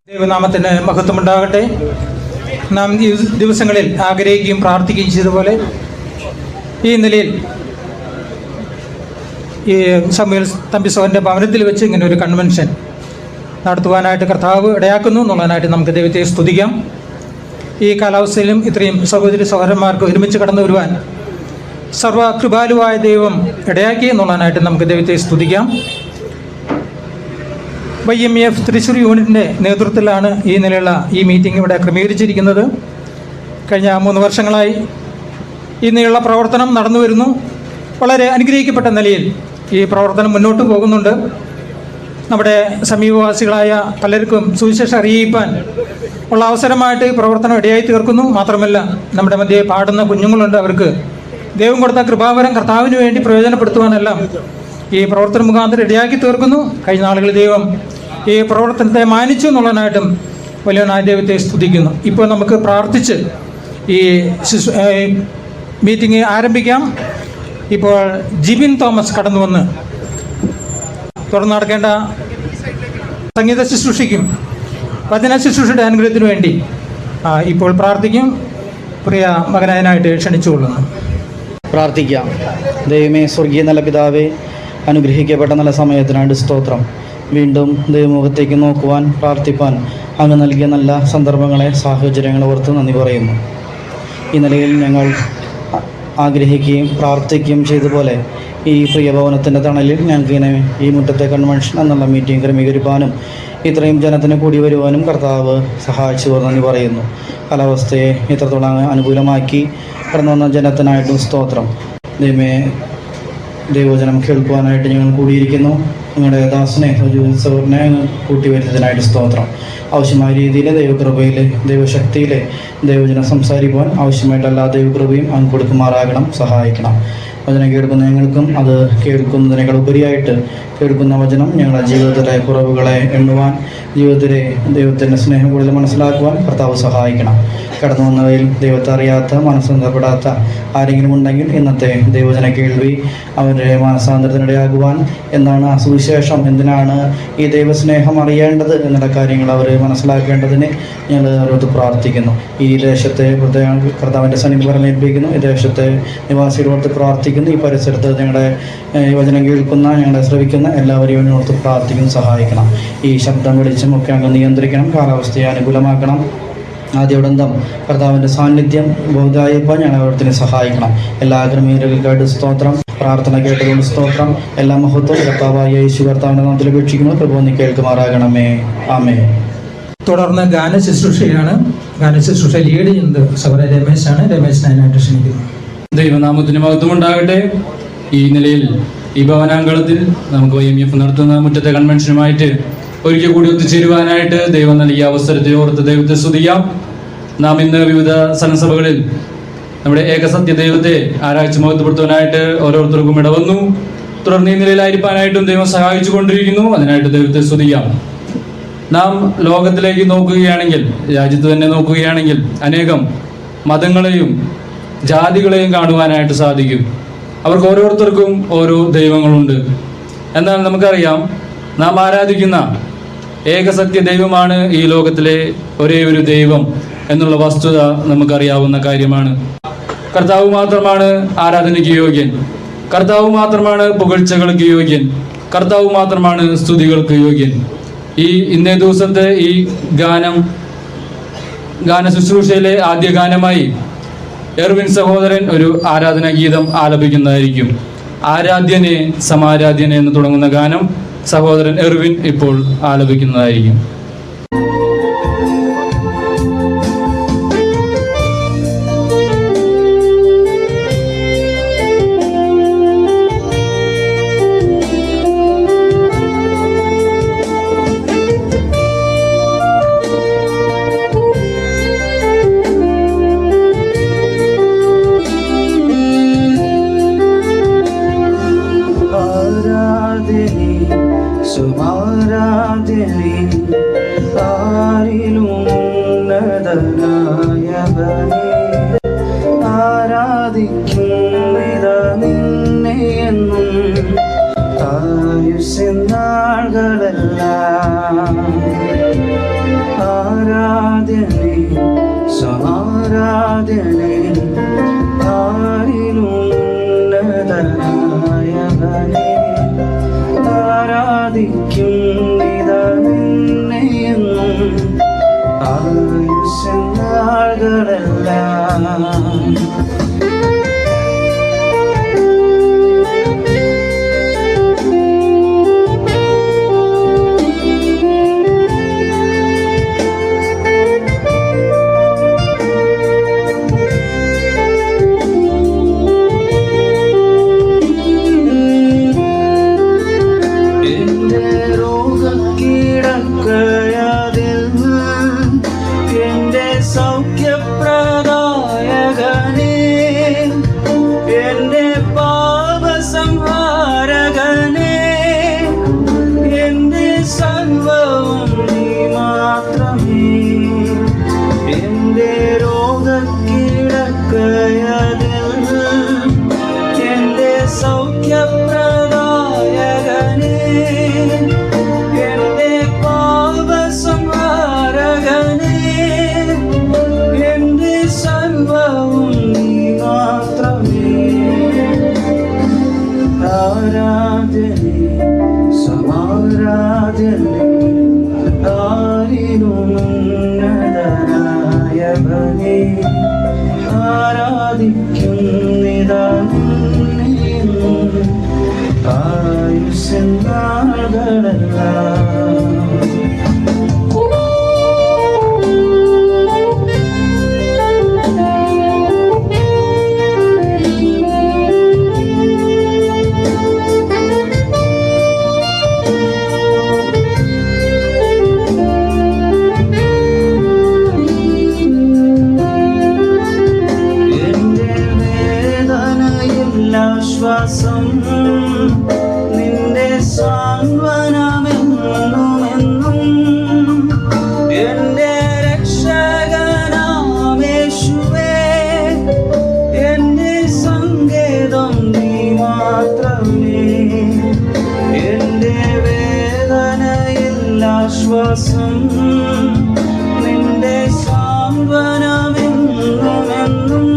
ദൈവനാമത്തിന് മഹത്വമുണ്ടാകട്ടെ. നാം ഈ ദിവസങ്ങളിൽ ആഗ്രഹിക്കുകയും പ്രാർത്ഥിക്കുകയും ചെയ്തതുപോലെ ഈ നിലയിൽ ഈ ശമൂവേൽ തമ്പിസോഹൻ്റെ ഭവനത്തിൽ വെച്ച് ഇങ്ങനെ ഒരു കൺവെൻഷൻ നടത്തുവാനായിട്ട് കർത്താവ് ഇടയാക്കുന്നു എന്നുള്ളതിനായിട്ട് നമുക്ക് ദൈവത്തെ സ്തുതിക്കാം. ഈ കാലാവസ്ഥയിലും ഇത്രയും സഹോദരി സഹോദരന്മാർക്ക് ഒരുമിച്ച് കടന്നു വരുവാൻ സർവകൃപാലുവായ ദൈവം ഇടയാക്കി എന്നുള്ളതിനായിട്ട് നമുക്ക് ദൈവത്തെ സ്തുതിക്കാം. YMEF തൃശ്ശൂർ യൂണിറ്റിൻ്റെ നേതൃത്വത്തിലാണ് ഈ നിലയുള്ള ഈ മീറ്റിംഗ് ഇവിടെ ക്രമീകരിച്ചിരിക്കുന്നത്. കഴിഞ്ഞ 3 വർഷങ്ങളായി ഈ നിലയുള്ള പ്രവർത്തനം നടന്നു വരുന്നു. വളരെ അനുഗ്രഹിക്കപ്പെട്ട നിലയിൽ ഈ പ്രവർത്തനം മുന്നോട്ട് പോകുന്നുണ്ട്. നമ്മുടെ സമീപവാസികളായ പലർക്കും സുവിശേഷം അറിയിപ്പാൻ ഉള്ള അവസരമായിട്ട് ഈ പ്രവർത്തനം ഇടയായി തീർക്കുന്നു. മാത്രമല്ല നമ്മുടെ മധ്യേ പാടുന്ന കുഞ്ഞുങ്ങളുണ്ട്. അവർക്ക് ദൈവം കൊടുത്ത കൃപാവരം കർത്താവിന് വേണ്ടി പ്രയോജനപ്പെടുത്തുവാനെല്ലാം ഈ പ്രവർത്തന മുഖാന്തരം ഇടയാക്കി തീർക്കുന്നു. കഴിഞ്ഞ നാളുകളിൽ ദൈവം ഈ പ്രവർത്തനത്തെ മാനിച്ചു എന്നുള്ളതിനായിട്ടും വലിയവനായ ദൈവത്തെ സ്തുതിക്കുന്നു. ഇപ്പോൾ നമുക്ക് പ്രാർത്ഥിച്ച് ഈ മീറ്റിംഗ് ആരംഭിക്കാം. ഇപ്പോൾ ജിബിൻ തോമസ് കടന്നു വന്ന് തുടർന്ന് നടക്കേണ്ട സംഗീത ശുശ്രൂഷയ്ക്കും വചന ശുശ്രൂഷയുടെ അനുഗ്രഹത്തിനു വേണ്ടി ഇപ്പോൾ പ്രാർത്ഥിക്കും. പ്രിയ മകനായനായിട്ട് ക്ഷണിച്ചുകൊള്ളുന്നു. പ്രാർത്ഥിക്കാം. ദൈവമേ, സ്വർഗീയ നല്ല പിതാവേ, അനുഗ്രഹിക്കപ്പെട്ട നല്ല സമയത്തിനായിട്ട് സ്തോത്രം. വീണ്ടും ദൈവമുഖത്തേക്ക് നോക്കുവാൻ, പ്രാർത്ഥിപ്പാൻ അങ്ങ് നൽകിയ നല്ല സന്ദർഭങ്ങളെ, സാഹചര്യങ്ങളെ ഓർത്ത് നന്ദി പറയുന്നു. ഈ നിലയിൽ ഞങ്ങൾ ആഗ്രഹിക്കുകയും പ്രാർത്ഥിക്കുകയും ചെയ്തതുപോലെ ഈ പ്രിയഭവനത്തിൻ്റെ തണലിൽ ഞങ്ങൾക്കിങ്ങനെ ഈ മുറ്റത്തെ കൺവെൻഷൻ എന്നുള്ള മീറ്റിംഗ് ക്രമീകരിക്കാനും ഇത്രയും ജനത്തിന് കൂടി വരുവാനും കർത്താവ് സഹായിച്ചു നന്ദി പറയുന്നു. കാലാവസ്ഥയെ ഇത്രത്തോളം അനുകൂലമാക്കി കടന്നു വന്ന ജനത്തിനായിട്ടും സ്തോത്രം. ദൈവവചനം കേൾക്കുവാനായിട്ട് ഞങ്ങൾ കൂടിയിരിക്കുന്നു. നിങ്ങളുടെ ദാസനെ സൗറിനെ കൂട്ടിവരുന്നതിനായിട്ട് സ്തോത്രം. ആവശ്യമായ രീതിയിൽ ദൈവകൃപയിൽ, ദൈവശക്തിയിൽ ദൈവവചനം സംസാരിക്കുവാൻ ആവശ്യമായിട്ട് എല്ലാ ദൈവകൃപയും അങ്ങ് കൊടുക്കുമാറാകണം, സഹായിക്കണം. വചനം കേൾക്കുന്ന ഞങ്ങൾക്കും അത് കേൾക്കുന്നതിനേക്കാൾ ഉപരിയായിട്ട് കേൾക്കുന്ന വചനം ഞങ്ങളുടെ ജീവിതത്തിലെ കുറവുകളെ എണ്ണുവാൻ, ജീവിതത്തിലെ ദൈവത്തിൻ്റെ സ്നേഹം കൂടുതൽ മനസ്സിലാക്കുവാൻ കർത്താവ് സഹായിക്കണം. കടന്നു വന്നവയിൽ ദൈവത്തെ അറിയാത്ത, മനസ്സന്തരപ്പെടാത്ത ആരെങ്കിലും ഉണ്ടെങ്കിൽ ഇന്നത്തെ ദൈവവചന കേൾവി അവരുടെ മാനസാന്തരത്തിനിടയാകുവാൻ, എന്താണ് സുവിശേഷം, എന്തിനാണ് ഈ ദൈവസ്നേഹം അറിയേണ്ടത് എന്നുള്ള കാര്യങ്ങൾ അവർ മനസ്സിലാക്കേണ്ടതിന് ഞങ്ങൾ അവരോട് പ്രാർത്ഥിക്കുന്നു. ഈ ദേശത്തെ കർത്താവിൻ്റെ സന്നിധി പറഞ്ഞേൽപ്പിക്കുന്നു. ഈ ദേശത്തെ നിവാസികളോട് പ്രാർത്ഥിക്കുന്നു. ഈ പരിസരത്ത് ഞങ്ങളുടെ വചനം കേൾക്കുന്ന, ഞങ്ങളെ ശ്രവിക്കുന്ന എല്ലാവരെയും ഓർത്ത് പ്രാർത്ഥിക്കുന്നു, സഹായിക്കണം. ഈ ശബ്ദം വെളിച്ചം ഒക്കെ അങ്ങ് നിയന്ത്രിക്കണം. കാലാവസ്ഥയെ അനുകൂലമാക്കണം. ആദ്യോടന്തം കർത്താവിൻ്റെ സാന്നിധ്യം ബോധായപ്പോൾ ഞങ്ങൾ അവിടത്തിന് സഹായിക്കണം. എല്ലാ ക്രമീകരണങ്ങൾക്കായിട്ട് സ്തോത്രം. പ്രാർത്ഥന കേട്ടതുകൊണ്ട് സ്തോത്രം. എല്ലാ മഹത്വവും കർത്താവായ യേശു കർത്താവിൻ്റെ നാമത്തിൽ അപേക്ഷിക്കുന്നു. പ്രഭു കേൾക്കുമാറാകണമേ. ആമേൻ. തുടർന്ന് ഗാന ശുശ്രൂഷയാണ്. ഗാന ശുശ്രൂഷ ലീഡ് ചെയ്യുന്നത് സഹോദരൻ രമേശാണ്. രമേശിനെ അതിനായിട്ട് ക്ഷണിക്കുന്നു. ദൈവനാമത്തിന് മഹത്വമുണ്ടാകട്ടെ. ഈ നിലയിൽ ഈ ഭവനാങ്കണത്തിൽ നമുക്ക് YMEF നടത്തുന്ന മുറ്റത്തെ കൺവെൻഷനുമായിട്ട് ഒരിക്കൽ കൂടി ഒത്തുചേരുവാനായിട്ട് ദൈവം നൽകിയ അവസരത്തെ ഓർത്ത് ദൈവത്തെ സ്തുതിക്കാം. നാം ഇന്ന് വിവിധ സഭകളിൽ നമ്മുടെ ഏകസത്യ ദൈവത്തെ ആരാഴ്ച മഹത്വപ്പെടുത്തുവാനായിട്ട് ഓരോരുത്തർക്കും ഇടവന്നു. തുടർന്ന് ഈ നിലയിലായിരിക്കാനായിട്ടും ദൈവം സഹായിച്ചു കൊണ്ടിരിക്കുന്നു. അതിനായിട്ട് ദൈവത്തെ സ്തുതിക്കാം. നാം ലോകത്തിലേക്ക് നോക്കുകയാണെങ്കിൽ, രാജ്യത്ത് തന്നെ നോക്കുകയാണെങ്കിൽ അനേകം മതങ്ങളെയും ജാതികളെയും കാണുവാനായിട്ട് സാധിക്കും. അവർക്ക് ഓരോരുത്തർക്കും ഓരോ ദൈവങ്ങളുണ്ട്. എന്നാൽ നമുക്കറിയാം, നാം ആരാധിക്കുന്ന ഏകസത്യ ദൈവമാണ് ഈ ലോകത്തിലെ ഒരേ ഒരു ദൈവം എന്നുള്ള വസ്തുത നമുക്കറിയാവുന്ന കാര്യമാണ്. കർത്താവ് മാത്രമാണ് ആരാധനയ്ക്ക് യോഗ്യൻ. കർത്താവ് മാത്രമാണ് പുകഴ്ചകൾക്ക് യോഗ്യൻ. കർത്താവ് മാത്രമാണ് സ്തുതികൾക്ക് യോഗ്യൻ. ഈ ഇന്നേ ദിവസത്തെ ഈ ഗാന ശുശ്രൂഷയിലെ ആദ്യ ഗാനമായി എർവിൻ സഹോദരൻ ഒരു ആരാധനാ ഗീതം ആലപിക്കുന്നതായിരിക്കും. ആരാധ്യനെ സമാരാധ്യനെ എന്ന് തുടങ്ങുന്ന ഗാനം സഹോദരൻ എർവിൻ ഇപ്പോൾ ആലപിക്കുന്നതായിരിക്കും. സൗഖ്യപ്രദായകനേ, എന്റെ പാപസംഹാരകനേ, എന്റെ സർവവും നീ മാത്രമേ. ആരാധനേ സമാരാധനേ ആരിനുന്നതനായവനേ, ആരാധിക്കുന്നിതാ നിന്നെയും ആയുസ്സെന്നാളുകളെല്ലാം. ശ്വാസം നിന്റെ സാന്ത്വനമെന്നുമെന്നും, എന്റെ രക്ഷകനാമേശുവേ, എന്റെ സങ്കേതം നീ മാത്രമേ. എന്റെ വേദനയിൽ ആശ്വാസം നിന്റെ സാന്ത്വനമെന്നുമെന്നും,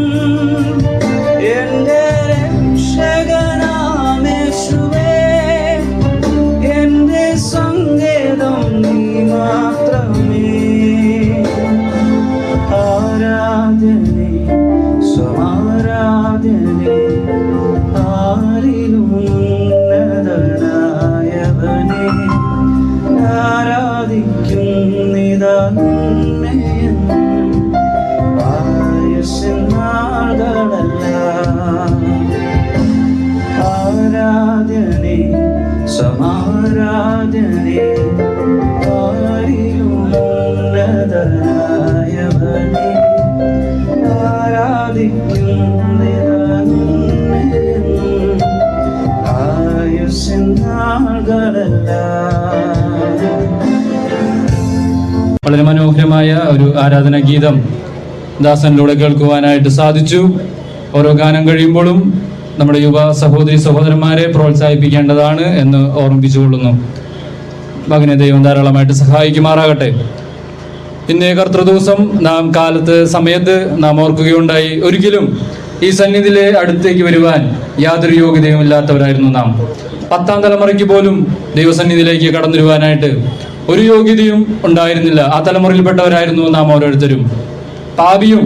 എന്റെ രക്ഷകനാമേശുവേ, എന്റെ സങ്കേതം നീ മാത്രമേ. ആരാധനേ സമാരാധനേ ആരിലുന്നതനായവനേ, ആരാധിക്കുന്നിതാ നിന്നെയെന്നും ആയുസ്സെന്നാളുകളെല്ലാം. ആരാധനേ സമാരാധനേ ആരിലുന്നതനായവനേ, ആരാധിക്കുന്നിതാ നിന്നെയെന്നും ആയുസ്സെന്നാളുകളെല്ലാം. വളരെ മനോഹരമായ ഒരു ആരാധനാ ഗീതം ദാസനിലൂടെ കേൾക്കുവാനായിട്ട് സാധിച്ചു. ഓരോ ഗാനം കഴിയുമ്പോഴും നമ്മുടെ യുവ സഹോദരി സഹോദരന്മാരെ പ്രോത്സാഹിപ്പിക്കേണ്ടതാണ് എന്ന് ഓർമ്മിപ്പിച്ചുകൊള്ളുന്നു. മകനെ ദൈവം ധാരാളമായിട്ട് സഹായിക്കുമാറാകട്ടെ. ഇന്നേ കർത്തൃദിവസം നാം സമയത്ത് നാം ഓർക്കുകയുണ്ടായി, ഒരിക്കലും ഈ സന്നിധിയിലെ അടുത്തേക്ക് വരുവാൻ യാതൊരു യോഗ്യതയും ഇല്ലാത്തവരായിരുന്നു നാം. 10ാം തലമുറയ്ക്ക് പോലും ദൈവസന്നിധിയിലേക്ക് കടന്നു വരുവാനായിട്ട് ഒരു യോഗ്യതയും ഉണ്ടായിരുന്നില്ല. ആ തലമുറയിൽപ്പെട്ടവരായിരുന്നു നാം ഓരോരുത്തരും. പാപിയും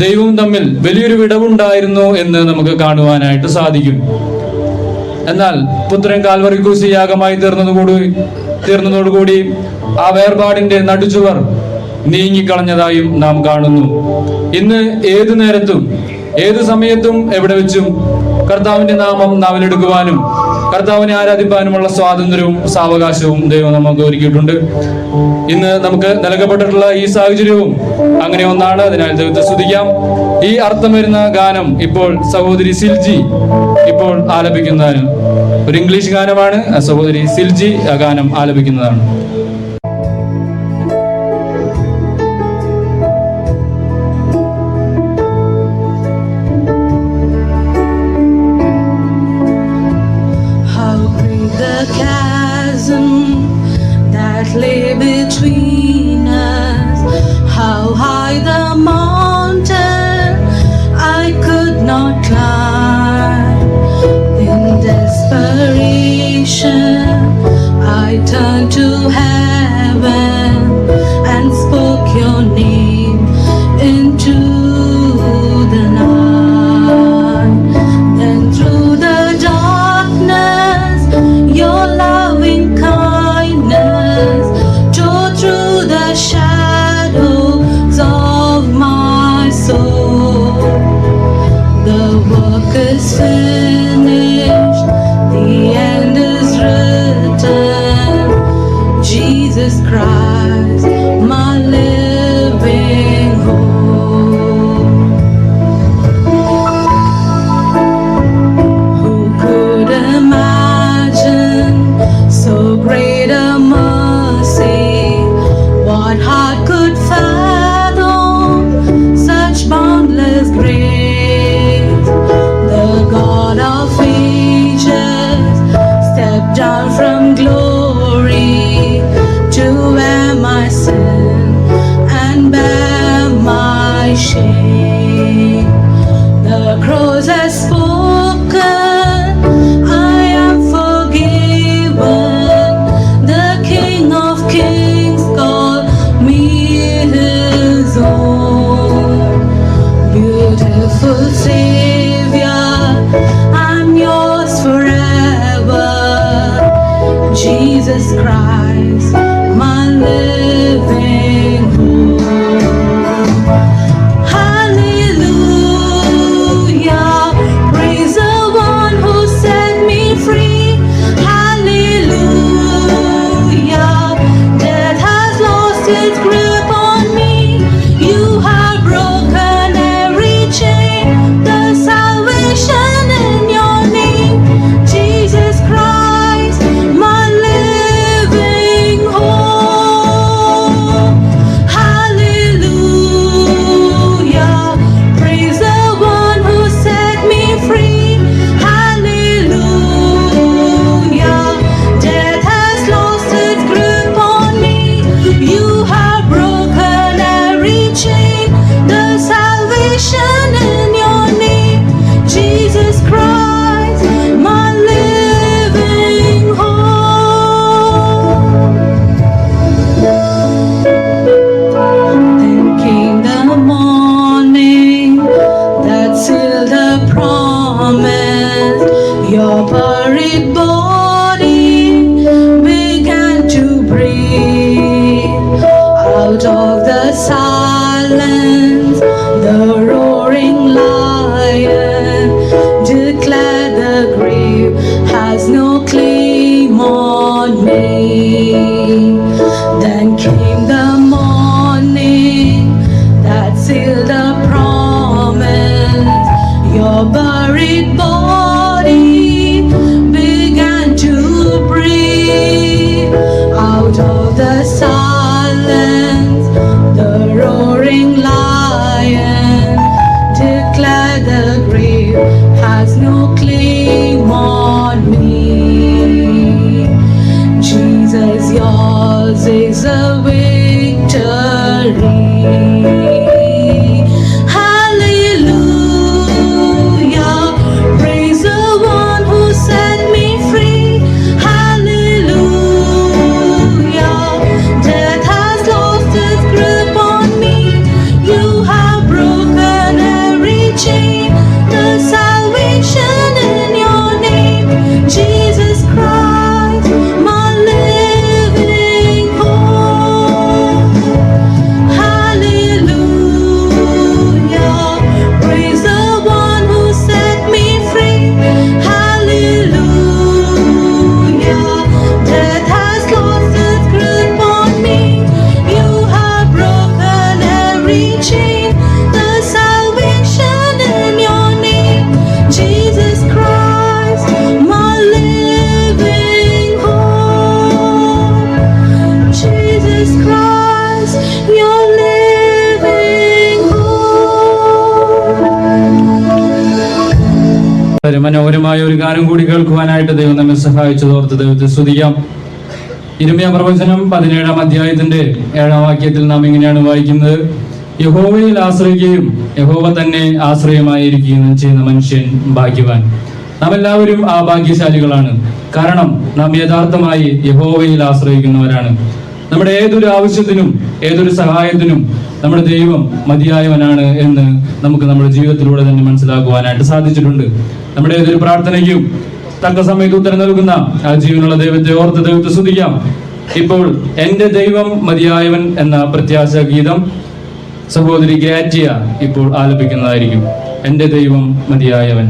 ദൈവവും തമ്മിൽ വലിയൊരു വിടവുണ്ടായിരുന്നു എന്ന് നമുക്ക് കാണുവാനായിട്ട് സാധിക്കും. എന്നാൽ പുത്രൻ കാൽവറി ക്രൂശ് യാഗമായി തീർന്നതോടുകൂടി ആ വേർപാടിന്റെ നടുചുവർ നീങ്ങിക്കളഞ്ഞതായും നാം കാണുന്നു. ഇന്ന് ഏതു നേരത്തും ഏതു സമയത്തും എവിടെ വെച്ചും കർത്താവിന്റെ നാമം നാവിലെടുക്കുവാനും കർത്താവിനെ ആരാധിപ്പാനുമുള്ള സ്വാതന്ത്ര്യവും സാവകാശവും ദൈവം നമുക്ക് ഒരുക്കിയിട്ടുണ്ട്. ഇന്ന് നമുക്ക് നൽകപ്പെട്ടിട്ടുള്ള ഈ സാഹചര്യവും അങ്ങനെ ഒന്നാണ്. അതിനാൽ ദൈവത്തെ സ്തുതിക്കാം. ഈ അർത്ഥം വരുന്ന ഗാനം ഇപ്പോൾ സഹോദരി സിൽജി ഇപ്പോൾ ആലപിക്കുന്നതാണ്. ഒരു ഇംഗ്ലീഷ് ഗാനമാണ്. സഹോദരി സിൽജി ആ ഗാനം ആലപിക്കുന്നതാണ്. Lay between us, how high the mountain I could not climb. In desperation I turned to heaven and spoke your name into the night. Then through the darkness your loving kindness, through the shadows of my down from glory to wear my sin and bear my shame. The cross has spoken, I am forgiven. The King of Kings called me his own. Beautiful Savior, I'm yours forever. Jesus Christ, my living hope. Hallelujah, praise the one who set me free. Hallelujah, death has lost its grip on me. You have broken every chain, the salvation in your name. Jesus Christ, my living hope. Hallelujah, praise the one who set me free. Hallelujah, death has lost its grip on me. You have broken every chain, the salvation in your name. Jesus Christ, my living hope. Then came the morning that sealed the promise. Your buried body began to breathe. Out of the silence, the roaring lion declared the grave has no claim on me. Then came the morning that sealed the promise. Your buried body began to breathe. Out of the silence, the roaring lion declared the grave has no claim on me. Jesus, yours is a victory. Hallelujah, praise the one who set me free. Hallelujah, death has lost its grip on me. You have broken every chain, the salvation in your name. Jesus Christ, my living hope. Hallelujah, praise the one who set me free. Hallelujah, death has lost its grip on me. You have broken every chain, the salvation in your name. Jesus Christ, my living hope. Jesus Christ, your living hope. വളരെ മനോഹരമായ ഒരു ഗാനം കൂടി കേൾക്കുവാനായിട്ട് ദൈവം നമ്മെ സഹായിച്ചതോർത്ത് ദൈവത്തെ സ്തുതിക്കാം. ഇരമ്യാ പ്രവചനം 17-ാം അധ്യായത്തിന്റെ 7-ാം വാക്യത്തിൽ നാം ഇങ്ങനെയാണ് വായിക്കുന്നത്: യഹോവയിൽ ആശ്രയിക്കുകയും യഹോവ തന്നെ ആശ്രയമായിരിക്കുകയും ചെയ്യുന്ന മനുഷ്യൻ ഭാഗ്യവാൻ. നാം എല്ലാവരും ആ ഭാഗ്യശാലികളാണ്. കാരണം നാം യഥാർത്ഥമായി യഹോവയിൽ ആശ്രയിക്കുന്നവരാണ്. നമ്മുടെ ഏതൊരു ആവശ്യത്തിനും ഏതൊരു സഹായത്തിനും നമ്മുടെ ദൈവം മതിയായവനാണ് എന്ന് നമുക്ക് നമ്മുടെ ജീവിതത്തിലൂടെ തന്നെ മനസ്സിലാക്കുവാനായിട്ട് സാധിച്ചിട്ടുണ്ട്. നമ്മുടെ ഏതൊരു പ്രാർത്ഥനയ്ക്കും തക്ക സമയത്ത് ഉത്തരം നൽകുന്ന ആ ജീവനുള്ള ദൈവത്തെ ഓർത്ത് ദൈവത്തെ സ്തുതിക്കാം. ഇപ്പോൾ എന്റെ ദൈവം മതിയായവൻ എന്ന പ്രത്യാശ ഗീതം സഹോദരി ഗ്രാറ്റിയ ഇപ്പോൾ ആലപിക്കുന്നതായിരിക്കും. എന്റെ ദൈവം മതിയായവൻ.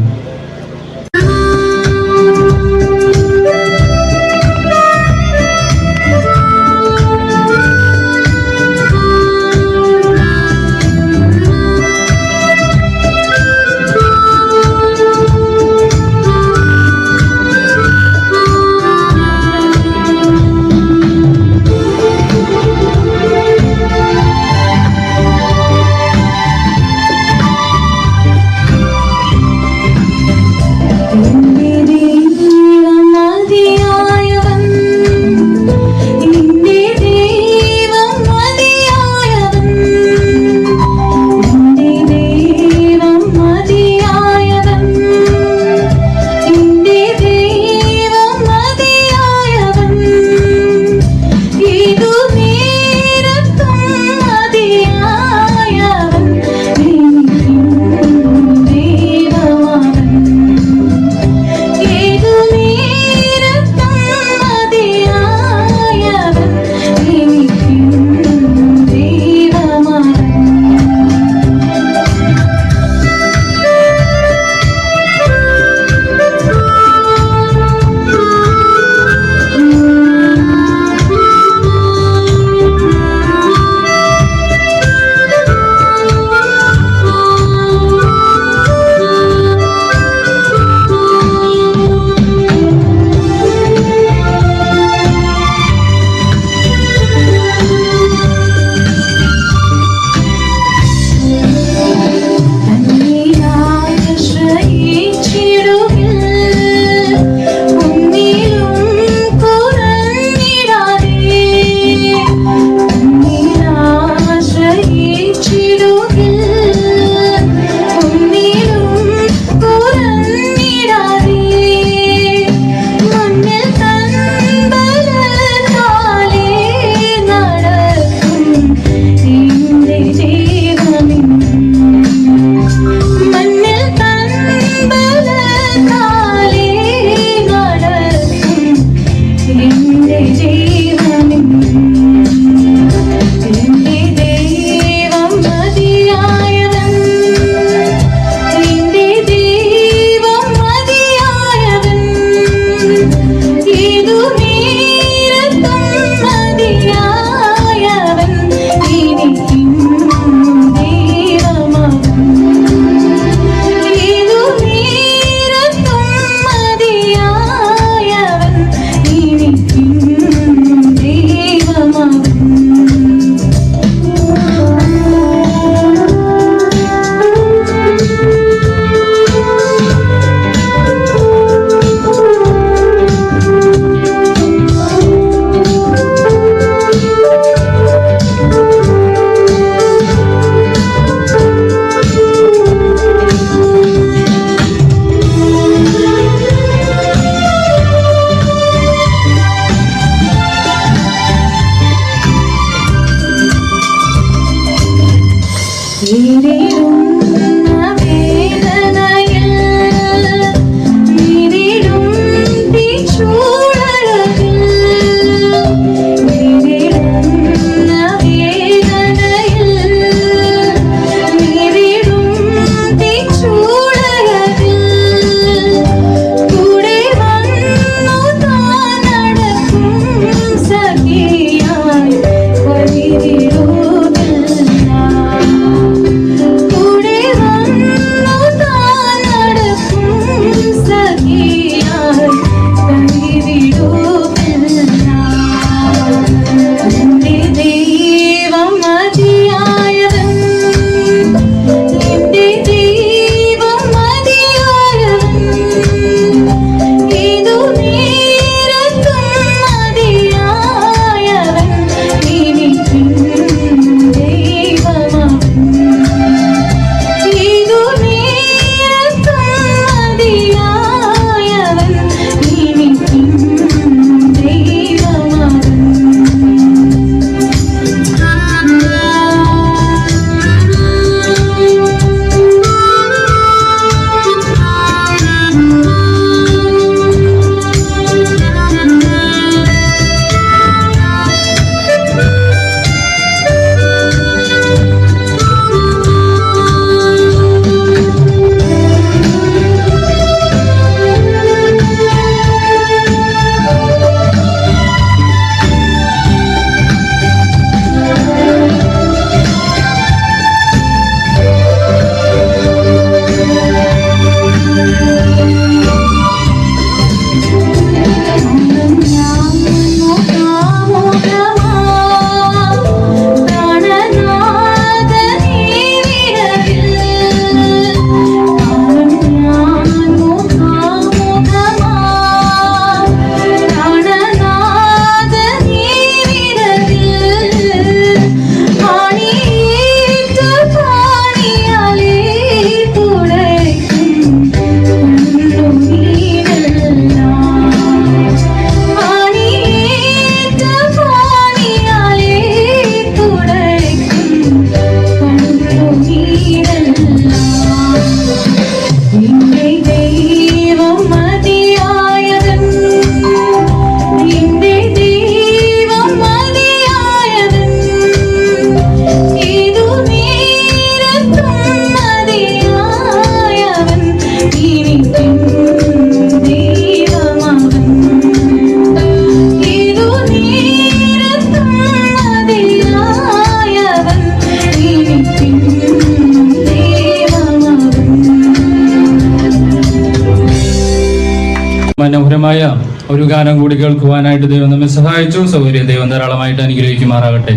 മനോഹരമായ ഒരു ഗാനം കൂടി കേൾക്കുവാനായിട്ട് ദൈവം നമ്മെ സഹായിച്ചു. സൗകര്യം ദൈവം ധാരാളമായിട്ട് അനുഗ്രഹിക്കുമാറാകട്ടെ.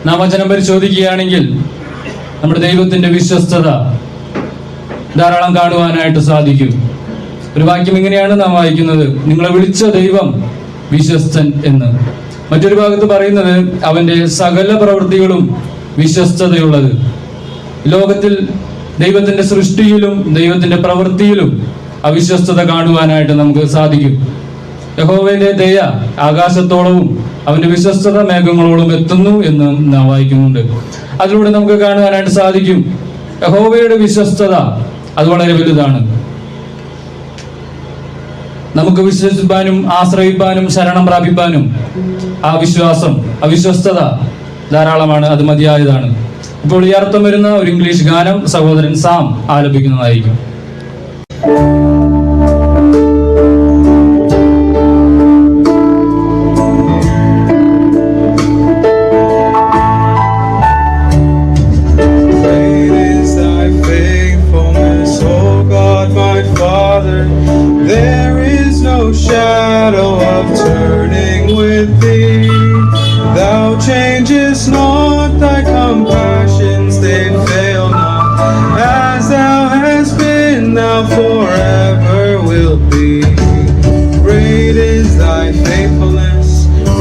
നാം വചനം പരിശോധിക്കുകയാണെങ്കിൽ നമ്മുടെ ദൈവത്തിന്റെ വിശ്വസ്തത ധാരാളം കാണുവാനായിട്ട് സാധിക്കും. ഒരു വാക്യം ഇങ്ങനെയാണ് നാം വായിക്കുന്നത്: നിങ്ങളെ വിളിച്ച ദൈവം വിശ്വസ്തൻ എന്ന്. മറ്റൊരു ഭാഗത്ത് പറയുന്നത് അവന്റെ സകല പ്രവൃത്തികളും വിശ്വസ്തതയുള്ളത്. ലോകത്തിൽ ദൈവത്തിന്റെ സൃഷ്ടിയിലും ദൈവത്തിന്റെ പ്രവൃത്തിയിലും അവിശ്വസ്തത കാണുവാനായിട്ട് നമുക്ക് സാധിക്കും. യഹോവയുടെ ദയ ആകാശത്തോളവും അവന്റെ വിശ്വസ്തത മേഘങ്ങളോളം എത്തുന്നു എന്ന് നാം വായിക്കുന്നുണ്ട്. അതിലൂടെ നമുക്ക് കാണുവാനായിട്ട് സാധിക്കും യഹോവയുടെ വിശ്വസ്തത അത് വളരെ വലുതാണ്. നമുക്ക് വിശ്വസിപ്പാനും ആശ്രയിപ്പാനും ശരണം പ്രാപിപ്പാനും ആ വിശ്വാസം, അവിശ്വസ്തത ധാരാളമാണ്. അത് മതിയായതാണ്. ഇപ്പോൾ ഈ അർത്ഥം വരുന്ന ഒരു ഇംഗ്ലീഷ് ഗാനം സഹോദരൻ Sam ആലപിക്കുന്നതായിരിക്കും. Shadow of turning with thee, thou changest not, thy compassions they fail not. As thou hast been, thou forever wilt be. Great is thy faithfulness,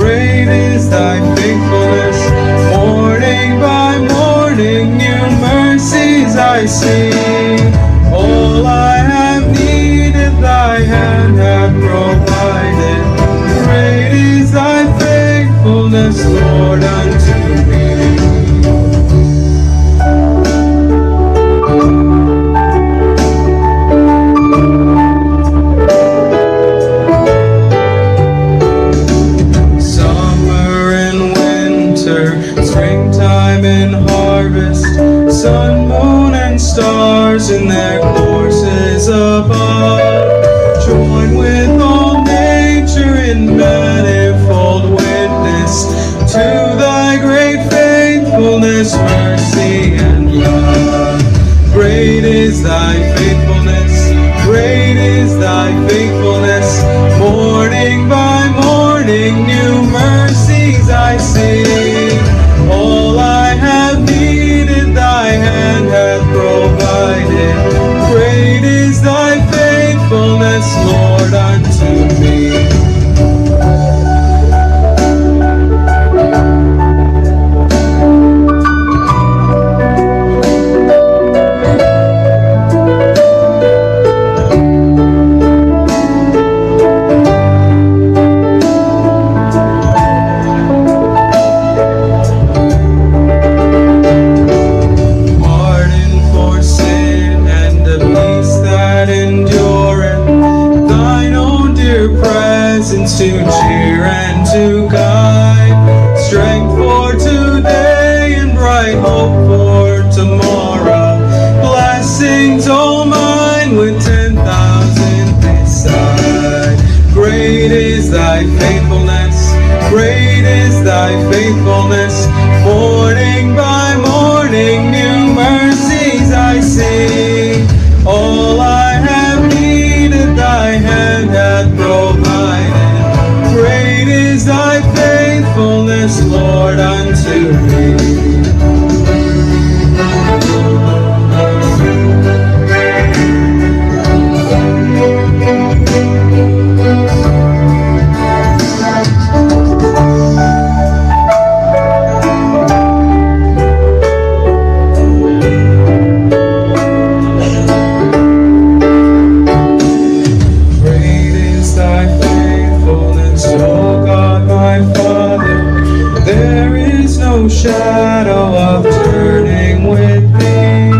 great is thy faithfulness. Morning by morning new mercies I see. All I have needed thy hand hath provided. Great is thy faithfulness, Lord, unto me. Summer and winter, springtime and harvest, sun, moon and stars in their courses above, join with all nature in manifold witness to thy great faithfulness, mercy and love. Great is thy faithfulness, great is thy faithfulness. Morning by morning new mercies I see. All I have needed thy hand hath provided. Great is thy faithfulness, Lord, unto me. Pardon for sin and the peace that endureth, thine own dear presence to cheer and to guide, strength for today and bright hope for tomorrow, blessings all mine with 10,000 beside. Great is thy faithfulness, great is thy faithfulness. Morning by morning new mercies I see. All I have needed thy hand hath provided. Great is thy faithfulness, Lord, unto me. Great is thy faithfulness, O God my Father. There is no shadow of turning with thee.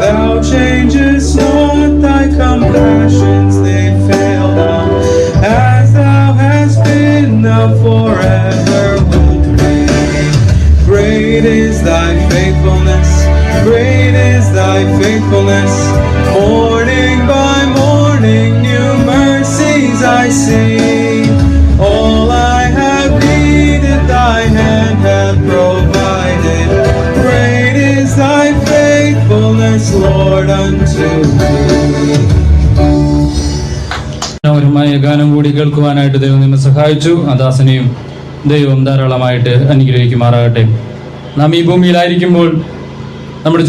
Thou changest not, thy compassions they fail not. As thou hast been, thou forever wilt be. Great is thy faithfulness, great is thy faithfulness. Morning by morning new mercies I see. All I have needed thy hand hath provided. Great is thy faithfulness, Lord, unto me. മനോഹരമായ ഗാനം കൂടി കേൾക്കുവാനായിട്ട് ദൈവം നമ്മെ സഹായിച്ചു. ആ ദാസനെയും ദൈവം ധാരാളമായിട്ട് അനുഗ്രഹിക്കുമാറാകട്ടെ. നാം ഈ ഭൂമിയിലായിരിക്കുമ്പോൾ നമ്മുടെ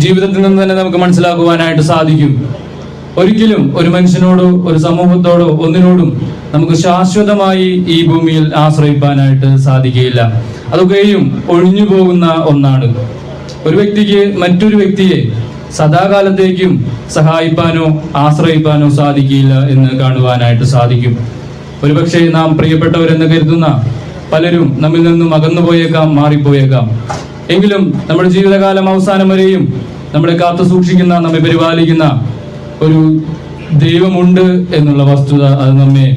ജീവിതത്തിൽ നിന്ന് തന്നെ നമുക്ക് മനസ്സിലാക്കുവാനായിട്ട് സാധിക്കും, ഒരിക്കലും ഒരു മനുഷ്യനോടോ ഒരു സമൂഹത്തോടോ ഒന്നിനോടും നമുക്ക് ശാശ്വതമായി ഈ ഭൂമിയിൽ ആശ്രയിപ്പാനായിട്ട് സാധിക്കുകയില്ല. അതൊക്കെയും ഒഴിഞ്ഞു പോകുന്ന ഒന്നാണ്. ഒരു വ്യക്തിക്ക് മറ്റൊരു വ്യക്തിയെ സദാകാലത്തേക്കും സഹായിപ്പാനോ ആശ്രയിപ്പാനോ സാധിക്കില്ല എന്ന് കാണുവാനായിട്ട് സാധിക്കും. ഒരുപക്ഷെ നാം പ്രിയപ്പെട്ടവരെന്ന് കരുതുന്ന പലരും നമ്മിൽ നിന്നും അകന്നു പോയേക്കാം, മാറിപ്പോയേക്കാം. എങ്കിലും നമ്മുടെ ജീവിതകാലം അവസാനം വരെയും നമ്മളെ കാത്തു സൂക്ഷിക്കുന്ന, നമ്മെ പരിപാലിക്കുന്ന ഒരു ദൈവമുണ്ട് എന്നുള്ള വസ്തുത അത് നമ്മെ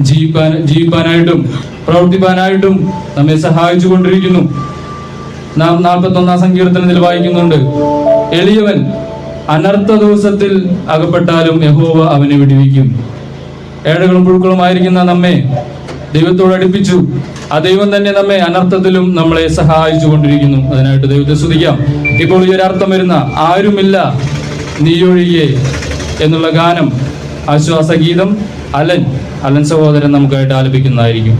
ജീവിപ്പാനായിട്ടും പ്രവർത്തിപ്പാനായിട്ടും നമ്മെ സഹായിച്ചു കൊണ്ടിരിക്കുന്നു. നാം 41 സങ്കീർത്തനത്തിൽ വായിക്കുന്നുണ്ട്, എളിയവൻ അനർത്ഥ ദിവസത്തിൽ അകപ്പെട്ടാലും യഹോവ അവനെ വിടുവിക്കും. ഏഴകളും പുഴുക്കളുമായിരിക്കുന്ന നമ്മെ ദൈവത്തോട് അടുപ്പിച്ചു. ആ ദൈവം തന്നെ നമ്മെ അനർത്ഥത്തിലും നമ്മളെ സഹായിച്ചു കൊണ്ടിരിക്കുന്നു. അതിനായിട്ട് ദൈവത്തെ സ്തുതിക്കാം. ഇപ്പോൾ ഈ ഒരർത്ഥം വരുന്ന ആരുമില്ല നീയൊഴികെ എന്നുള്ള ഗാനം, ആശ്വാസഗീതം അലൻ സഹോദരൻ നമുക്കായിട്ട് ആലപിക്കുന്നതായിരിക്കും.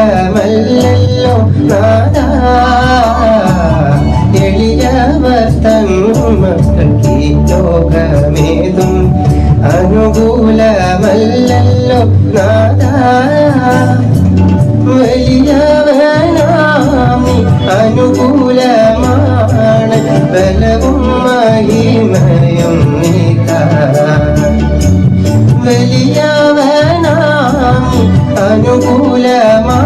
അനുകൂലമല്ലല്ലോ നാദാ, എളിയവർ തൻ മക്കൾക്ക് ലോകമേതും അനുകൂലമല്ലല്ലോ നാദാ. വലിയവനാമി അനുകൂലമാണ്, ബലവും മഹിമയും നീതാ. വലിയവനാമി അനുകൂലമാണ്,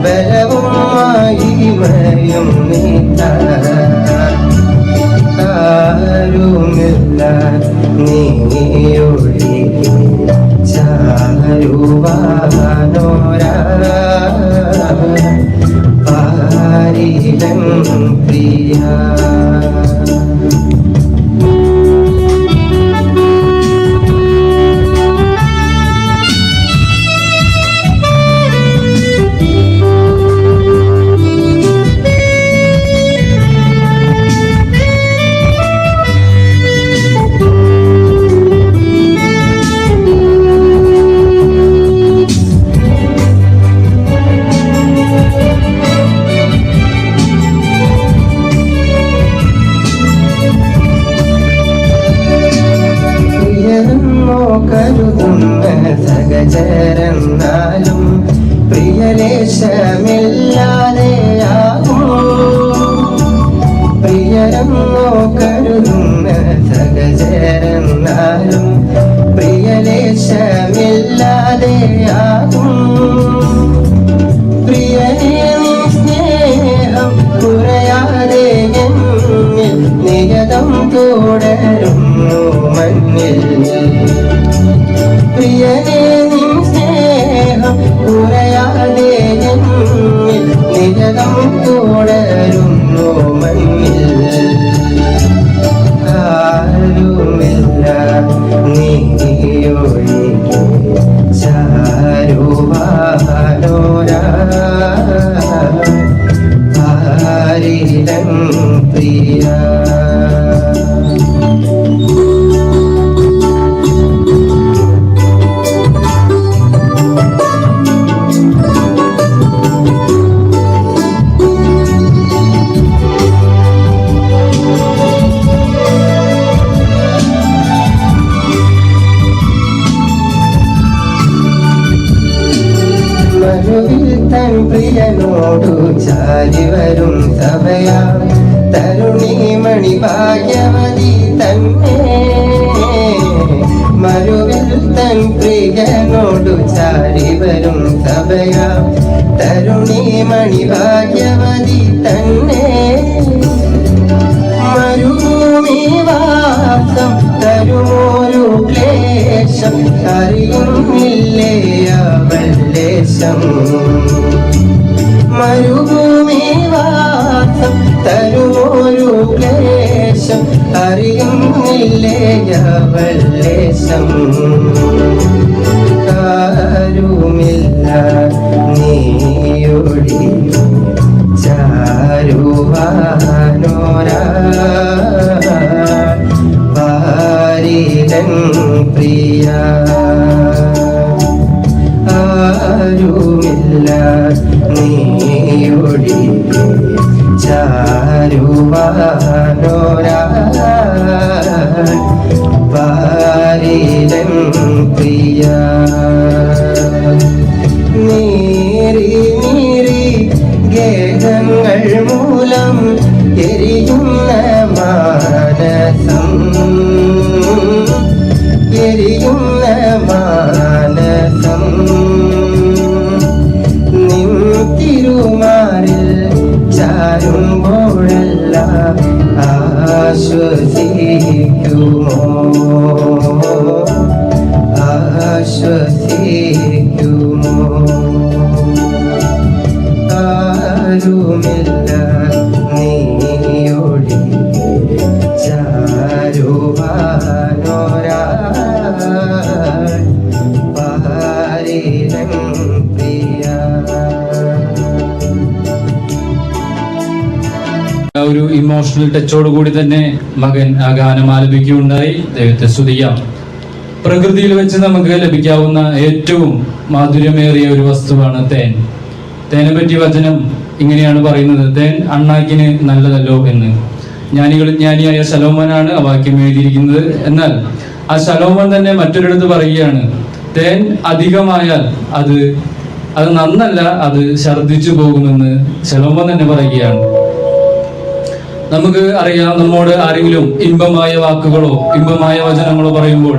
ബലവും മഹിമയും നീതാ. ആരുമില്ല നീയൊഴികെ ചാരുവാനോരാ പാരിലം പ്രിയ. ചാരി വരും സഭയാ തരുണീമണി ഭാഗ്യവതി തന്നെ മരുവിൽ തൻ പ്രിയനോടു ചാരി വരും സഭയാ തരുണീമണി ഭാഗ്യവതി തന്നെ മരുഭൂമിവാസം തരുമോരു ക്ലേശം അറിയുന്നില്ലേ അവൾ ലേശം മരുഭൂമിവാസം തരുമോരു ക്ലേശം അറിയുന്നില്ലേ അവൾ ലേശം ആരുമില്ല നീയൊഴി ചാരുവാനോരാ പാരിതൻ പ്രിയ ആരുമില്ല നീയൊഴി ചാരുവാനോരാ പാരിതൻ പ്രിയ നീറി നീറി ഗേഹങ്ങൾ മൂലം എരിയുന്ന മാനസം എരിയുന്ന മാനസം നിൻ തിരുമാറിൽ ചാരുമ്പോഴല്ല ആശ്വസിക്കുമോ ആശ്വസിക്കുമോ ആരുമില്ല നീയൊഴി ചാരുവാനോരാ പാരിതൻ പ്രിയ. ഒരു ഇമോഷണൽ ടച്ചോട് കൂടി തന്നെ മകൻ ആ ഗാനം ആലപിക്കുകയുണ്ടായി. ദൈവത്തെ സ്തുതിക്കാം. പ്രകൃതിയിൽ വെച്ച് നമുക്ക് ലഭിക്കാവുന്ന ഏറ്റവും മാധുര്യമേറിയ ഒരു വസ്തുവാണ് തേൻ. തേനെ പറ്റി വചനം ഇങ്ങനെയാണ് പറയുന്നത്: തേൻ അണ്ണാക്കിന് നല്ലതല്ലോ എന്ന്. ജ്ഞാനിയായ ശലോമോനാണ് ആ വാക്യം എഴുതിയിരിക്കുന്നത്. എന്നാൽ ആ ശലോമോൻ തന്നെ മറ്റൊരിടത്ത് പറയുകയാണ്, തേൻ അധികമായാൽ അത് നന്നല്ല, അത് ഛർദ്ദിച്ചു പോകുമെന്ന് ശലോമോൻ തന്നെ പറയുകയാണ്. നമുക്ക് അറിയാം, നമ്മോട് ആരെങ്കിലും ഇമ്പമായ വാക്കുകളോ ഇമ്പമായ വചനങ്ങളോ പറയുമ്പോൾ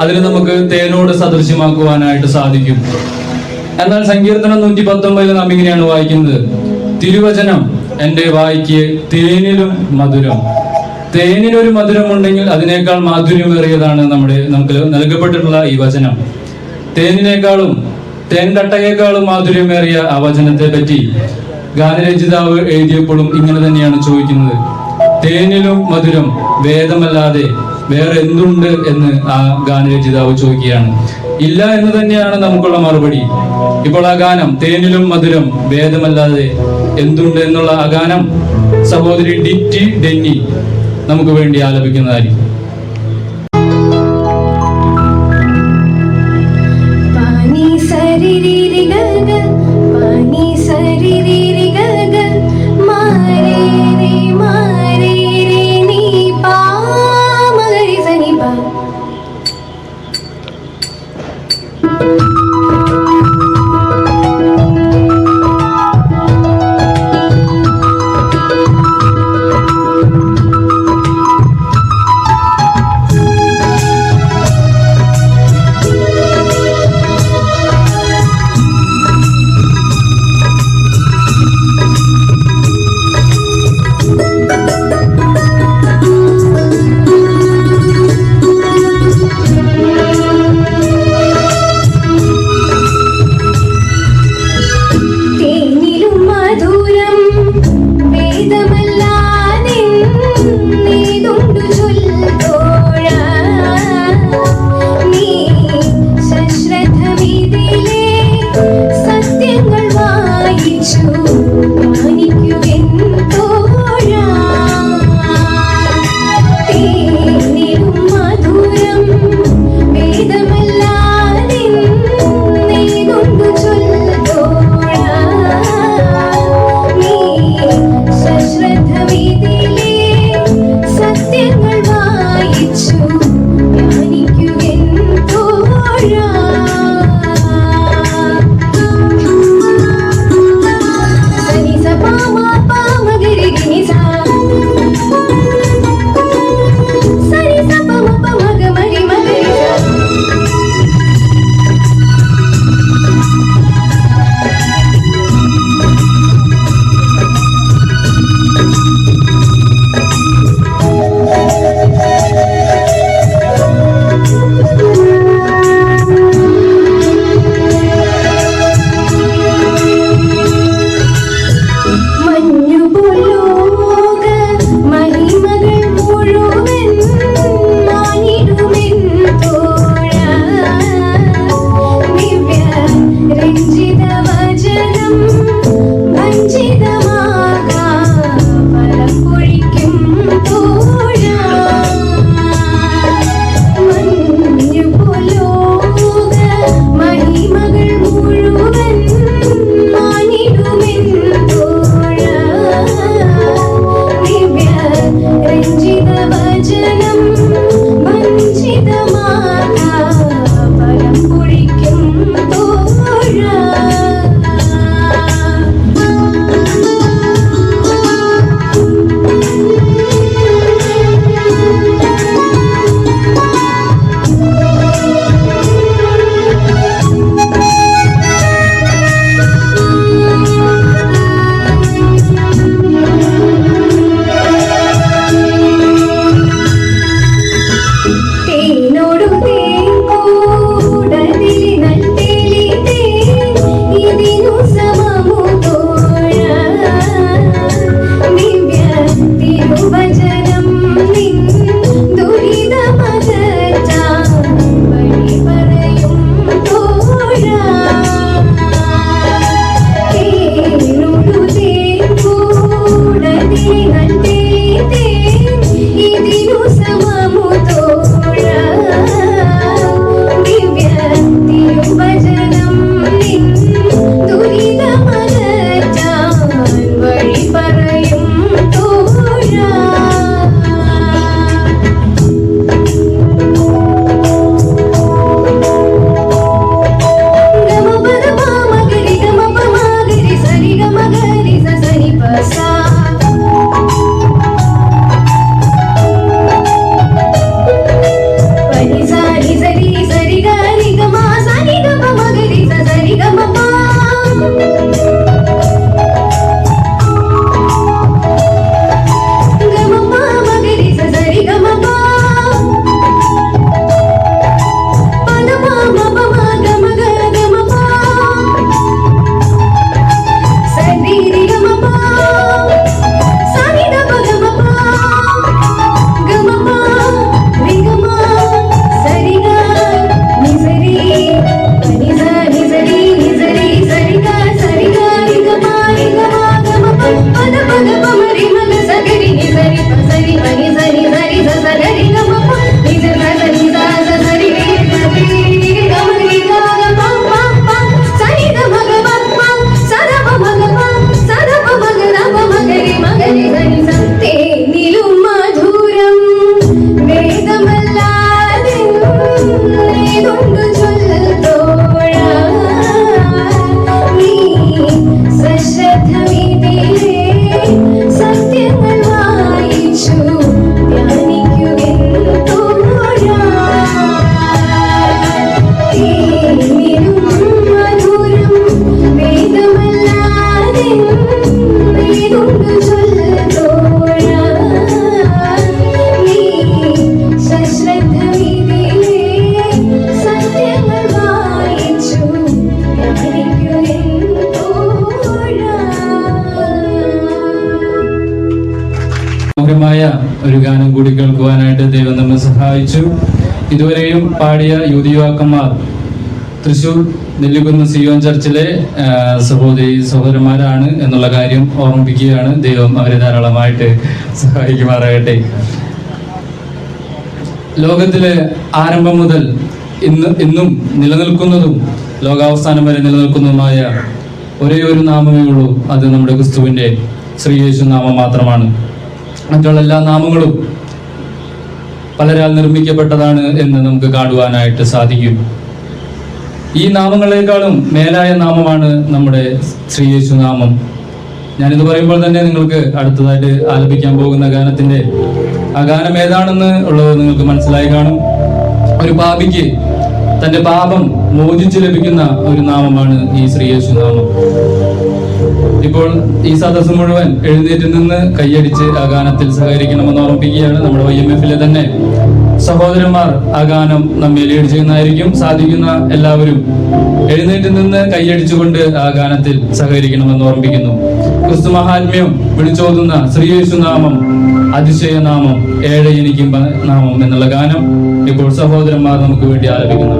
അതിന് നമുക്ക് തേനോട് സദൃശ്യമാക്കുവാനായിട്ട് സാധിക്കും. എന്നാൽ സങ്കീർത്തനം 119 നാം ഇങ്ങനെയാണ് വായിക്കുന്നത്: തിരുവചനം എൻ്റെ വായ്ക്ക് തേനിലും മധുരം. തേനിനൊരു മധുരമുണ്ടെങ്കിൽ അതിനേക്കാൾ മാധുര്യമേറിയതാണ് നമുക്ക് നൽകപ്പെട്ടിട്ടുള്ള ഈ വചനം. തേനിനേക്കാളും തേൻ കട്ടയേക്കാളും മാധുര്യമേറിയ ആ വചനത്തെ പറ്റി ഗാനരചിതാവ് എഴുതിയപ്പോഴും ഇങ്ങനെ തന്നെയാണ് ചോദിക്കുന്നത്: തേനിലും മധുരം വേദമല്ലാതെ വേറെ എന്തുണ്ട് എന്ന് ആ ഗാനരചിതാവ് ചോദിക്കുകയാണ്. ഇല്ല എന്ന് തന്നെയാണ് നമുക്കുള്ള മറുപടി. ഇപ്പോൾ ആ ഗാനം തേനിലും മധുരം വേദമല്ലാതെ എന്തുണ്ട് എന്നുള്ള ആ ഗാനം സഹോദരി ഡിറ്റി ഡെന്നി നമുക്ക് വേണ്ടി ആലപിക്കുന്നതായിരിക്കും. पानी सरी री री ग ग, पानी सरी री री ग ग, मारे रे नी पा मगरी सनी पा. പസാ പനി സാരി സരി സരി ഗരി ഗമ സരി ഗമ മഗരി സരി ഗമ പ ഗമ പ മഗരി സരി ഗമ പ പദ പ മ പ മ ഗമ ഗ ഗമ പ സരി രി ഗമ പ സരി ര പ ഗമ പ ഗമ പ രി ഗമ സരി ഗ നി സരി പനി സ നി സരി സരി ഗ രി ഗ ഗമ ഗമ പ പദ പദ പ മ രി ಮ ಗ ಸ ಗ രി ನಿ ಸರಿ ಪ ಸರಿ ಪನಿ ಸರಿ ಸರಿ ಸ ಸ ಗ ರಿ ಗಮ ಪ ನಿ ಸ ಗ ಸ ನಿ ಸ ಸ ಸರಿ ರಿ ಗ ರಿ ಗಮ ರಿ ಗ ಗ ಪ ಪ ಪ ಸರಿ ಗ ಮ ಗ ಪ ಪ ಸ ರ ಪ ಮ ಗ ಪ ಸ ರ ಪ ಮ ಗ ರ ಪ ಮ ಗ ರಿ ಸರಿ ಸ തേനിലും മധുരം വേദമല്ലാതെന്തുണ്ട് ചൊല്ലോഴാ നീ സശ്രദ്ധമിതിലേ സത്യങ്ങൾ വായിച്ചു ധ്യാനിക്കുവെന്തോഴാ തേനിലും മധുരം വേദമല്ലാതെന്തുണ്ട് ചൊല്ലോഴാ നീ സശ്രദ്ധമിതിലേ സത്യങ്ങൾ വായിച്ചു മനോഹരമായ ഒരു ഗാനം കൂടി കേൾക്കുവാനായിട്ട് ദൈവം നമ്മെ സഹായിച്ചു. ഇതുവരെയും പാടിയ യുവതിയുവാക്കന്മാർ തൃശൂർ നെല്ലിക്കുന്ന് സിയോൻ ചർച്ചിലെ സഹോദരന്മാരാണ് എന്നുള്ള കാര്യം ഓർമ്മിപ്പിക്കുകയാണ്. ദൈവം അവരെ ധാരാളമായിട്ട് സഹായിക്കുമാറാകട്ടെ. ലോകത്തിലെ ആരംഭം മുതൽ ഇന്നും നിലനിൽക്കുന്നതും ലോകാവസാനം വരെ നിലനിൽക്കുന്നതുമായ ഒരേ ഒരു നാമമേ ഉള്ളൂ. അത് നമ്മുടെ ക്രിസ്തുവിൻ്റെ ശ്രീയേശു നാമം മാത്രമാണ്. മറ്റുള്ള എല്ലാ നാമങ്ങളും പലരാൽ നിർമ്മിക്കപ്പെട്ടതാണ് എന്ന് നമുക്ക് കാണുവാനായിട്ട് സാധിക്കും. ഈ നാമങ്ങളെക്കാളും മേലായ നാമമാണ് നമ്മുടെ ശ്രീയേശു നാമം. ഞാനിത് പറയുമ്പോൾ തന്നെ നിങ്ങൾക്ക് അടുത്തതായിട്ട് ആലപിക്കാൻ പോകുന്ന ഗാനത്തിന്റെ ആ ഗാനം ഏതാണെന്ന് ഉള്ളത് നിങ്ങൾക്ക് മനസ്സിലായി കാണും. ഒരു പാപിക്ക് തന്റെ പാപം മോചിച്ചു ലഭിക്കുന്ന ഒരു നാമമാണ് ഈ ശ്രീയേശു നാമം. ഇപ്പോൾ ഈ സദസ്സ് മുഴുവൻ എഴുന്നേറ്റ് നിന്ന് കൈയടിച്ച് ആ ഗാനത്തിൽ സഹകരിക്കണമെന്ന് ഓർമ്മിപ്പിക്കുകയാണ്. നമ്മുടെ YMF-ലെ തന്നെ സഹോദരന്മാർ ആ ഗാനം നമ്മെ ലീഡ് ചെയ്യുന്നതായിരിക്കും. സാധിക്കുന്ന എല്ലാവരും എഴുന്നേറ്റ് നിന്ന് കൈയടിച്ചുകൊണ്ട് ആ ഗാനത്തിൽ സഹകരിക്കണമെന്ന് ഓർമ്മിപ്പിക്കുന്നു. ക്രിസ്തു മഹാത്മ്യം വിളിച്ചോതുന്ന ശ്രീയേശു നാമം, അതിശയ നാമം, ഏഴ് എനിക്കും നാമം എന്നുള്ള ഗാനം ഇപ്പോൾ സഹോദരന്മാർ നമുക്ക് വേണ്ടി ആലപിക്കുന്നു.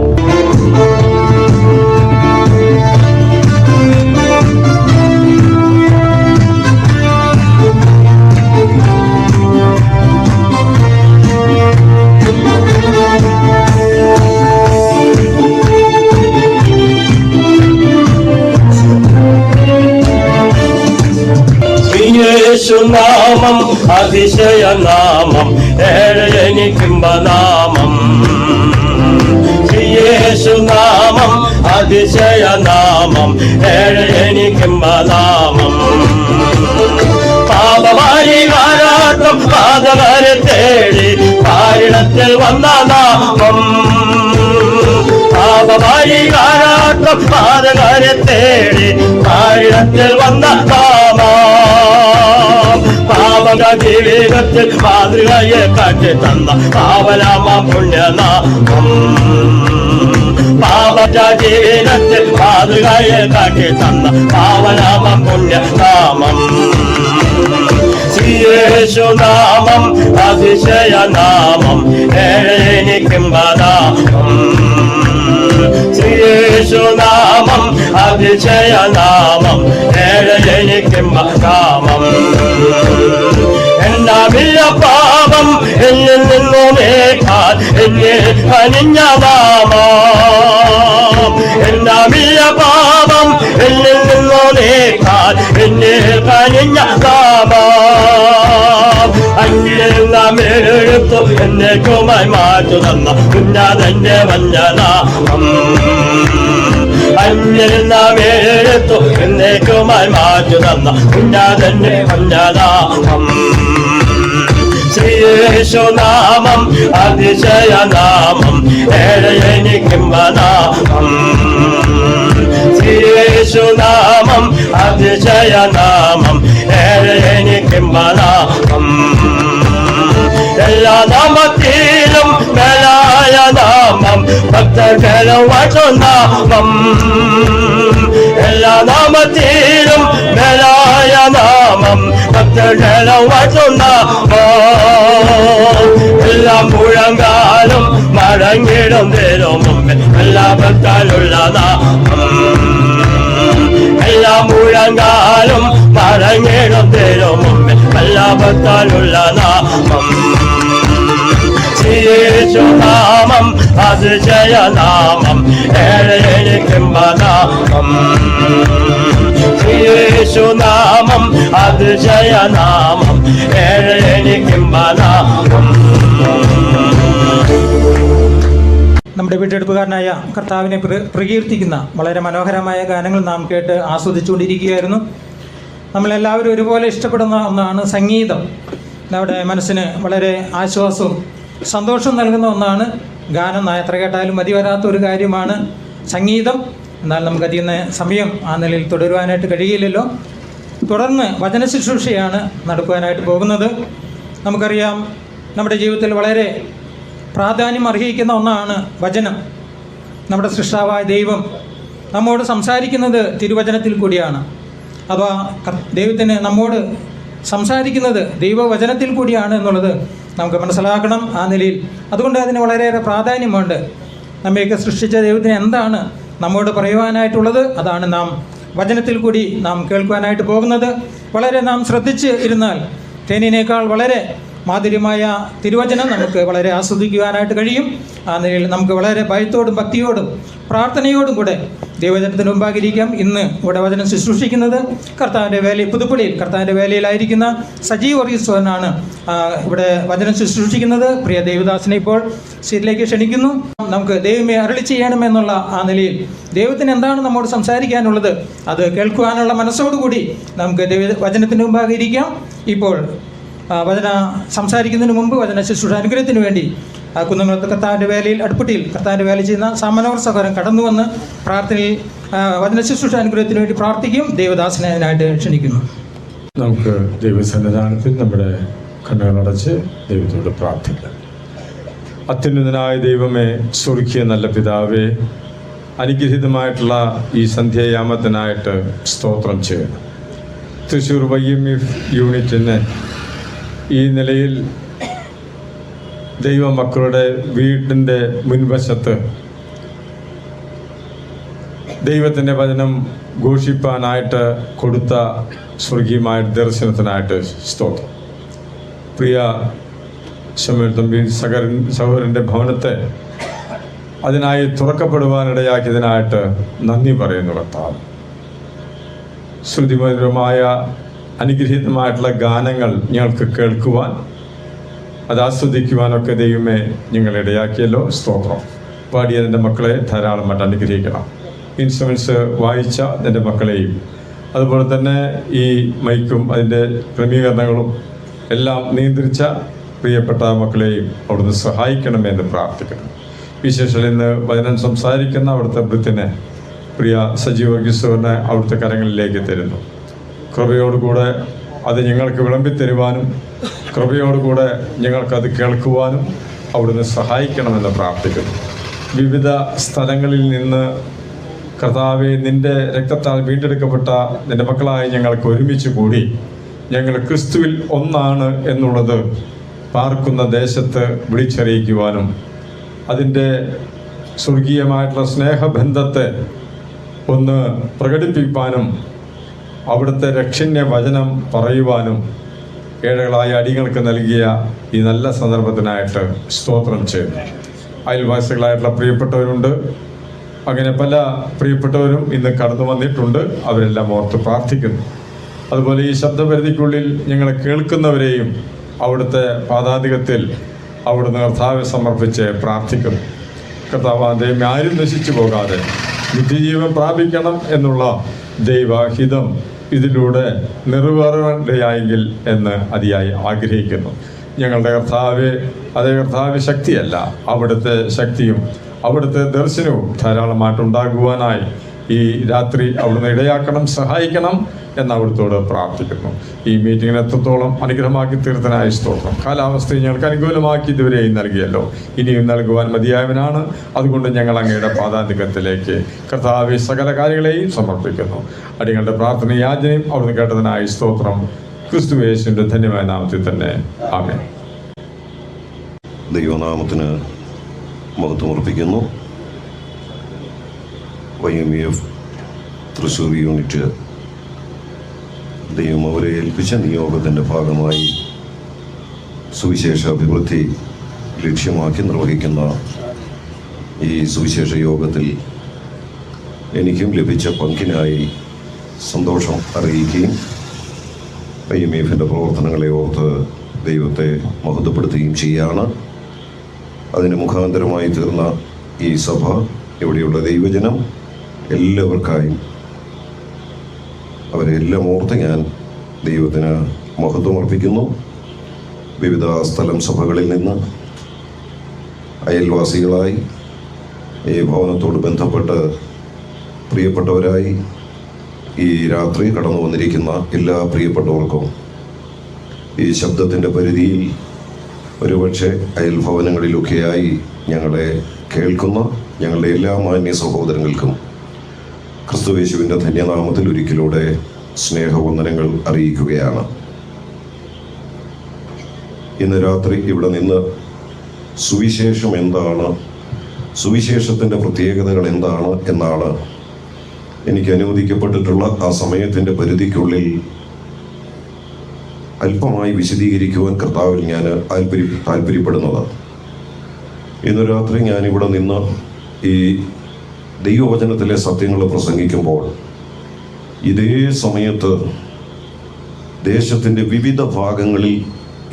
യേശുനാമം അതിശയനാമം, ഏഴ് എനിക്കുംബനാമം. യേശുനാമം അതിശയനാമം, ഏഴ് എനിക്കുംബനാമം. പാപവാരികാരാട്ടം പാതവരെ തേടി പാരിടത്തിൽ വന്ന നാമം. പാപവാരികാരാട്ടം പാതവരെ തേടി പാരിടത്തിൽ വന്ന നാമം. പാപക ജീവിതത്തിൽ മാതൃകയെ കാട്ടി തന്ന പാവനാമ പുണ്യനാമം. പാപക ജീവിതത്തിൽ മാതൃകയെ കാട്ടി തന്ന പാവനാമ പുണ്യനാമം. യേശുനാമം അതിശയനാമം, ഏഴ് എനിക്കുംബനാമം. യേശുനാമം അതിശയനാമം, ഏഴ് എനിക്കുംബനാമം. എന്നാമില്ല പാപം എന്നിൽ നിന്നു നീക്കാൻ എന്നിൽ കനിഞ്ഞ നാമം. എന്നാമില്ല പാപം എന്നിൽ നിന്നു നീക്കാൻ എന്നിൽ കനിഞ്ഞ നാമം. അന്യൽ നാമെടുത്തു എന്നേക്കുമായി മാറ്റു തന്ന കുഞ്ഞാതന്റെ വഞ്ഞനാമം. അന്യൽ നാം എടുത്തു എന്നേക്കുമായി മാറ്റു തന്ന ഉന്നതന്റെ ഉന്നതാമം ശ്രീയേശുനാമം അതിശയനാമം ഏഴയനിക്കുംബനാമം ശ്രീയേശുനാമം അതിശയനാമം ഏഴയനിക്കുംബനാമം എല്ലാ നാമത്തിലും മേലായ നാമം ഭക്തർക്കെല്ലാം വാഴ്ത്തുനാമം എല്ലാ നാമത്തിലും മേലായ നാമം ഭക്തർക്കെല്ലാം വാഴ്ത്തുനാമം എല്ലാ മുഴങ്കാലും മടങ്ങിടും തരും മുമ്പേ എല്ലാ ഭക്തരുള്ള നാമം എല്ലാ മുഴങ്കാലും മടങ്ങിടും തരും മുമ്പേ എല്ലാ ഭക്തരുള്ള നാമം ശ്രീയേശുനാമം അതിശയനാമം ഏഴയനിക്കുംബനാമം ശ്രീയേശുനാമം അതിശയനാമം ഏഴയനിക്കുംബനാമം. നമ്മുടെ വീണ്ടെടുപ്പുകാരനായ കർത്താവിനെ പ്രകീർത്തിക്കുന്ന വളരെ മനോഹരമായ ഗാനങ്ങൾ നാം കേട്ട് ആസ്വദിച്ചുകൊണ്ടിരിക്കുകയായിരുന്നു. നമ്മളെല്ലാവരും ഒരുപോലെ ഇഷ്ടപ്പെടുന്ന ഒന്നാണ് സംഗീതം. നമ്മുടെ മനസ്സിന് വളരെ ആശ്വാസവും സന്തോഷം നൽകുന്ന ഒന്നാണ് ഗാനം. എത്ര കേട്ടാലും മതി വരാത്ത ഒരു കാര്യമാണ് സംഗീതം. എന്നാൽ നമുക്കധികം സമയം ആ നിലയിൽ തുടരുവാനായിട്ട് കഴിയില്ലല്ലോ. തുടർന്ന് വചന ശുശ്രൂഷയാണ് നടക്കുവാനായിട്ട് പോകുന്നത്. നമുക്കറിയാം, നമ്മുടെ ജീവിതത്തിൽ വളരെ പ്രാധാന്യം അർഹിക്കുന്ന ഒന്നാണ് വചനം. നമ്മുടെ സൃഷ്ടാവായ ദൈവം നമ്മോട് സംസാരിക്കുന്നത് തിരുവചനത്തിൽ കൂടിയാണ്. അഥവാ ദൈവത്തിന് നമ്മോട് സംസാരിക്കുന്നത് ദൈവവചനത്തിൽ കൂടിയാണ് എന്നുള്ളത് നമുക്ക് മനസ്സിലാക്കണം ആ നിലയിൽ. അതുകൊണ്ട് അതിന് വളരെയേറെ പ്രാധാന്യമുണ്ട്. നമ്മയൊക്കെ സൃഷ്ടിച്ച ദൈവത്തിന് എന്താണ് നമ്മോട് പറയുവാനായിട്ടുള്ളത്, അതാണ് നാം വചനത്തിൽ കൂടി നാം കേൾക്കുവാനായിട്ട് പോകുന്നത്. വളരെ നാം ശ്രദ്ധിച്ച് ഇരുന്നാൽ തേനിനേക്കാൾ വളരെ മാധുര്യമായ തിരുവചനം നമുക്ക് വളരെ ആസ്വദിക്കുവാനായിട്ട് കഴിയും. ആ നിലയിൽ നമുക്ക് വളരെ ഭയത്തോടും ഭക്തിയോടും പ്രാർത്ഥനയോടും കൂടെ ദൈവവചനത്തിന് മുമ്പാകിരിക്കാം. ഇന്ന് ഇവിടെ വചനം ശുശ്രൂഷിക്കുന്നത് കർത്താവിൻ്റെ വേലയിൽ, പുതുപ്പള്ളിയിൽ കർത്താവിൻ്റെ വേലയിലായിരിക്കുന്ന സജീവ് വർഗീസ്വരനാണ് ഇവിടെ വചനം ശുശ്രൂഷിക്കുന്നത്. പ്രിയ ദേവദാസിനെ ഇപ്പോൾ സീറ്റിലേക്ക് ക്ഷണിക്കുന്നു. നമുക്ക് ദൈവമേ അരുളി ചെയ്യണമെന്നുള്ള ആ നിലയിൽ ദൈവത്തിന് എന്താണ് നമ്മോട് സംസാരിക്കാനുള്ളത് അത് കേൾക്കുവാനുള്ള മനസ്സോടുകൂടി നമുക്ക് വചനത്തിന് മുമ്പാകിരിക്കാം. ഇപ്പോൾ വചന സംസാരിക്കുന്നതിന് മുമ്പ് വചന ശുശ്രൂഷ അനുഗ്രഹത്തിന് വേണ്ടി കുന്നംകുളത്ത് കർത്താവിൻ്റെ വേലയിൽ അടുപ്പട്ടിയിൽ കർത്താവിൻ്റെ വേല ചെയ്യുന്ന സാമനോർ സഹോദരൻ കടന്നു വന്ന് പ്രാർത്ഥനയിൽ വചന ശുശ്രൂഷ അനുഗ്രഹത്തിന് വേണ്ടി പ്രാർത്ഥിക്കും. ദേവദാസിനെ അതിനായിട്ട് ക്ഷണിക്കുന്നു. നമുക്ക് ദൈവസന്നിധാനത്തിൽ നമ്മുടെ കണ്ണുകളടച്ച് ദൈവത്തോട് പ്രാർത്ഥിക്കാം. അത്യുന്നതനായ ദൈവമേ, സ്വർഗീയ നല്ല പിതാവേ, അനുഗ്രഹീതമായിട്ടുള്ള ഈ സന്ധ്യായാമത്തിനായിട്ട് സ്തോത്രം ചെയ്യുന്നു. തൃശ്ശൂർ YMF യൂണിറ്റിന് ഈ നിലയിൽ ദൈവമക്കളുടെ വീട്ടിൻ്റെ മുൻവശത്ത് ദൈവത്തിൻ്റെ വചനം ഘോഷിപ്പാനായിട്ട് കൊടുത്ത സ്വർഗീയമായ ദർശനത്തിനായിട്ട് സ്തോത്രം. പ്രിയ ശമേൽ തമ്പി സഹോദരൻ്റെ ഭവനത്തെ അതിനായി തുറക്കപ്പെടുവാനിടയാക്കിയതിനായിട്ട് നന്ദി പറയുന്നു കർത്താവ്. ശ്രുതിമധുരമായ അനുഗ്രഹീതമായിട്ടുള്ള ഗാനങ്ങൾ ഞങ്ങൾക്ക് കേൾക്കുവാൻ, അത് ആസ്വദിക്കുവാനൊക്കെ ദൈവമേ ഞങ്ങളിടയാക്കിയല്ലോ, സ്തോത്രം. പാടിയ നിൻ്റെ മക്കളെ ധാരാളമായിട്ട് അനുഗ്രഹിക്കണം. ഇൻസ്ട്രുമെൻറ്റ്സ് വായിച്ച നിൻ്റെ മക്കളെയും അതുപോലെ തന്നെ ഈ മൈക്കും അതിൻ്റെ ക്രമീകരണങ്ങളും എല്ലാം നിയന്ത്രിച്ച പ്രിയപ്പെട്ട മക്കളെയും അവിടുന്ന് സഹായിക്കണമെന്ന് പ്രാർത്ഥിക്കണം. വിശേഷം ഇന്ന് വചനം സംസാരിക്കുന്ന അവിടുത്തെ വൃത്തിനെ പ്രിയ സജീവ വർഗീസ്വരനെ അവിടുത്തെ കരങ്ങളിലേക്ക് തരുന്നു. കൃപയോടുകൂടെ അത് ഞങ്ങൾക്ക് വിളമ്പിത്തരുവാനും കൃപയോടുകൂടെ ഞങ്ങൾക്കത് കേൾക്കുവാനും അവിടുന്ന് സഹായിക്കണമെന്ന് പ്രാർത്ഥിക്കുന്നു. വിവിധ സ്ഥലങ്ങളിൽ നിന്ന് കർത്താവെ, നിൻ്റെ രക്തത്താൽ വീണ്ടെടുക്കപ്പെട്ട നിൻ്റെ മക്കളായി ഞങ്ങൾക്ക് ഒരുമിച്ച് കൂടി ഞങ്ങൾ ക്രിസ്തുവിൽ ഒന്നാണ് എന്നുള്ളത് പാർക്കുന്ന ദേശത്ത് വിളിച്ചറിയിക്കുവാനും അതിൻ്റെ സ്വർഗീയമായിട്ടുള്ള സ്നേഹബന്ധത്തെ ഒന്ന് പ്രകടിപ്പിക്കാനും അവിടുത്തെ രക്ഷണ്യ വചനം പറയുവാനും ഏഴകളായ അടികൾക്ക് നൽകിയ ഈ നല്ല സന്ദർഭത്തിനായിട്ട് സ്തോത്രം ചെയ്യുന്നു. അയൽവാസികളായിട്ടുള്ള പ്രിയപ്പെട്ടവരുണ്ട്. അങ്ങനെ പല പ്രിയപ്പെട്ടവരും ഇന്ന് കടന്നു വന്നിട്ടുണ്ട്. അവരെല്ലാം ഓർത്ത് പ്രാർത്ഥിക്കുന്നു. അതുപോലെ ഈ ശബ്ദപരിധിക്കുള്ളിൽ ഞങ്ങളെ കേൾക്കുന്നവരെയും അവിടുത്തെ പാദാധികത്തിൽ അവിടുന്ന് കർത്താവെ സമർപ്പിച്ച് പ്രാർത്ഥിക്കുന്നു. കർത്താവ് ദൈവമേ, ആരും നശിച്ചു പോകാതെ നിത്യജീവൻ പ്രാപിക്കണം എന്നുള്ള ദൈവഹിതം ഇതിലൂടെ നിറവേറേണ്ടയായെങ്കിൽ എന്ന് അതിയായി ആഗ്രഹിക്കുന്നു. ഞങ്ങളുടെ കർത്താവ് അതേ കർത്താവ് ശക്തിയല്ല, അവിടുത്തെ ശക്തിയും അവിടുത്തെ ദർശനവും ധാരാളമായിട്ടുണ്ടാകുവാനായി ഈ രാത്രി അവിടുന്ന് ഇടയാക്കണം, സഹായിക്കണം എന്ന് അവിടുത്തോട് പ്രാർത്ഥിക്കുന്നു. ഈ മീറ്റിങ്ങിന് എത്രത്തോളം അനുഗ്രഹമാക്കി തീർത്തനായ സ്തോത്രം. കാലാവസ്ഥ ഞങ്ങൾക്ക് അനുകൂലമാക്കി ഇതുവരെയും നൽകിയല്ലോ, ഇനിയും നൽകുവാൻ മതിയായവനാണ്. അതുകൊണ്ട് ഞങ്ങൾ അങ്ങയുടെ പാദാന്തികത്തിലേക്ക് കർത്താവ് സകല കാര്യങ്ങളെയും സമർപ്പിക്കുന്നു. അടികളുടെ പ്രാർത്ഥന യാചനയും അവിടുന്ന് കേട്ടതിനായി സ്തോത്രം. ക്രിസ്തുയേശുവിന്റെ ധന്യമായ നാമത്തിൽ തന്നെ ആമേൻ. ദൈവനാമത്തിന് മഹത്വമർപ്പിക്കുന്നു. YMEF തൃശ്ശൂർ യൂണിറ്റ് ദൈവം അവരെ ഏൽപ്പിച്ച നിയോഗത്തിൻ്റെ ഭാഗമായി സുവിശേഷ അഭിവൃദ്ധി ലക്ഷ്യമാക്കി നിർവഹിക്കുന്ന ഈ സുവിശേഷ യോഗത്തിൽ എനിക്കും ലഭിച്ച പങ്കിനായി സന്തോഷം അറിയിക്കുകയും YMEFൻ്റെ പ്രവർത്തനങ്ങളെ ഓർത്ത് ദൈവത്തെ മഹത്വപ്പെടുത്തുകയും ചെയ്യുകയാണ്. അതിന് മുഖാന്തരമായി തീർന്ന ഈ സഭ, ഇവിടെയുള്ള ദൈവജനം എല്ലാവർക്കായും അവരെല്ലാം ഓർത്ത് ഞാൻ ദൈവത്തിന് മഹത്വമർപ്പിക്കുന്നു. വിവിധ സ്ഥലം സഭകളിൽ നിന്ന് അയൽവാസികളായി ഈ ഭവനത്തോട് ബന്ധപ്പെട്ട് പ്രിയപ്പെട്ടവരായി ഈ രാത്രി കടന്നു വന്നിരിക്കുന്ന എല്ലാ പ്രിയപ്പെട്ടവർക്കും ഈ ശബ്ദത്തിൻ്റെ പരിധിയിൽ ഒരുപക്ഷെ അയൽഭവനങ്ങളിലൊക്കെയായി ഞങ്ങളെ കേൾക്കുന്ന ഞങ്ങളുടെ എല്ലാ മാന്യ സഹോദരങ്ങൾക്കും ക്രിസ്തുയേശുവിൻ്റെ ധന്യനാമത്തിൽ ഒരിക്കലൂടെ സ്നേഹവന്ദനങ്ങൾ അറിയിക്കുകയാണ്. ഇന്ന് രാത്രി ഇവിടെ നിന്ന് സുവിശേഷം എന്താണ്, സുവിശേഷത്തിൻ്റെ പ്രത്യേകതകൾ എന്താണ് എന്നാണ് എനിക്ക് അനുവദിക്കപ്പെട്ടിട്ടുള്ള ആ സമയത്തിൻ്റെ പരിധിക്കുള്ളിൽ അല്പമായി വിശദീകരിക്കുവാൻ കർത്താവിൽ ഞാൻ താല്പര്യപ്പെടുന്നത്. ഇന്ന് രാത്രി ഞാനിവിടെ നിന്ന് ഈ ദൈവവചനത്തിലെ സത്യങ്ങൾ പ്രസംഗിക്കുമ്പോൾ ഇതേ സമയത്ത് ദേശത്തിൻ്റെ വിവിധ ഭാഗങ്ങളിൽ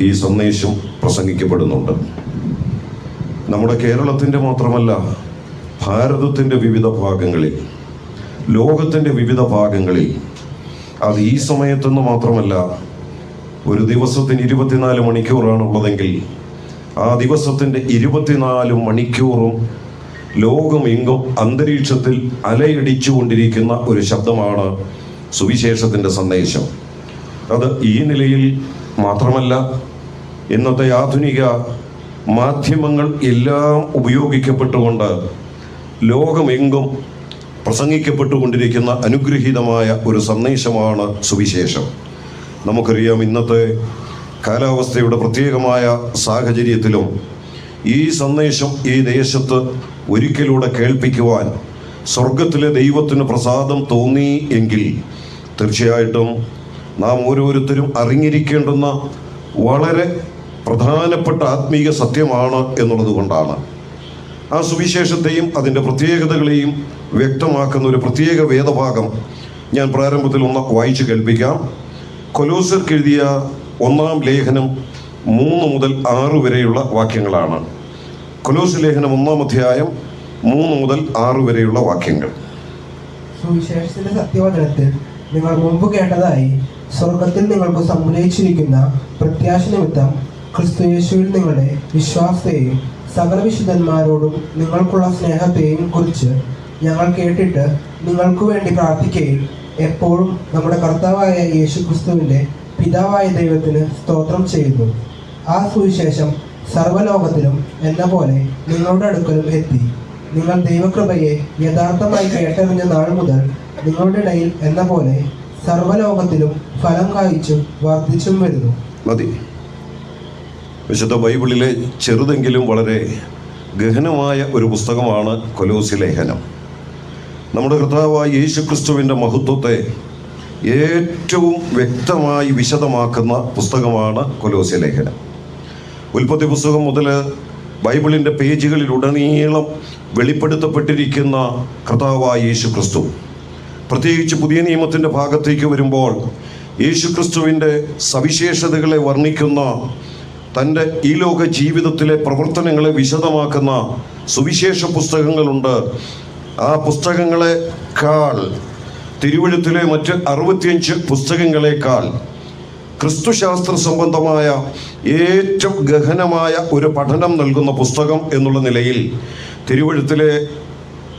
ഈ സന്ദേശം പ്രസംഗിക്കപ്പെടുന്നുണ്ട്. നമ്മുടെ കേരളത്തിൻ്റെ മാത്രമല്ല, ഭാരതത്തിൻ്റെ വിവിധ ഭാഗങ്ങളിൽ, ലോകത്തിൻ്റെ വിവിധ ഭാഗങ്ങളിൽ, അത് ഈ സമയത്തെന്ന് മാത്രമല്ല, ഒരു ദിവസത്തിന് 24 മണിക്കൂറാണുള്ളതെങ്കിൽ ആ ദിവസത്തിൻ്റെ 24 മണിക്കൂറും ലോകമെങ്കും അന്തരീക്ഷത്തിൽ അലയടിച്ചുകൊണ്ടിരിക്കുന്ന ഒരു ശബ്ദമാണ് സുവിശേഷത്തിൻ്റെ സന്ദേശം. അത് ഈ നിലയിൽ മാത്രമല്ല, ഇന്നത്തെ ആധുനിക മാധ്യമങ്ങൾ എല്ലാം ഉപയോഗിക്കപ്പെട്ടുകൊണ്ട് ലോകമെങ്കും പ്രസംഗിക്കപ്പെട്ടുകൊണ്ടിരിക്കുന്ന അനുഗ്രഹീതമായ ഒരു സന്ദേശമാണ് സുവിശേഷം. നമുക്കറിയാം, ഇന്നത്തെ കാലാവസ്ഥയുടെ പ്രത്യേകമായ സാഹചര്യത്തിലും ഈ സന്ദേശം ഈ ദേശത്ത് ഒരിക്കലൂടെ കേൾപ്പിക്കുവാൻ സ്വർഗത്തിലെ ദൈവത്തിന് പ്രസാദം തോന്നി എങ്കിൽ തീർച്ചയായിട്ടും നാം ഓരോരുത്തരും അറിഞ്ഞിരിക്കേണ്ടുന്ന വളരെ പ്രധാനപ്പെട്ട ആത്മീയ സത്യമാണ് എന്നുള്ളത് കൊണ്ടാണ്. ആ സുവിശേഷത്തെയും അതിൻ്റെ പ്രത്യേകതകളെയും വ്യക്തമാക്കുന്ന ഒരു പ്രത്യേക വേദഭാഗം ഞാൻ പ്രാരംഭത്തിൽ ഒന്ന് വായിച്ചു കേൾപ്പിക്കാം. കൊലോസ്യർക്ക് എഴുതിയ 1-ാം ലേഖനം 3 മുതൽ 6 വരെയുള്ള വാക്യങ്ങളാണ്. കൊലോസ്യ ലേഖനം 1-ാം അധ്യായം 3 മുതൽ 6 വരെയുള്ള വാക്യങ്ങൾ. സുവിശേഷത്തിന്റെ സത്യവചനത്തിൽ നിങ്ങൾ മുമ്പ് കേട്ടതായി സ്വർഗത്തിൽ നിങ്ങൾക്ക് സംഗ്രഹിച്ചിരിക്കുന്ന പ്രത്യാശ നിമിത്തം ക്രിസ്തുയേശുവിൽ നിങ്ങളുടെ വിശ്വാസത്തെയും സകല വിശുദ്ധന്മാരോടും നിങ്ങൾക്കുള്ള സ്നേഹത്തെയും കുറിച്ച് ഞങ്ങൾ കേട്ടിട്ട് നിങ്ങൾക്ക് വേണ്ടി പ്രാർത്ഥിക്കുകയും എപ്പോഴും നമ്മുടെ കർത്താവായ യേശു ക്രിസ്തുവിൻ്റെ പിതാവായ ദൈവത്തിന് സ്തോത്രം ചെയ്യുന്നു. ആ സുവിശേഷം സർവ്വലോകത്തിലും എന്ന പോലെ നിങ്ങളുടെ അടുക്കലും എത്തി. നിങ്ങൾ ദൈവകൃപയെ യഥാർത്ഥമായി കേട്ടറിഞ്ഞ നാൾ മുതൽ നിങ്ങളുടെ ഇടയിൽ എന്ന പോലെ സർവ്വലോകത്തിലും ഫലം കായ്ച്ചും വർദ്ധിച്ചും വരുന്നു. മതി. വിശുദ്ധ ബൈബിളിലെ ചെറുതെങ്കിലും വളരെ ഗഹനമായ ഒരു പുസ്തകമാണ് കൊലോസ്യ ലേഖനം. നമ്മുടെ കർത്താവായ യേശു ക്രിസ്തുവിൻ്റെ മഹത്വത്തെ ഏറ്റവും വ്യക്തമായി വിശദമാക്കുന്ന പുസ്തകമാണ് കൊലോസ്യ ലേഖനം. ഉൽപ്പത്തി പുസ്തകം മുതൽ ബൈബിളിൻ്റെ പേജുകളിലുടനീളം വെളിപ്പെടുത്തപ്പെട്ടിരിക്കുന്ന കർത്താവായ യേശു ക്രിസ്തു, പ്രത്യേകിച്ച് പുതിയ നിയമത്തിൻ്റെ ഭാഗത്തേക്ക് വരുമ്പോൾ യേശു ക്രിസ്തുവിൻ്റെ സവിശേഷതകളെ വർണ്ണിക്കുന്ന, തൻ്റെ ഈ ലോക ജീവിതത്തിലെ പ്രവർത്തനങ്ങളെ വിശദമാക്കുന്ന സുവിശേഷ പുസ്തകങ്ങളുണ്ട്. ആ പുസ്തകങ്ങളെക്കാൾ, തിരുവെഴുത്തിലെ മറ്റ് 65 പുസ്തകങ്ങളെക്കാൾ ക്രിസ്തുശാസ്ത്ര സംബന്ധമായ ഏറ്റവും ഗഹനമായ ഒരു പഠനം നൽകുന്ന പുസ്തകം എന്നുള്ള നിലയിൽ തിരുവെഴുത്തിലെ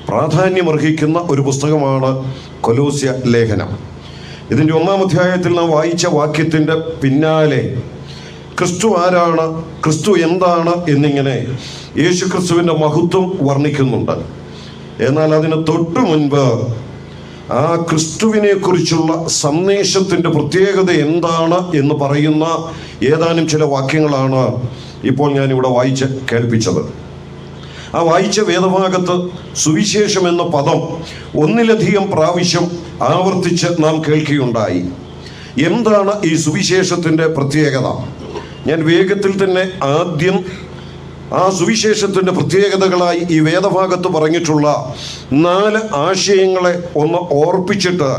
പ്രാധാന്യമർഹിക്കുന്ന ഒരു പുസ്തകമാണ് കൊലോസ്യ ലേഖനം. ഇതിൻ്റെ 1-ാം അധ്യായത്തിൽ നാം വായിച്ച വാക്യത്തിൻ്റെ പിന്നാലെ ക്രിസ്തു ആരാണ്, ക്രിസ്തു എന്താണ് എന്നിങ്ങനെ യേശു ക്രിസ്തുവിൻ്റെ മഹത്വം വർണ്ണിക്കുന്നുണ്ട്. എന്നാൽ അതിന് തൊട്ടു മുൻപ് ആ ക്രിസ്തുവിനെ കുറിച്ചുള്ള സന്ദേശത്തിൻ്റെ പ്രത്യേകത എന്താണ് എന്ന് പറയുന്ന ഏതാനും ചില വാക്യങ്ങളാണ് ഇപ്പോൾ ഞാനിവിടെ വായിച്ച് കേൾപ്പിച്ചത്. ആ വായിച്ച വേദഭാഗത്ത് സുവിശേഷം എന്ന പദം ഒന്നിലധികം പ്രാവശ്യം ആവർത്തിച്ച് നാം കേൾക്കുകയുണ്ടായി. എന്താണ് ഈ സുവിശേഷത്തിൻ്റെ പ്രത്യേകത? ഞാൻ വേഗത്തിൽ തന്നെ ആദ്യം ആ സുവിശേഷത്തിൻ്റെ പ്രത്യേകതകളായി ഈ വേദഭാഗത്ത് പറഞ്ഞിട്ടുള്ള 4 ആശയങ്ങളെ ഒന്ന് ഓർപ്പിച്ചിട്ട്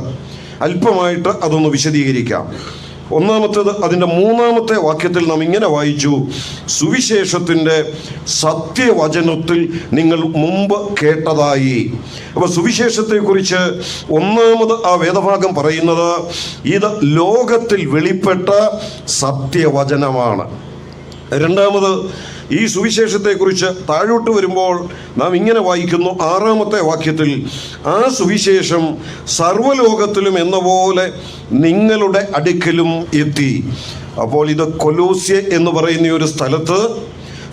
അല്പമായിട്ട് അതൊന്ന് വിശദീകരിക്കാം. ഒന്നാമത്തേത്, അതിൻ്റെ 3-ാമത്തെ വാക്യത്തിൽ നാം ഇങ്ങനെ വായിച്ചു: സുവിശേഷത്തിൻ്റെ സത്യവചനത്തിൽ നിങ്ങൾ മുമ്പ് കേട്ടതായി. അപ്പോൾ സുവിശേഷത്തെക്കുറിച്ച് ഒന്നാമത് ആ വേദഭാഗം പറയുന്നത് ഇത് ലോകത്തിൽ വെളിപ്പെട്ട സത്യവചനമാണ്. രണ്ടാമത്, ഈ സുവിശേഷത്തെക്കുറിച്ച് താഴോട്ട് വരുമ്പോൾ നാം ഇങ്ങനെ വായിക്കുന്നു 6-ാമത്തെ വാക്യത്തിൽ: ആ സുവിശേഷം സർവ്വലോകത്തിലും എന്ന പോലെ നിങ്ങളുടെ അടുക്കലും എത്തി. അപ്പോൾ ഇത് കൊലോസ്യ എന്ന് പറയുന്ന ഒരു സ്ഥലത്ത്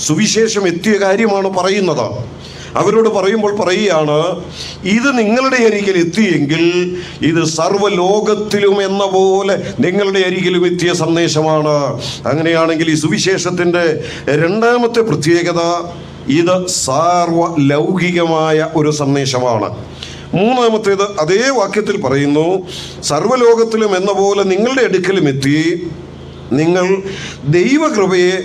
സുവിശേഷം എത്തിയ കാര്യമാണ് പറയുന്നത്. അവരോട് പറയുമ്പോൾ പറയുകയാണ്, ഇത് നിങ്ങളുടെ അരികിൽ എത്തിയെങ്കിൽ ഇത് സർവ്വലോകത്തിലും എന്ന പോലെ നിങ്ങളുടെ അരികിലും എത്തിയ സന്ദേശമാണ്. അങ്ങനെയാണെങ്കിൽ ഈ സുവിശേഷത്തിൻ്റെ 2-ാമത്തെ പ്രത്യേകത ഇത് സാർവലൗകികമായ ഒരു സന്ദേശമാണ്. 3-ാമത്തേത് അതേ വാക്യത്തിൽ പറയുന്നു, സർവ്വലോകത്തിലും എന്ന പോലെ നിങ്ങളുടെ അടുക്കലും എത്തി. നിങ്ങൾ ദൈവകൃപയെ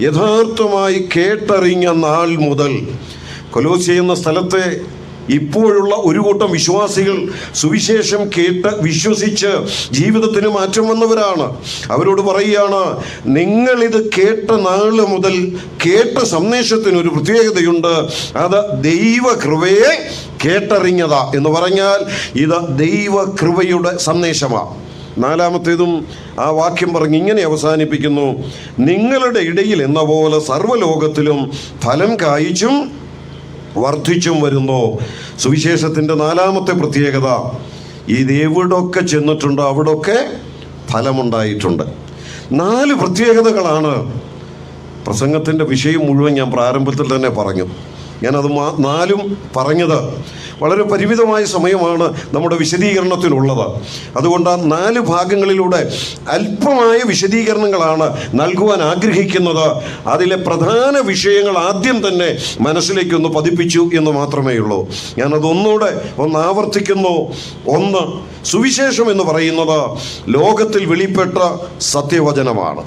യഥാർത്ഥമായി കേട്ടറിഞ്ഞ നാൾ മുതൽ. കൊലോസ്യ എന്ന സ്ഥലത്തെ ഇപ്പോഴുള്ള ഒരു കൂട്ടം വിശ്വാസികൾ സുവിശേഷം കേട്ട് വിശ്വസിച്ച് ജീവിതത്തിന് മാറ്റം വന്നവരാണ്. അവരോട് പറയുകയാണ്, നിങ്ങളിത് കേട്ട നാൾ മുതൽ കേട്ട സന്ദേശത്തിനൊരു പ്രത്യേകതയുണ്ട്. അത് ദൈവകൃപയെ കേട്ടറിഞ്ഞതാ എന്ന് പറഞ്ഞാൽ ഇത് ദൈവകൃപയുടെ സന്ദേശമാണ്. 4-ാമത്തേതും ആ വാക്യം പറഞ്ഞ് ഇങ്ങനെ അവസാനിപ്പിക്കുന്നു: നിങ്ങളുടെ ഇടയിൽ എന്ന പോലെ സർവ്വലോകത്തിലും ഫലം കായ്ച്ചും വർദ്ധിച്ചും വരുന്നു. സുവിശേഷത്തിൻ്റെ 4-ാമത്തെ പ്രത്യേകത, ഇത് എവിടൊക്കെ ചെന്നിട്ടുണ്ടോ അവിടൊക്കെ ഫലമുണ്ടായിട്ടുണ്ട്. 4 പ്രത്യേകതകളാണ്. പ്രസംഗത്തിൻ്റെ വിഷയം മുഴുവൻ ഞാൻ പ്രാരംഭത്തിൽ തന്നെ പറഞ്ഞു. ഞാനത് 4ഉം പറഞ്ഞത് വളരെ പരിമിതമായ സമയമാണ് നമ്മുടെ വിശദീകരണത്തിനുള്ളത്. അതുകൊണ്ട് ആ 4 ഭാഗങ്ങളിലൂടെ അല്പമായ വിശദീകരണങ്ങളാണ് നൽകുവാൻ ആഗ്രഹിക്കുന്നത്. അതിലെ പ്രധാന വിഷയങ്ങൾ ആദ്യം തന്നെ മനസ്സിലേക്കൊന്ന് പതിപ്പിച്ചു എന്ന് മാത്രമേ ഉള്ളൂ. ഞാനതൊന്നുകൂടെ ആവർത്തിക്കുന്നു. 1, സുവിശേഷം എന്ന് പറയുന്നത് ലോകത്തിൽ വെളിപ്പെട്ട സത്യവചനമാണ്.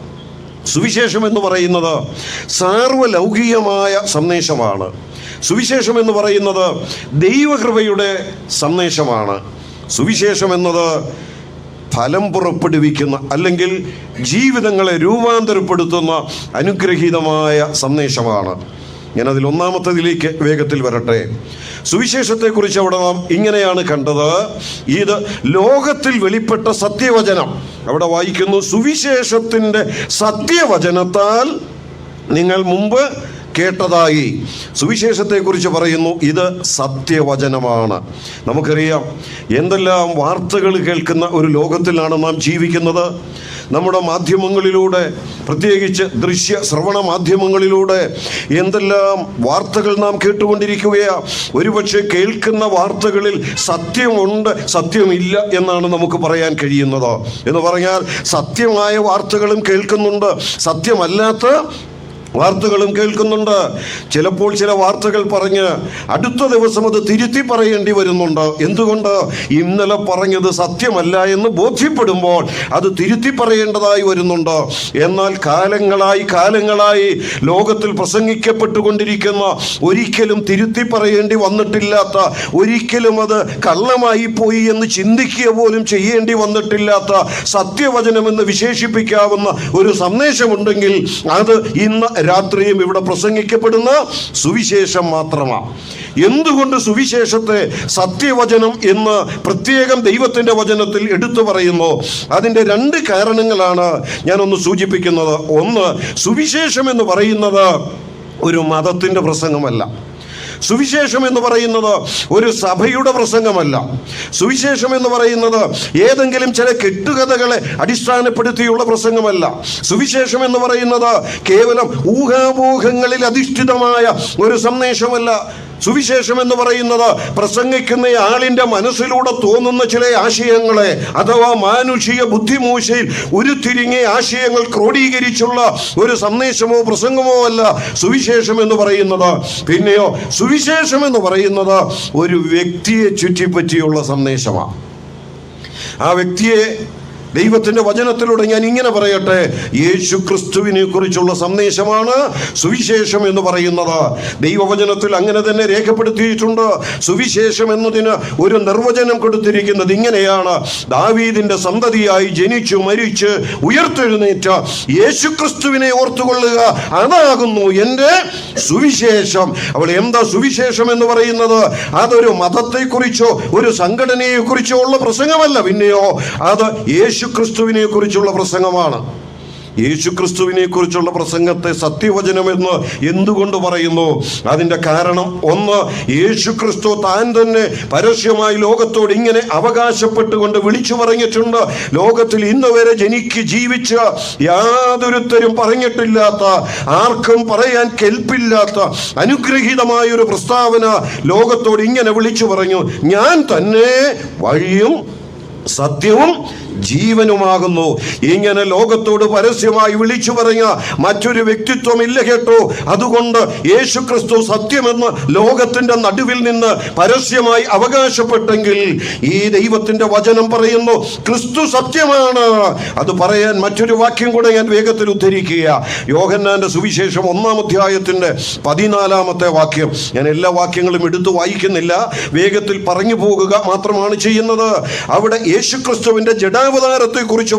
സുവിശേഷം എന്ന് പറയുന്നത് സാർവലൗകികമായ സന്ദേശമാണ്. സുവിശേഷം എന്ന് പറയുന്നത് ദൈവകൃപയുടെ സന്ദേശമാണ്. സുവിശേഷം എന്നത് ഫലം പുറപ്പെടുവിക്കുന്ന, അല്ലെങ്കിൽ ജീവിതങ്ങളെ രൂപാന്തരപ്പെടുത്തുന്ന അനുഗ്രഹീതമായ സന്ദേശമാണ്. ഞാനതിൽ 1-ാമത്തേതിലേക്ക് വേഗത്തിൽ വരട്ടെ. സുവിശേഷത്തെക്കുറിച്ച് അവിടെ നാം ഇങ്ങനെയാണ് കണ്ടത്: ഇത് ലോകത്തിൽ വെളിപ്പെട്ട സത്യവചനം. അവിടെ വായിക്കുന്നു, സുവിശേഷത്തിൻ്റെ സത്യവചനത്താൽ നിങ്ങൾ മുമ്പ് കേട്ടതായി. സുവിശേഷത്തെക്കുറിച്ച് പറയുന്നു ഇത് സത്യവചനമാണ്. നമുക്കറിയാം, എന്തെല്ലാം വാർത്തകൾ കേൾക്കുന്ന ഒരു ലോകത്തിലാണ് നാം ജീവിക്കുന്നത്. നമ്മുടെ മാധ്യമങ്ങളിലൂടെ, പ്രത്യേകിച്ച് ദൃശ്യ ശ്രവണ മാധ്യമങ്ങളിലൂടെ എന്തെല്ലാം വാർത്തകൾ നാം കേട്ടുകൊണ്ടിരിക്കുകയാണ്. ഒരുപക്ഷെ കേൾക്കുന്ന വാർത്തകളിൽ സത്യമുണ്ട്, സത്യമില്ല എന്നാണ് നമുക്ക് പറയാൻ കഴിയുന്നത്. എന്ന് പറഞ്ഞാൽ സത്യമായ വാർത്തകളും കേൾക്കുന്നുണ്ട്, സത്യമല്ലാത്ത വാർത്തകളും കേൾക്കുന്നുണ്ട്. ചിലപ്പോൾ ചില വാർത്തകൾ പറഞ്ഞ് അടുത്ത ദിവസം അത് തിരുത്തി പറയേണ്ടി വരുന്നുണ്ട്. എന്തുകൊണ്ട്? ഇന്നലെ പറഞ്ഞത് സത്യമല്ല എന്ന് ബോധ്യപ്പെടുമ്പോൾ അത് തിരുത്തി പറയേണ്ടതായി വരുന്നുണ്ട്. എന്നാൽ കാലങ്ങളായി ലോകത്തിൽ പ്രസംഗിക്കപ്പെട്ടുകൊണ്ടിരിക്കുന്ന, ഒരിക്കലും തിരുത്തി പറയേണ്ടി വന്നിട്ടില്ലാത്ത, ഒരിക്കലും അത് കള്ളമായി പോയി എന്ന് ചിന്തിക്കുക പോലും ചെയ്യേണ്ടി വന്നിട്ടില്ലാത്ത സത്യവചനമെന്ന് വിശേഷിപ്പിക്കാവുന്ന ഒരു സന്ദേശമുണ്ടെങ്കിൽ അത് ഇന്ന് രാത്രിയും ഇവിടെ പ്രസംഗിക്കപ്പെടുന്ന സുവിശേഷം മാത്രമാണ്. എന്തുകൊണ്ട് സുവിശേഷത്തെ സത്യവചനം എന്ന് പ്രത്യേകം ദൈവത്തിൻ്റെ വചനത്തിൽ എടുത്തു പറയുന്നു? അതിൻ്റെ 2 കാരണങ്ങളാണ് ഞാനൊന്ന് സൂചിപ്പിക്കുന്നത്. ഒന്ന്, സുവിശേഷം എന്ന് പറയുന്നത് ഒരു മതത്തിൻ്റെ പ്രസംഗമല്ല. സുവിശേഷം എന്ന് പറയുന്നത് ഒരു സഭയുടെ പ്രസംഗമല്ല. സുവിശേഷം എന്ന് പറയുന്നത് ഏതെങ്കിലും ചില കെട്ടുകഥകളെ അടിസ്ഥാനപ്പെടുത്തിയുള്ള പ്രസംഗമല്ല. സുവിശേഷം എന്ന് പറയുന്നത് കേവലം ഊഹാപോഹങ്ങളിൽ അധിഷ്ഠിതമായ ഒരു സന്ദേശമല്ല. സുവിശേഷം എന്ന് പറയുന്നത് പ്രസംഗിക്കുന്ന ആളിൻ്റെ മനസ്സിലൂടെ തോന്നുന്ന ചില ആശയങ്ങളെ അഥവാ മാനുഷിക ബുദ്ധിമൂശയിൽ ഉരുത്തിരിങ്ങിയ ആശയങ്ങൾ ക്രോഡീകരിച്ചുള്ള ഒരു സന്ദേശമോ പ്രസംഗമോ അല്ല സുവിശേഷം എന്ന് പറയുന്നത്. പിന്നെയോ സുവിശേഷം എന്ന് പറയുന്നത് ഒരു വ്യക്തിയെ ചുറ്റിപ്പറ്റിയുള്ള സന്ദേശമാണ്. ആ വ്യക്തിയെ ദൈവത്തിൻ്റെ വചനത്തിലൂടെ ഞാൻ ഇങ്ങനെ പറയട്ടെ, യേശു ക്രിസ്തുവിനെ കുറിച്ചുള്ള സന്ദേശമാണ് സുവിശേഷം എന്ന് പറയുന്നത്. ദൈവവചനത്തിൽ അങ്ങനെ തന്നെ രേഖപ്പെടുത്തിയിട്ടുണ്ട്. സുവിശേഷം എന്നതിന് ഒരു നിർവചനം കൊടുത്തിരിക്കുന്നത് ഇങ്ങനെയാണ്: ദാവീദിൻ്റെ സന്തതിയായി ജനിച്ചു മരിച്ച് ഉയർത്തെഴുന്നേറ്റ യേശു ക്രിസ്തുവിനെ ഓർത്തുകൊള്ളുക, അതാകുന്നു എൻ്റെ സുവിശേഷം. അവൾ എന്താ സുവിശേഷം എന്ന് പറയുന്നത്? അതൊരു മതത്തെക്കുറിച്ചോ ഒരു സംഘടനയെക്കുറിച്ചോ ഉള്ള പ്രസംഗമല്ല. പിന്നെയോ അത് യേശുക്രിസ്തുവിനെ കുറിച്ചുള്ള പ്രസംഗമാണ്. യേശുക്രിസ്തുവിനെ കുറിച്ചുള്ള പ്രസംഗത്തെ സത്യവചനമെന്ന് എന്തുകൊണ്ട് പറയുന്നു? അതിൻ്റെ കാരണം ഒന്ന്, യേശുക്രിസ്തു താൻ തന്നെ പരസ്യമായി ലോകത്തോട് ഇങ്ങനെ അവകാശപ്പെട്ടുകൊണ്ട് വിളിച്ചു പറഞ്ഞിട്ടുണ്ട്. ലോകത്തിൽ ഇന്ന് വരെ ജീവിച്ച യാതൊരുത്തരും പറഞ്ഞിട്ടില്ലാത്ത, ആർക്കും പറയാൻ കെൽപ്പില്ലാത്ത അനുഗ്രഹീതമായൊരു പ്രസ്താവന ലോകത്തോട് ഇങ്ങനെ വിളിച്ചു പറഞ്ഞു: ഞാൻ തന്നെ വഴിയും സത്യവും ജീവനുമാകുന്നു. ഇങ്ങനെ ലോകത്തോട് പരസ്യമായി വിളിച്ചു പറഞ്ഞ മറ്റൊരു വ്യക്തിത്വം ഇല്ല കേട്ടോ. അതുകൊണ്ട് യേശുക്രിസ്തു സത്യമെന്ന് ലോകത്തിന്റെ നടുവിൽ നിന്ന് പരസ്യമായി അവകാശപ്പെട്ടെങ്കിൽ ഈ ദൈവത്തിന്റെ വചനം പറയുന്നു ക്രിസ്തു സത്യമാണ്. അത് പറയാൻ മറ്റൊരു വാക്യം കൂടെ ഞാൻ വേഗത്തിൽ ഉദ്ധരിക്കുക. യോഹന്നാന്റെ സുവിശേഷം 1-ാം അധ്യായത്തിന്റെ 14-ാമത്തെ വാക്യം. ഞാൻ എല്ലാ വാക്യങ്ങളും എടുത്തു വായിക്കുന്നില്ല, വേഗത്തിൽ പറഞ്ഞു പോകുക മാത്രമാണ് ചെയ്യുന്നത്. അവിടെ യേശുക്രിസ്തുവിന്റെ ജഡാവതാരത്തെ കുറിച്ച്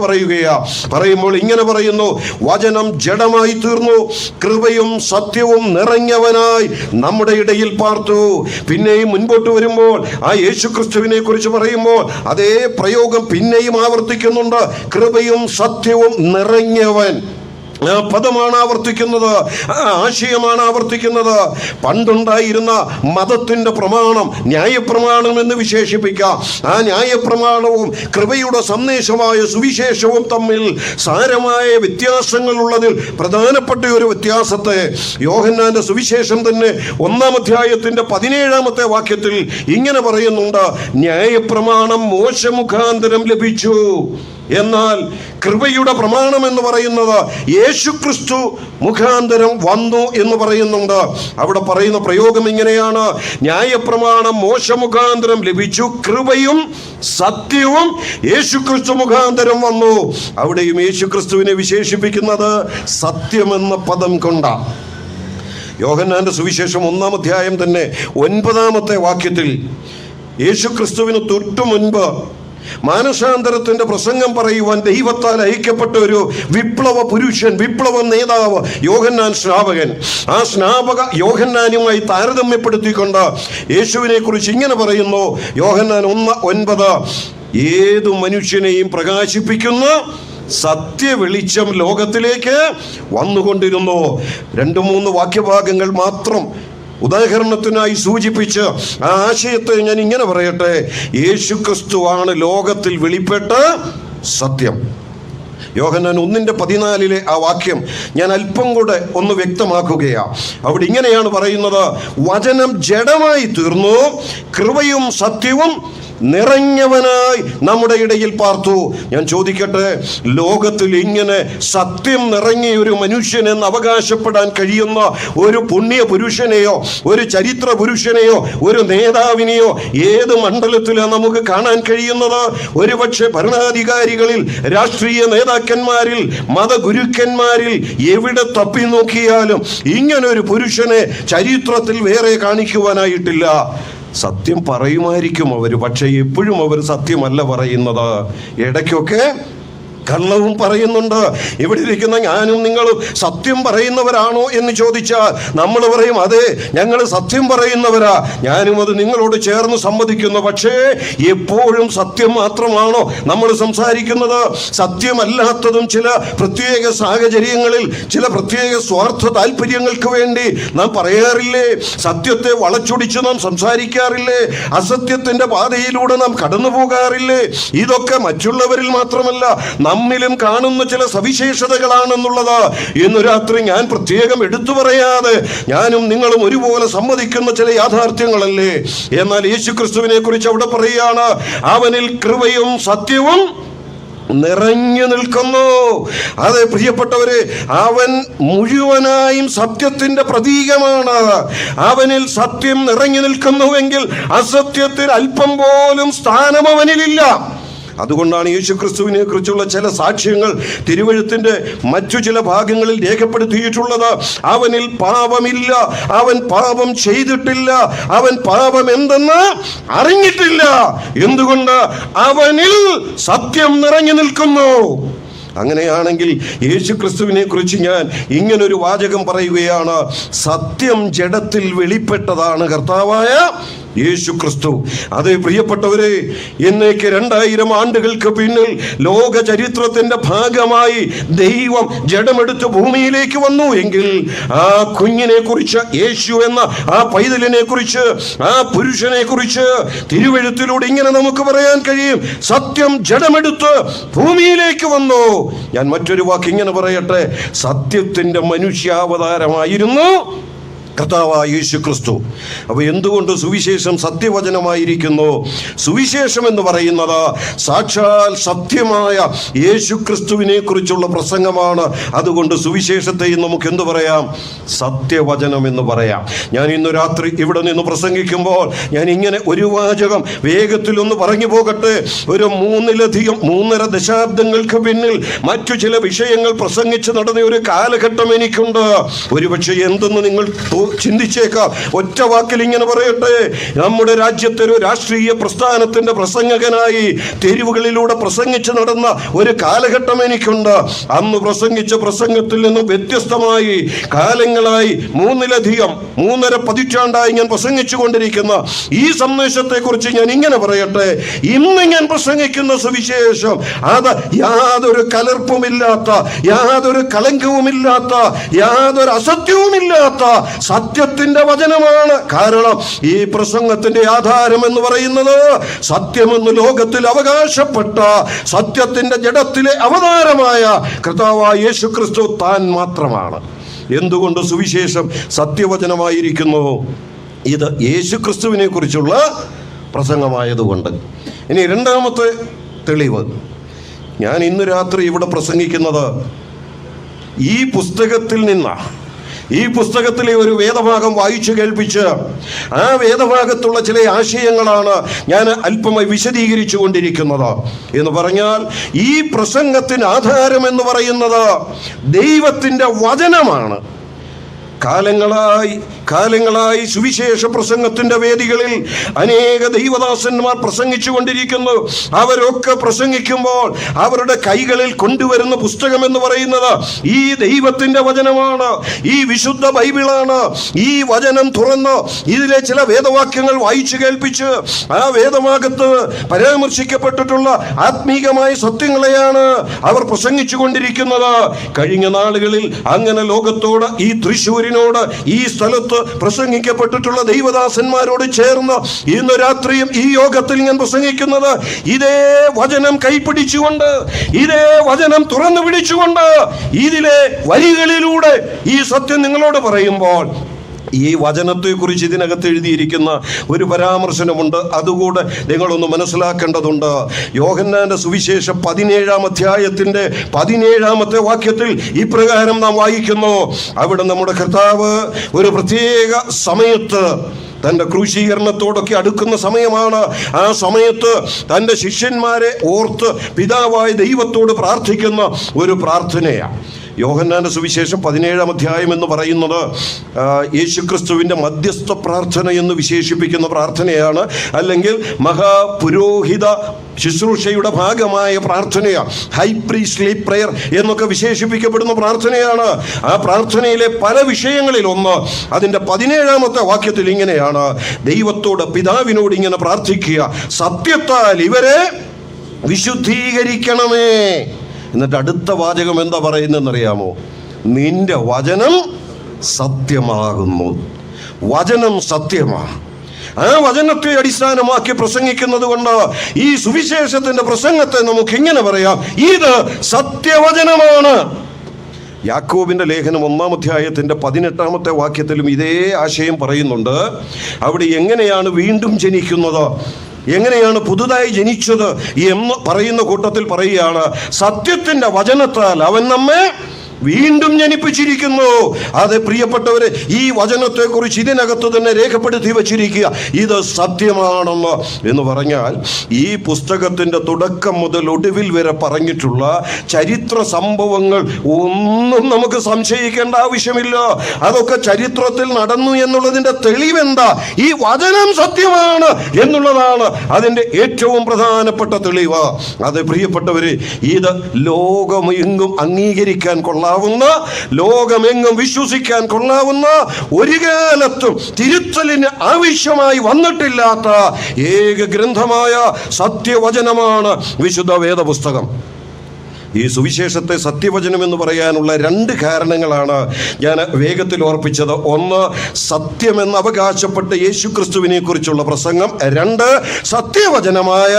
പറയുമ്പോൾ ഇങ്ങനെ പറയുന്നു: വചനം ജഡമായി തീർന്നു, കൃപയും സത്യവും നിറഞ്ഞവനായി നമ്മുടെ ഇടയിൽ പാർത്തു. പിന്നെയും മുൻപോട്ട് വരുമ്പോൾ ആ യേശുക്രിസ്തുവിനെ കുറിച്ച് പറയുമ്പോൾ അതേ പ്രയോഗം പിന്നെയും ആവർത്തിക്കുന്നുണ്ട്: കൃപയും സത്യവും നിറഞ്ഞവൻ. ആ പദമാണ് ആവർത്തിക്കുന്നത്, ആ ആശയമാണ് ആവർത്തിക്കുന്നത്. പണ്ടുണ്ടായിരുന്ന മതത്തിന്റെ പ്രമാണം ന്യായപ്രമാണം എന്ന് വിശേഷിപ്പിക്കാം. ആ ന്യായപ്രമാണവും കൃപയുടെ സന്ദേശമായ സുവിശേഷവും തമ്മിൽ സാരമായ വ്യത്യാസങ്ങളുള്ളതിൽ പ്രധാനപ്പെട്ട ഒരു വ്യത്യാസത്തെ യോഹന്നാന്റെ സുവിശേഷം തന്നെ 1-ാം അധ്യായത്തിന്റെ 17-ാമത്തെ വാക്യത്തിൽ ഇങ്ങനെ പറയുന്നുണ്ട്: ന്യായപ്രമാണം മോശ മുഖാന്തരം ലഭിച്ചു, എന്നാൽ കൃപയുടെ പ്രമാണം എന്ന് പറയുന്നത് യേശുക്രിസ്തു മുഖാന്തരം വന്നു എന്ന് പറയുന്നുണ്ട്. അവിടെ പറയുന്ന പ്രയോഗം ഇങ്ങനെയാണ്: ന്യായപ്രമാണം മോശ മുഖാന്തരം ലഭിച്ചു, കൃപയും സത്യവും യേശുക്രിസ്തു മുഖാന്തരം വന്നു. അവിടെയും യേശുക്രിസ്തുവിനെ വിശേഷിപ്പിക്കുന്നത് സത്യമെന്ന പദം കൊണ്ടാണ്. യോഹന്നാന്റെ സുവിശേഷം 1-ാം അധ്യായം തന്നെ 9-ാമത്തെ വാക്യത്തിൽ യേശുക്രിസ്തുവിന് തൊട്ടു മുൻപ് മാനസാന്തരത്തിന്റെ പ്രസംഗം പറയുവാൻ ദൈവത്താൽ അയക്കപ്പെട്ട ഒരു വിപ്ലവ പുരുഷൻ, വിപ്ലവ നേതാവ് യോഹന്നാൻ സ്നാപകൻ. ആ സ്നാപക യോഹന്നാനുമായി താരതമ്യപ്പെടുത്തിക്കൊണ്ട് യേശുവിനെ കുറിച്ച് ഇങ്ങനെ പറയുന്നു. യോഹന്നാൻ 1:9: ഏതു മനുഷ്യനെയും പ്രകാശിപ്പിക്കുന്ന സത്യ വെളിച്ചം ലോകത്തിലേക്ക് വന്നുകൊണ്ടിരുന്നു. 2-3 വാക്യഭാഗങ്ങൾ മാത്രം ഉദാഹരണത്തിനായി സൂചിപ്പിച്ച് ആ ആശയത്തെ ഞാൻ ഇങ്ങനെ പറയട്ടെ: യേശുക്രിസ്തുവാണ് ലോകത്തിൽ വെളിപ്പെട്ട സത്യം. യോഹന്നാൻ 1:14 ആ വാക്യം ഞാൻ അല്പം കൂടെ ഒന്ന് വ്യക്തമാക്കുകയാണ്. അവിടെ ഇങ്ങനെയാണ് പറയുന്നത്: വചനം ജഡമായി തീർന്നു, കൃപയും സത്യവും നിറഞ്ഞവനായി നമ്മുടെ ഇടയിൽ പാർത്തു. ഞാൻ ചോദിക്കട്ടെ, ലോകത്തിൽ ഇങ്ങനെ സത്യം നിറങ്ങിയ ഒരു മനുഷ്യനെന്ന് അവകാശപ്പെടാൻ കഴിയുന്ന ഒരു പുണ്യ പുരുഷനെയോ ഒരു ചരിത്ര പുരുഷനെയോ ഒരു നേതാവിനെയോ ഏത് മണ്ഡലത്തിലാണ് നമുക്ക് കാണാൻ കഴിയുന്നത്? ഒരുപക്ഷെ ഭരണാധികാരികളിൽ, രാഷ്ട്രീയ നേതാക്കന്മാരിൽ, മതഗുരുക്കന്മാരിൽ എവിടെ തപ്പി നോക്കിയാലും ഇങ്ങനൊരു പുരുഷനെ ചരിത്രത്തിൽ വേറെ കാണിക്കുവാനായിട്ടില്ല. സത്യം പറയുമായിരിക്കും അവർ, പക്ഷേ എപ്പോഴും അവർ സത്യമല്ല പറയുന്നത്. ഇടയ്ക്കൊക്കെ കള്ളവും പറയുന്നുണ്ട്. ഇവിടെ ഇരിക്കുന്ന ഞാനും നിങ്ങളും സത്യം പറയുന്നവരാണോ എന്ന് ചോദിച്ചാൽ നമ്മൾ പറയും അതെ, ഞങ്ങൾ സത്യം പറയുന്നവരാ. ഞാനും അത് നിങ്ങളോട് ചേർന്ന് സമ്മതിക്കുന്നു. പക്ഷേ എപ്പോഴും സത്യം മാത്രമാണോ നമ്മൾ സംസാരിക്കുന്നത്? സത്യമല്ലാത്തതും ചില പ്രത്യേക സാഹചര്യങ്ങളിൽ ചില പ്രത്യേക സ്വാർത്ഥ താല്പര്യങ്ങൾക്ക് വേണ്ടി നാം പറയാറില്ലേ? സത്യത്തെ വളച്ചൊടിച്ച് നാം സംസാരിക്കാറില്ലേ? അസത്യത്തിന്റെ പാതയിലൂടെ നാം കടന്നു പോകാറില്ലേ? ഇതൊക്കെ മറ്റുള്ളവരിൽ മാത്രമല്ല നമ്മിലും കാണുന്ന ചില സവിശേഷതകളാണെന്നുള്ളത് ഇന്ന് രാത്രി ഞാൻ പ്രത്യേകം എടുത്തു പറയാതെ ഞാനും നിങ്ങളും ഒരുപോലെ സമ്മതിക്കുന്ന ചില യാഥാർത്ഥ്യങ്ങളല്ലേ? എന്നാൽ യേശുക്രിസ്തുവിനെ കുറിച്ച് അവിടെ പറയുകയാണ്, അവനിൽ കൃപയും സത്യവും നിറഞ്ഞു നിൽക്കുന്നു. അതെ പ്രിയപ്പെട്ടവരെ, അവൻ മുഴുവനായും സത്യത്തിന്റെ പ്രതീകമാണ്. അവനിൽ സത്യം നിറഞ്ഞു നിൽക്കുന്നുവെങ്കിൽ അസത്യത്തിൽ അല്പം പോലും സ്ഥാനം അവനിലില്ല. അതുകൊണ്ടാണ് യേശുക്രിസ്തുവിനെ കുറിച്ചുള്ള ചില സാക്ഷ്യങ്ങൾ തിരുവെഴുത്തിന്റെ മറ്റു ചില ഭാഗങ്ങളിൽ രേഖപ്പെടുത്തിയിട്ടുള്ളത്. അവനിൽ പാപമില്ല, അവൻ പാപം ചെയ്തിട്ടില്ല, അവൻ പാപം എന്തെന്ന് അറിഞ്ഞിട്ടില്ല. എന്തുകൊണ്ട്? അവനിൽ സത്യം നിറഞ്ഞു നിൽക്കുന്നു. അങ്ങനെയാണെങ്കിൽ യേശുക്രിസ്തുവിനെ കുറിച്ച് ഞാൻ ഇങ്ങനൊരു വാചകം പറയുകയാണ്, സത്യം ജഡത്തിൽ വെളിപ്പെട്ടതാണ് കർത്താവായ യേശുക്രിസ്തു. അതേ പ്രിയപ്പെട്ടവരെ, എന്നേക്ക് 2000 ആണ്ടുകൾക്ക് പിന്നിൽ ലോക ചരിത്രത്തിന്റെ ഭാഗമായി ദൈവം ജഡമെടുത്ത് ഭൂമിയിലേക്ക് വന്നു എങ്കിൽ ആ കുഞ്ഞിനെ കുറിച്ച്, യേശു എന്ന ആ പൈതലിനെ കുറിച്ച്, ആ പുരുഷനെ കുറിച്ച് തിരുവെഴുത്തിലൂടെ ഇങ്ങനെ നമുക്ക് പറയാൻ കഴിയും, സത്യം ജഡമെടുത്ത് ഭൂമിയിലേക്ക് വന്നു. ഞാൻ മറ്റൊരു വാക്ക് ഇങ്ങനെ പറയട്ടെ, സത്യത്തിന്റെ മനുഷ്യാവതാരമായിരുന്നു കർത്താവായ യേശുക്രിസ്തു. അപ്പോൾ എന്തുകൊണ്ട് സുവിശേഷം സത്യവചനമായിരിക്കുന്നു? സുവിശേഷം എന്ന് പറയുന്നത് സാക്ഷാൽ സത്യമായ യേശുക്രിസ്തുവിനെ കുറിച്ചുള്ള പ്രസംഗമാണ്. അതുകൊണ്ട് സുവിശേഷത്തെയും നമുക്ക് എന്തു പറയാം? സത്യവചനം എന്ന് പറയാം. ഞാൻ ഇന്ന് രാത്രി ഇവിടെ നിന്ന് പ്രസംഗിക്കുമ്പോൾ ഞാൻ ഇങ്ങനെ ഒരു വാചകം വേഗത്തിലൊന്ന് പറഞ്ഞു പോകട്ടെ. ഒരു 3.5 ദശാബ്ദങ്ങൾക്ക് പിന്നിൽ മറ്റു ചില വിഷയങ്ങൾ പ്രസംഗിച്ച് നടന്ന ഒരു കാലഘട്ടം എനിക്കുണ്ട്. ഒരുപക്ഷെ എന്തെന്ന് നിങ്ങൾ ചിന്തിച്ചേക്കാം. ഒറ്റ വാക്കിൽ ഇങ്ങനെ പറയട്ടെ, നമ്മുടെ രാജ്യത്തെ ഒരു രാഷ്ട്രീയ പ്രസ്ഥാനത്തിന്റെ പ്രസംഗകനായി തെരുവുകളിലൂടെ പ്രസംഗിച്ച് നടന്ന ഒരു കാലഘട്ടം എനിക്കുണ്ട്. അന്ന് പ്രസംഗിച്ച പ്രസംഗത്തിൽ നിന്നും വ്യത്യസ്തമായി കാലങ്ങളായി 3.5 പതിറ്റാണ്ടായി ഞാൻ പ്രസംഗിച്ചു കൊണ്ടിരിക്കുന്ന ഈ സന്ദേശത്തെ കുറിച്ച് ഞാൻ ഇങ്ങനെ പറയട്ടെ, ഇന്ന് ഞാൻ പ്രസംഗിക്കുന്ന സുവിശേഷം അത് യാതൊരു കലർപ്പുമില്ലാത്ത, യാതൊരു കളങ്കവുമില്ലാത്ത, യാതൊരു അസത്യവുമില്ലാത്ത സത്യത്തിന്റെ വചനമാണ്. കാരണം ഈ പ്രസംഗത്തിന്റെ ആധാരം എന്ന് പറയുന്നത് സത്യമെന്ന് ലോകത്തിൽ അവകാശപ്പെട്ട സത്യത്തിന്റെ ജഡത്തിലെ അവതാരമായ കർത്താവായ യേശുക്രിസ്തു താൻ മാത്രമാണ്. എന്തുകൊണ്ട് സുവിശേഷം സത്യവചനമായിരിക്കുന്നു? ഇത് യേശുക്രിസ്തുവിനെ കുറിച്ചുള്ള പ്രസംഗമായതുകൊണ്ട്. ഇനി രണ്ടാമത്തെ തെളിവ്, ഞാൻ ഇന്ന് രാത്രി ഇവിടെ പ്രസംഗിക്കുന്നത് ഈ പുസ്തകത്തിൽ നിന്നാണ്. ഈ പുസ്തകത്തിലെ ഒരു വേദഭാഗം വായിച്ചു കേൾപ്പിച്ച് ആ വേദഭാഗത്തുള്ള ചില ആശയങ്ങളാണ് ഞാൻ അല്പമായി വിശദീകരിച്ചു കൊണ്ടിരിക്കുന്നത്. എന്ന് പറഞ്ഞാൽ ഈ പ്രസംഗത്തിന് ആധാരം എന്ന് പറയുന്നത് ദൈവത്തിൻ്റെ വചനമാണ്. കാലങ്ങളായി സുവിശേഷ പ്രസംഗത്തിന്റെ വേദികളിൽ അനേക ദൈവദാസന്മാർ പ്രസംഗിച്ചു കൊണ്ടിരിക്കുന്നു. അവരൊക്കെ പ്രസംഗിക്കുമ്പോൾ അവരുടെ കൈകളിൽ കൊണ്ടുവരുന്ന പുസ്തകം എന്ന് പറയുന്നത് ഈ ദൈവത്തിന്റെ വചനമാണ്, ഈ വിശുദ്ധ ബൈബിളാണ്. ഈ വചനം തുറന്ന് ഇതിലെ ചില വേദവാക്യങ്ങൾ വായിച്ചു കേൾപ്പിച്ച് ആ വേദഭാഗത്ത് പരാമർശിക്കപ്പെട്ടിട്ടുള്ള ആത്മീകമായ സത്യങ്ങളെയാണ് അവർ പ്രസംഗിച്ചു കൊണ്ടിരിക്കുന്നത്. കഴിഞ്ഞ നാളുകളിൽ അങ്ങനെ ലോകത്തോട്, ഈ തൃശ്ശൂരിനോട്, ഈ സ്ഥലത്ത് പ്രസംഗിക്കപ്പെട്ടിട്ടുള്ള ദൈവദാസന്മാരോട് ചേർന്ന് ഇന്ന് രാത്രിയും ഈ യോഗത്തിൽ ഞാൻ പ്രസംഗിക്കുന്നത് ഇതേ വചനം കൈപ്പിടിച്ചുകൊണ്ട്, ഇതേ വചനം തുറന്നു പിടിച്ചുകൊണ്ട്, ഇതിലെ വരികളിലൂടെ ഈ സത്യം നിങ്ങളോട് പറയുമ്പോൾ ഈ വചനത്തെക്കുറിച്ച് ഇതിനകത്ത് എഴുതിയിരിക്കുന്ന ഒരു പരാമർശനമുണ്ട്. അതുകൂടെ നിങ്ങളൊന്ന് മനസ്സിലാക്കേണ്ടതുണ്ട്. യോഹന്നാന്റെ സുവിശേഷം 17-ാം അധ്യായത്തിന്റെ 17-ാമത്തെ വാക്യത്തിൽ ഇപ്രകാരം നാം വായിക്കുന്നു. അവിടെ നമ്മുടെ കർത്താവ് ഒരു പ്രത്യേക സമയത്ത്, തൻ്റെ ക്രൂശീകരണത്തോടൊക്കെ അടുക്കുന്ന സമയമാണ്, ആ സമയത്ത് തൻ്റെ ശിഷ്യന്മാരെ ഓർത്ത് പിതാവായ ദൈവത്തോട് പ്രാർത്ഥിക്കുന്ന ഒരു പ്രാർത്ഥനയാണ്. യോഹന്നാന്റെ സുവിശേഷം 17-ാം അധ്യായം എന്ന് പറയുന്നത് യേശുക്രിസ്തുവിൻ്റെ മധ്യസ്ഥ പ്രാർത്ഥന എന്ന് വിശേഷിപ്പിക്കുന്ന പ്രാർത്ഥനയാണ്. അല്ലെങ്കിൽ മഹാപുരോഹിത ശുശ്രൂഷയുടെ ഭാഗമായ പ്രാർത്ഥനയാണ്. ഹൈ പ്രീസ്റ്റ്ലി പ്രെയർ എന്നൊക്കെ വിശേഷിപ്പിക്കപ്പെടുന്ന പ്രാർത്ഥനയാണ്. ആ പ്രാർത്ഥനയിലെ പല വിഷയങ്ങളിൽ ഒന്ന് അതിൻ്റെ 17-ാമത്തെ വാക്യത്തിൽ ഇങ്ങനെയാണ്: ദൈവത്തോട്, പിതാവിനോട് ഇങ്ങനെ പ്രാർത്ഥിക്കുക, സത്യത്താൽ ഇവരെ വിശുദ്ധീകരിക്കണമേ. എന്നിട്ട് അടുത്ത വാചകം എന്താ പറയുന്നതെന്നറിയാമോ? നിന്റെ വചനം സത്യമാകുന്നു. വചനം സത്യമാണ്. ആ വചനത്തെ അടിസ്ഥാനമാക്കി പ്രസംഗിക്കുന്നത് കൊണ്ട് ഈ സുവിശേഷത്തിന്റെ പ്രസംഗത്തെ നമുക്ക് ഇങ്ങനെ പറയാം: ഇത് സത്യവചനമാണ്. യാക്കോബിന്റെ ലേഖനം 1-ാം അധ്യായത്തിന്റെ 18-ാമത്തെ വാക്യത്തിലും ഇതേ ആശയം പറയുന്നുണ്ട്. അവിടെ എങ്ങനെയാണ് വീണ്ടും ജനിക്കുന്നത്, എങ്ങനെയാണ് പുതുതായി ജനിച്ചത് എന്ന് പറയുന്ന കൂട്ടത്തിൽ പറയുകയാണ്: സത്യത്തിന്റെ വചനത്താൽ അവൻ നമ്മെ വീണ്ടും ജനിപ്പിച്ചിരിക്കുന്നു. അതെ പ്രിയപ്പെട്ടവരെ, ഈ വചനത്തെക്കുറിച്ച് ഇതിനകത്ത് തന്നെ രേഖപ്പെടുത്തി വച്ചിരിക്കുക, ഇത് സത്യമാണെന്ന്. എന്ന് പറഞ്ഞാൽ ഈ പുസ്തകത്തിൻ്റെ തുടക്കം മുതൽ ഒടുവിൽ വരെ പറഞ്ഞിട്ടുള്ള ചരിത്ര സംഭവങ്ങൾ ഒന്നും നമുക്ക് സംശയിക്കേണ്ട ആവശ്യമില്ല. അതൊക്കെ ചരിത്രത്തിൽ നടന്നു എന്നുള്ളതിൻ്റെ തെളിവെന്താ? ഈ വചനം സത്യമാണ് എന്നുള്ളതാണ് അതിൻ്റെ ഏറ്റവും പ്രധാനപ്പെട്ട തെളിവ്. അതെ പ്രിയപ്പെട്ടവരെ, ഇത് ലോകമെങ്ങും അംഗീകരിക്കാൻ കൊള്ളാവുന്ന, ലോകമെങ്ങും വിശ്വസിക്കാൻ കൊള്ളാവുന്ന, ഒരു കാലത്തും തിരുത്തലിന് ആവശ്യമായി വന്നിട്ടില്ലാത്ത ഏക ഗ്രന്ഥമായ സത്യവചനമാണ് വിശുദ്ധ വേദപുസ്തകം. ഈ സുവിശേഷത്തെ സത്യവചനം എന്ന് പറയാനുള്ള 2 കാരണങ്ങളാണ് ഞാൻ വേഗത്തിൽ ഓർപ്പിച്ചത്. ഒന്ന്, സത്യമെന്ന് അവകാശപ്പെട്ട് യേശുക്രിസ്തുവിനെ കുറിച്ചുള്ള പ്രസംഗം. 2, സത്യവചനമായ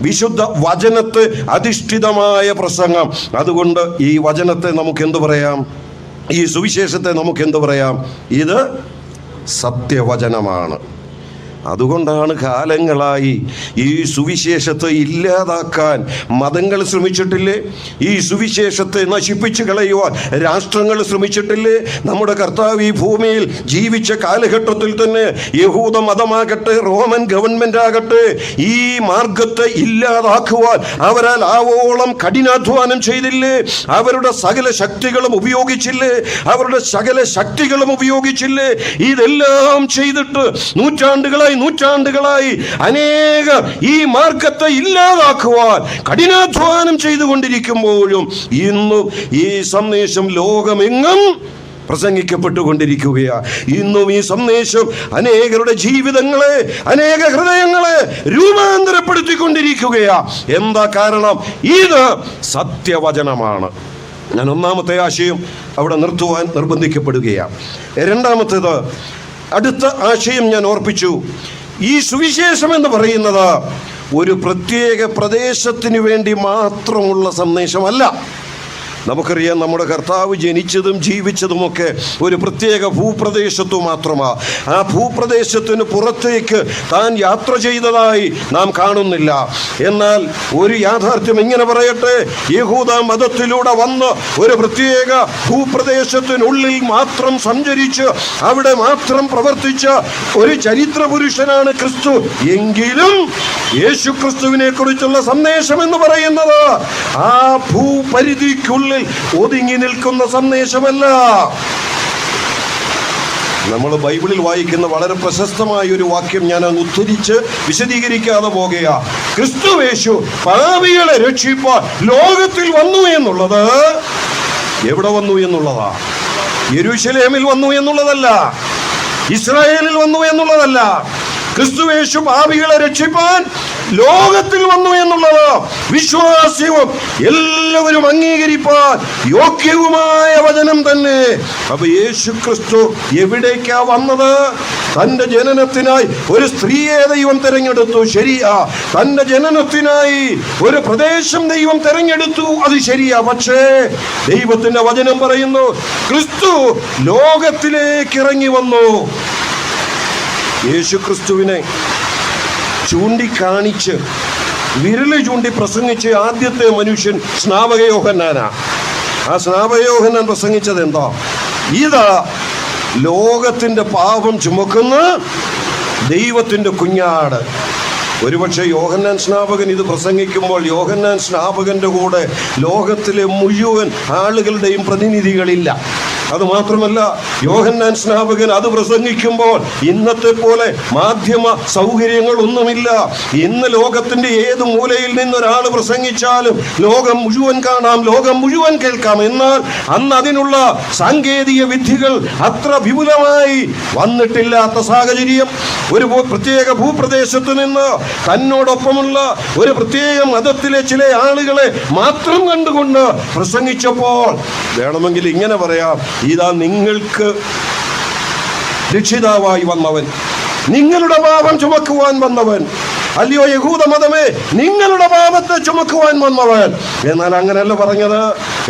വിശുദ്ധ വചനത്തെ അധിഷ്ഠിതമായ പ്രസംഗം. അതുകൊണ്ട് ഈ വചനത്തെ നമുക്ക് എന്തു പറയാം? ഈ സുവിശേഷത്തെ നമുക്ക് എന്തു പറയാം? ഇത് സത്യവചനമാണ്. അതുകൊണ്ടാണ് കാലങ്ങളായി ഈ സുവിശേഷത്തെ ഇല്ലാതാക്കാൻ മതങ്ങൾ ശ്രമിച്ചിട്ടില്ലേ? ഈ സുവിശേഷത്തെ നശിപ്പിച്ചു കളയുവാൻ രാഷ്ട്രങ്ങൾ ശ്രമിച്ചിട്ടില്ലേ? നമ്മുടെ കർത്താവ് ഈ ഭൂമിയിൽ ജീവിച്ച കാലഘട്ടത്തിൽ തന്നെ യഹൂദ മതമാകട്ടെ, റോമൻ ഗവൺമെന്റ് ആകട്ടെ, ഈ മാർഗത്തെ ഇല്ലാതാക്കുവാൻ അവരാൽ ആവോളം കഠിനാധ്വാനം ചെയ്തില്ലേ? അവരുടെ സകല ശക്തികളും ഉപയോഗിച്ചില്ലേ? ഇതെല്ലാം ചെയ്തിട്ട് നൂറ്റാണ്ടുകളായി അനേകം ഈ മാർഗത്തെ ഇല്ലാതാക്കുവാൻ കഠിനാധ്വാനം ചെയ്തുകൊണ്ടിരിക്കുമ്പോഴും ഇന്നും ഈ സന്ദേശം ലോകമെങ്ങും പ്രസംഗിക്കപ്പെട്ടുകൊണ്ടിരിക്കുകയാണ്. ഇന്നും ഈ സന്ദേശം അനേകരുടെ ജീവിതങ്ങളെ, അനേക ഹൃദയങ്ങളെ രൂപാന്തരപ്പെടുത്തിക്കൊണ്ടിരിക്കുകയാണ്. എന്താ കാരണം? ഇത് സത്യവചനമാണ്. ഞാൻ ഒന്നാമത്തെ ആശയം അവിടെ നിർത്തുവാൻ നിർബന്ധിക്കപ്പെടുകയാണ്. രണ്ടാമത്തേത്, അടുത്ത ആശയം ഞാൻ ഓർപ്പിച്ചു. ഈ സുവിശേഷം എന്ന് പറയുന്നത് ഒരു പ്രത്യേക പ്രദേശത്തിന് വേണ്ടി മാത്രമുള്ള സന്ദേശമല്ല. നമുക്കറിയാം, നമ്മുടെ കർത്താവ് ജനിച്ചതും ജീവിച്ചതുമൊക്കെ ഒരു പ്രത്യേക ഭൂപ്രദേശത്തു മാത്രമാണ്. ആ ഭൂപ്രദേശത്തിന് പുറത്തേക്ക് താൻ യാത്ര ചെയ്തതായി നാം കാണുന്നില്ല. എന്നാൽ ഒരു യാഥാർത്ഥ്യം ഇങ്ങനെ പറയട്ടെ: യഹൂദ മതത്തിലൂടെ വന്ന് ഒരു പ്രത്യേക ഭൂപ്രദേശത്തിനുള്ളിൽ മാത്രം സഞ്ചരിച്ച് അവിടെ മാത്രം പ്രവർത്തിച്ച ഒരു ചരിത്ര പുരുഷനാണ് ക്രിസ്തു. എങ്കിലും യേശു ക്രിസ്തുവിനെ കുറിച്ചുള്ള സന്ദേശം എന്ന് പറയുന്നത് ആ ഭൂപരിധിക്കുള്ളിൽ ഒതുങ്ങി നിൽക്കുന്ന സന്ദേശമല്ല. നമ്മൾ ബൈബിളിൽ വായിക്കുന്ന വളരെ പ്രശസ്തമായ ഒരു വാക്യം ഞാൻ അങ്ങ് ഉദ്ധരിച്ച് വിശദീകരിക്കാതെ പോകുക. ക്രിസ്തുവേശു പാപികളെ രക്ഷിപ്പാൻ ലോകത്തിൽ വന്നു എന്നുള്ളത് എവിടെ വന്നു എന്നുള്ളതാ? യെരൂശലേമിൽ വന്നു എന്നുള്ളതല്ല, ഇസ്രായേലിൽ വന്നു എന്നുള്ളതല്ല. ക്രിസ്തുവേശു പാപികളെ രക്ഷിപ്പാൻ ലോകത്തിൽ വന്നു എന്നുള്ളത് വിശ്വാസ്യവും എല്ലാവരും അംഗീകരിപ്പാൻ യോഗ്യവുമായ വചനം തന്നെ. അപ്പൊ യേശു ക്രിസ്തു എവിടേക്കാ വന്നത്? തൻ്റെ ജനനത്തിനായി ഒരു സ്ത്രീയെ ദൈവം തെരഞ്ഞെടുത്തു, ശരിയാ. തൻ്റെ ജനനത്തിനായി ഒരു പ്രദേശം ദൈവം തെരഞ്ഞെടുത്തു, അത് ശരിയാ. പക്ഷേ ദൈവത്തിന്റെ വചനം പറയുന്നു, ക്രിസ്തു ലോകത്തിലേക്ക് ഇറങ്ങി വന്നു. യേശു ക്രിസ്തുവിനെ ചൂണ്ടിക്കാണിച്ച് വിരല് ചൂണ്ടി പ്രസംഗിച്ച് ആദ്യത്തെ മനുഷ്യൻ സ്നാപക യോഹന്നാനാ. ആ സ്നാപക യോഹന്നാൻ പ്രസംഗിച്ചത് എന്താ? ഇതാ ലോകത്തിന്റെ പാപം ചുമക്കുന്ന ദൈവത്തിന്റെ കുഞ്ഞാട്. ഒരുപക്ഷെ യോഹന്നാൻ സ്നാപകൻ ഇത് പ്രസംഗിക്കുമ്പോൾ യോഹന്നാൻ സ്നാപകന്റെ കൂടെ ലോകത്തിലെ മുഴുവൻ ആളുകളുടെയും പ്രതിനിധികളില്ല. അതുമാത്രമല്ല, യോഹന്നാൻ സ്നാപകൻ അത് പ്രസംഗിക്കുമ്പോൾ ഇന്നത്തെ പോലെ മാധ്യമ സൗകര്യങ്ങളൊന്നുമില്ല. ഇന്ന് ലോകത്തിന്റെ ഏത് മൂലയിൽ നിന്നൊരാൾ പ്രസംഗിച്ചാലും ലോകം മുഴുവൻ കാണാം, ലോകം മുഴുവൻ കേൾക്കാം. എന്നാൽ അന്ന് അതിനുള്ള സാങ്കേതിക വിദ്യകൾ അത്ര വിപുലമായി വന്നിട്ടില്ലാത്ത സാഹചര്യം. ഒരു പ്രത്യേക ഭൂപ്രദേശത്ത് നിന്ന് തന്നോടൊപ്പമുള്ള ഒരു പ്രത്യേക മതത്തിലെ ചില ആളുകളെ മാത്രം കണ്ടുകൊണ്ട് പ്രസംഗിച്ചപ്പോൾ വേണമെങ്കിൽ ഇങ്ങനെ പറയാം, ഇതാ നിങ്ങൾക്ക് രക്ഷിതാവായി വന്നവൻ, നിങ്ങളുടെ പാപം ചുമക്കുവാൻ വന്നവൻ, അല്ലയോ യഹൂദ മതമേ, നിങ്ങളുടെ പാപത്തെ ചുമക്കുവാൻ വന്നവൻ. എന്നാൽ അങ്ങനെയല്ല പറഞ്ഞത്.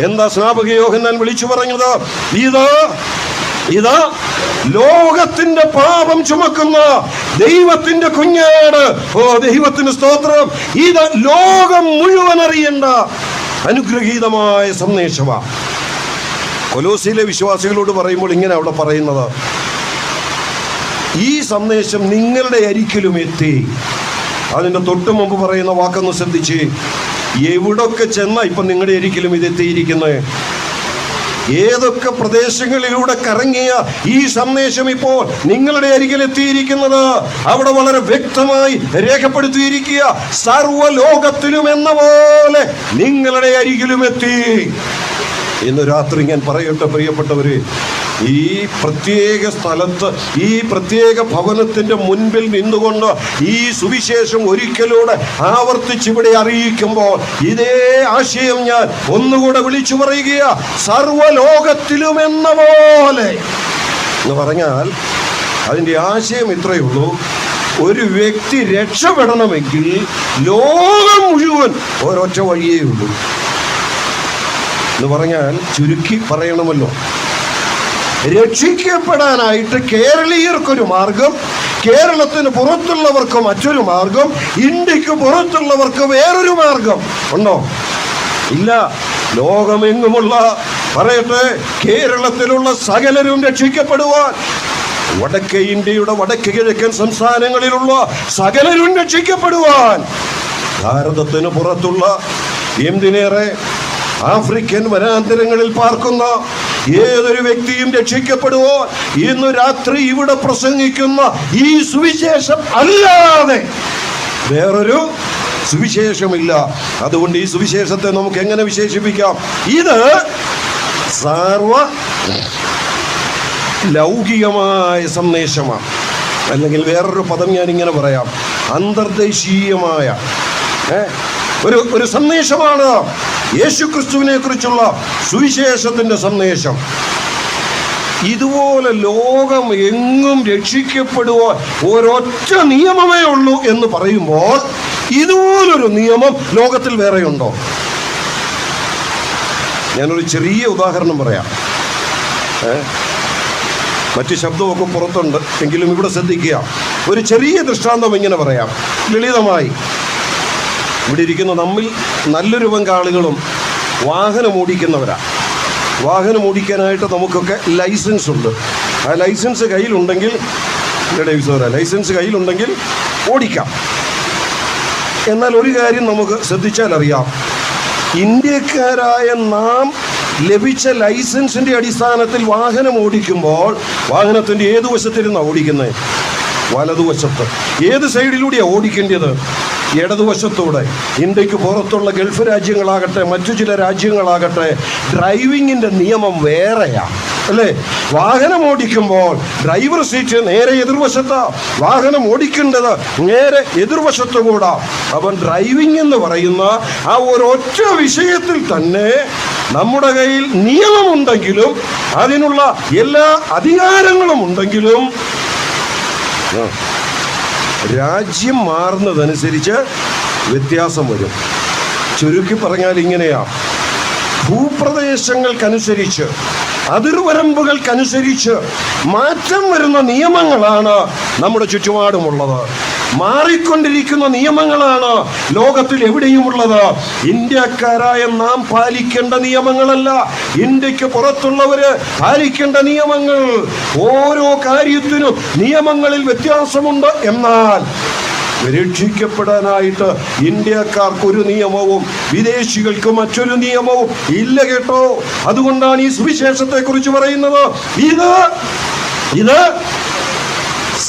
എന്താ സ്നാപക യോഹന്നാൻ വിളിച്ചു പറഞ്ഞത്? ഇതാ ലോകത്തിന്റെ പാപം ചുമക്കുന്ന ദൈവത്തിന്റെ കുഞ്ഞാട്. ഓ ദൈവത്തിന് സ്തോത്രം. ഇത് ലോകം മുഴുവൻ അറിയേണ്ട അനുഗ്രഹീതമായ സന്ദേശമാണ്. കൊലോസിയിലെ വിശ്വാസികളോട് പറയുമ്പോൾ ഇങ്ങനെ അവിടെ പറയുന്നത്, ഈ സന്ദേശം നിങ്ങളുടെ അരികിലും എത്തി. അതിൻ്റെ തൊട്ട് മുമ്പ് പറയുന്ന വാക്കൊന്ന് ശ്രദ്ധിച്ച്, എവിടൊക്കെ ചെന്നാ ഇപ്പം നിങ്ങളുടെ അരികിലും ഇത് എത്തിയിരിക്കുന്നത്? ഏതൊക്കെ പ്രദേശങ്ങളിലൂടെ കറങ്ങിയ ഈ സന്ദേശം ഇപ്പോൾ നിങ്ങളുടെ അരികിൽ എത്തിയിരിക്കുന്നത്? അവിടെ വളരെ വ്യക്തമായി രേഖപ്പെടുത്തിയിരിക്കുക, സർവ്വലോകത്തിലും എന്ന പോലെ നിങ്ങളുടെ അരികിലും എത്തി. ഇന്ന് രാത്രി ഞാൻ പറയട്ടെ പ്രിയപ്പെട്ടവര്, ഈ പ്രത്യേക സ്ഥലത്ത്, ഈ പ്രത്യേക ഭവനത്തിന്റെ മുൻപിൽ നിന്നുകൊണ്ട് ഈ സുവിശേഷം ഒരിക്കലൂടെ ആവർത്തിച്ചിവിടെ അറിയിക്കുമ്പോൾ ഇതേ ആശയം ഞാൻ ഒന്നുകൂടെ വിളിച്ചു പറയുക, സർവ്വലോകത്തിലും എന്ന പോലെ എന്ന് പറഞ്ഞാൽ അതിൻ്റെ ആശയം ഇത്രയേ ഉള്ളൂ. ഒരു വ്യക്തി രക്ഷപ്പെടണമെങ്കിൽ ലോകം മുഴുവൻ ഒരൊറ്റ വഴിയേ ഉള്ളൂ എന്ന് പറഞ്ഞാൽ ചുരുക്കി പറയണമല്ലോ. രക്ഷിക്കപ്പെടാനായിട്ട് കേരളീയർക്കൊരു മാർഗം, കേരളത്തിന് പുറത്തുള്ളവർക്ക് മറ്റൊരു മാർഗം, ഇന്ത്യക്ക് പുറത്തുള്ളവർക്ക് വേറൊരു മാർഗം ഉണ്ടോ? ഇല്ല. ലോകമെങ്ങുമുള്ള, പറയട്ടെ, കേരളത്തിലുള്ള സകലരും രക്ഷിക്കപ്പെടുവാൻ, വടക്കേ ഇന്ത്യയുടെ വടക്ക് കിഴക്കൻ സംസ്ഥാനങ്ങളിലുള്ള സകലരും രക്ഷിക്കപ്പെടുവാൻ, ഭാരതത്തിന് പുറത്തുള്ള എന്തിനേറെ ആഫ്രിക്കൻ വനാന്തരങ്ങളിൽ പാർക്കുന്ന ഏതൊരു വ്യക്തിയും രക്ഷിക്കപ്പെടുവോ, ഇന്ന് രാത്രി ഇവിടെ പ്രസംഗിക്കുന്ന ഈ സുവിശേഷം അല്ലാതെ വേറൊരു സുവിശേഷമില്ല. അതുകൊണ്ട് ഈ സുവിശേഷത്തെ നമുക്ക് എങ്ങനെ വിശേഷിപ്പിക്കാം? ഇത് സർവ ലൗകികമായ സന്ദേശമാണ്. അല്ലെങ്കിൽ വേറൊരു പദം ഞാനിങ്ങനെ പറയാം, അന്തർദേശീയമായ ഒരു സന്ദേശമാണ് യേശുക്രിസ്തുവിനെ കുറിച്ചുള്ള സുവിശേഷത്തിന്റെ സന്ദേശം. ഇതുപോലെ ലോകം എങ്ങും രക്ഷിക്കപ്പെടുവാൻ ഒരൊറ്റ നിയമമേ ഉള്ളൂ എന്ന് പറയുമ്പോൾ ഇതുപോലൊരു നിയമം ലോകത്തിൽ വേറെയുണ്ടോ? ഞാനൊരു ചെറിയ ഉദാഹരണം പറയാം. മറ്റ് ശബ്ദമൊക്കെ പുറത്തുണ്ട്, എങ്കിലും ഇവിടെ ശ്രദ്ധിക്കുക. ഒരു ചെറിയ ദൃഷ്ടാന്തം ഇങ്ങനെ പറയാം, ലളിതമായി. ഇവിടെ ഇരിക്കുന്ന നമ്മിൽ നല്ലൊരു പങ്കാളുകളും വാഹനം ഓടിക്കുന്നവരാണ്. വാഹനം ഓടിക്കാനായിട്ട് നമുക്കൊക്കെ ലൈസൻസ് ഉണ്ട്. ആ ലൈസൻസ് കയ്യിലുണ്ടെങ്കിൽ ലൈസൻസ് കയ്യിലുണ്ടെങ്കിൽ ഓടിക്കാം. എന്നാൽ ഒരു കാര്യം നമുക്ക് ശ്രദ്ധിച്ചാൽ അറിയാം, ഇന്ത്യക്കാരായ നാം ലഭിച്ച ലൈസൻസിന്റെ അടിസ്ഥാനത്തിൽ വാഹനം ഓടിക്കുമ്പോൾ വാഹനത്തിന്റെ ഏതു വശത്തിരുന്നാണ് ഓടിക്കുന്നത്? വലതുവശത്ത്. ഏത് സൈഡിലൂടെയാണ് ഓടിക്കേണ്ടത്? ഇടതുവശത്തൂടെ. ഇന്ത്യക്ക് പുറത്തുള്ള ഗൾഫ് രാജ്യങ്ങളാകട്ടെ മറ്റു ചില രാജ്യങ്ങളാകട്ടെ ഡ്രൈവിങ്ങിന്റെ നിയമം വേറെയാ, അല്ലേ? വാഹനം ഓടിക്കുമ്പോൾ ഡ്രൈവർ സീറ്റ് നേരെ എതിർവശത്താ, വാഹനം ഓടിക്കേണ്ടത് നേരെ എതിർവശത്തു കൂടാ. അവൻ ഡ്രൈവിംഗ് എന്ന് പറയുന്ന ആ ഒരൊറ്റ വിഷയത്തിൽ തന്നെ നമ്മുടെ കയ്യിൽ നിയമമുണ്ടെങ്കിലും അതിനുള്ള എല്ലാ അധികാരങ്ങളും ഉണ്ടെങ്കിലും രാജ്യം മാറുന്നതനുസരിച്ച് വ്യത്യാസം വരും. ചുരുക്കി പറഞ്ഞാൽ ഇങ്ങനെയാ, ഭൂപ്രദേശങ്ങൾക്കനുസരിച്ച് അതിർവരമ്പുകൾക്കനുസരിച്ച് മാറ്റം വരുന്ന നിയമങ്ങളാണ് നമ്മുടെ ചുറ്റുപാടുമുള്ളത്. മാറിക്കൊണ്ടിരിക്കുന്ന നിയമങ്ങളാണ് ലോകത്തിൽ എവിടെയുമുള്ളത്. ഇന്ത്യക്കാരായ നാം പാലിക്കേണ്ട നിയമങ്ങളല്ല, ഇന്ത്യക്ക് പുറത്തുള്ളവര് പാലിക്കേണ്ട നിയമങ്ങൾ. ഓരോ കാര്യത്തിനും നിയമങ്ങളിൽ വ്യത്യാസമുണ്ട്. എന്നാൽ രക്ഷിക്കപ്പെടാനായിട്ട് ഇന്ത്യക്കാർക്കൊരു നിയമവും വിദേശികൾക്ക് മറ്റൊരു നിയമവും ഇല്ല കേട്ടോ. അതുകൊണ്ടാണ് ഈ സുവിശേഷത്തെ കുറിച്ച് പറയുന്നത്. ഇത്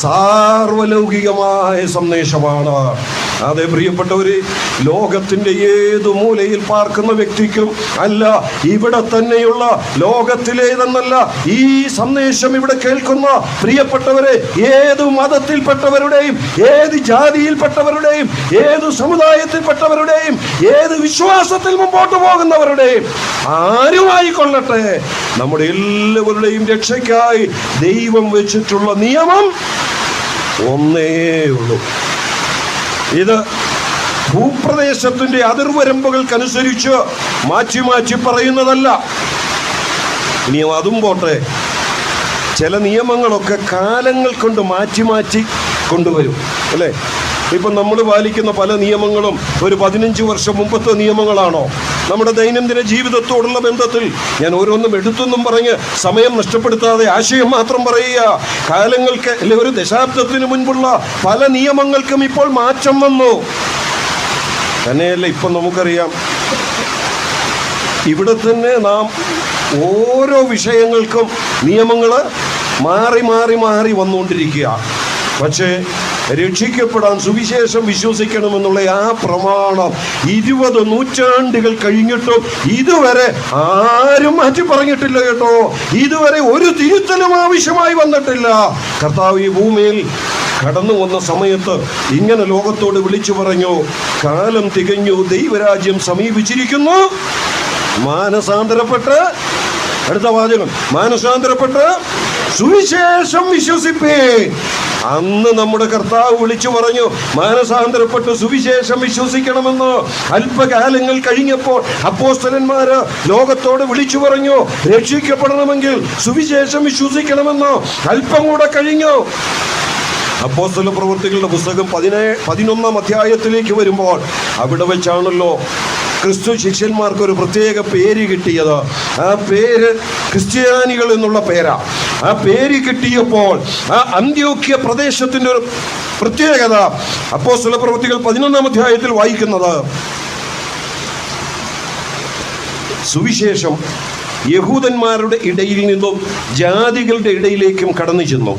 സാർവലൗകികമായ സന്ദേശമാണ്. അതെ പ്രിയപ്പെട്ടവര്, ലോകത്തിന്റെ ഏതു മൂലയിൽ പാർക്കുന്ന വ്യക്തിക്കും അല്ല, ഇവിടെ തന്നെയുള്ള ലോകത്തിലേതെന്നല്ല, ഈ സന്ദേശം ഇവിടെ കേൾക്കുന്ന പ്രിയപ്പെട്ടവരെ, ഏതു മതത്തിൽപ്പെട്ടവരുടെയും ഏത് ജാതിയിൽപ്പെട്ടവരുടെയും ഏതു സമുദായത്തിൽപ്പെട്ടവരുടെയും ഏത് വിശ്വാസത്തിൽ മുമ്പോട്ട് പോകുന്നവരുടെയും ആരുമായിക്കൊള്ളട്ടെ, നമ്മുടെ എല്ലാവരുടെയും രക്ഷയ്ക്കായി ദൈവം വെച്ചിട്ടുള്ള നിയമം ഒന്നേ ഉള്ളൂ. ഇത് ഭൂപ്രദേശത്തിന്റെ അതിർവരമ്പുകൾക്കനുസരിച്ച് മാറ്റി മാറ്റി പറയുന്നതല്ല. ഇനി അതും പോട്ടെ, ചില നിയമങ്ങളൊക്കെ കാലങ്ങൾ കൊണ്ട് മാറ്റി മാറ്റി കൊണ്ടുവരും അല്ലേ. ഇപ്പം നമ്മൾ പാലിക്കുന്ന പല നിയമങ്ങളും ഒരു 15 വർഷം മുമ്പത്തെ നിയമങ്ങളാണോ? നമ്മുടെ ദൈനംദിന ജീവിതത്തോടുള്ള ബന്ധത്തിൽ ഞാൻ ഓരോന്നും എടുത്തൊന്നും പറഞ്ഞ് സമയം നഷ്ടപ്പെടുത്താതെ ആശയം മാത്രം പറയുക. കാലങ്ങൾക്ക് അല്ലെ ഒരു ദശാബ്ദത്തിന് മുൻപുള്ള പല നിയമങ്ങൾക്കും ഇപ്പോൾ മാറ്റം വന്നു. തന്നെയല്ല ഇപ്പം നമുക്കറിയാം, ഇവിടെ തന്നെ നാം ഓരോ വിഷയങ്ങൾക്കും നിയമങ്ങൾ മാറി മാറി മാറി വന്നുകൊണ്ടിരിക്കുക. പക്ഷേ രക്ഷിക്കപ്പെടാൻ സുവിശേഷം വിശ്വസിക്കണമെന്നുള്ള ആ പ്രമാണം 20 നൂറ്റാണ്ടുകൾ കഴിഞ്ഞിട്ടും ഇതുവരെ ആരും മാറ്റി പറഞ്ഞിട്ടില്ല കേട്ടോ. ഇതുവരെ ഒരു തിരുത്തലും ആവശ്യമായി വന്നിട്ടില്ല. കർത്താവ് ഈ ഭൂമിയിൽ കടന്നു വന്ന സമയത്ത് ഇങ്ങനെ ലോകത്തോട് വിളിച്ചു പറഞ്ഞു, കാലം തികഞ്ഞു, ദൈവരാജ്യം സമീപിച്ചിരിക്കുന്നു, മാനസാന്തരപ്പെട്ട്, അടുത്ത വാചകം, മാനസാന്തരപ്പെട്ട് സുവിശേഷം വിശ്വസിപ്പേ. അന്ന് നമ്മുടെ കർത്താവ് വിളിച്ചു പറഞ്ഞു, മാനസാന്തരപ്പെട്ട് സുവിശേഷം വിശ്വസിക്കണമെന്ന്. അല്പകാലങ്ങൾ കഴിഞ്ഞപ്പോൾ അപ്പോസ്തലന്മാര് ലോകത്തോട് വിളിച്ചു പറഞ്ഞു, രക്ഷിക്കപ്പെടണമെങ്കിൽ സുവിശേഷം വിശ്വസിക്കണമെന്ന്. അല്പം കൂടെ കഴിഞ്ഞു. അപ്പോസ്തല പ്രവൃത്തികളുടെ പുസ്തകം 11-ാം അധ്യായത്തിലേക്ക് വരുമ്പോൾ അവിടെ വെച്ചാണല്ലോ ക്രിസ്തു ശിഷ്യന്മാർക്ക് ഒരു പ്രത്യേക പേര് കിട്ടിയത്. ആ പേര് ക്രിസ്ത്യാനികൾ എന്നുള്ള പേരാ. ആ പേര് കിട്ടിയപ്പോൾ ആ അന്ത്യോക്യ പ്രദേശത്തിന്റെ ഒരു പ്രത്യേകത അപ്പോസ്തല പ്രവൃത്തികൾ 11-ാം അധ്യായത്തിൽ വായിക്കുന്നത്, സുവിശേഷം യഹൂദന്മാരുടെ ഇടയിൽ നിന്നും ജാതികളുടെ ഇടയിലേക്കും കടന്നു ചെന്നു.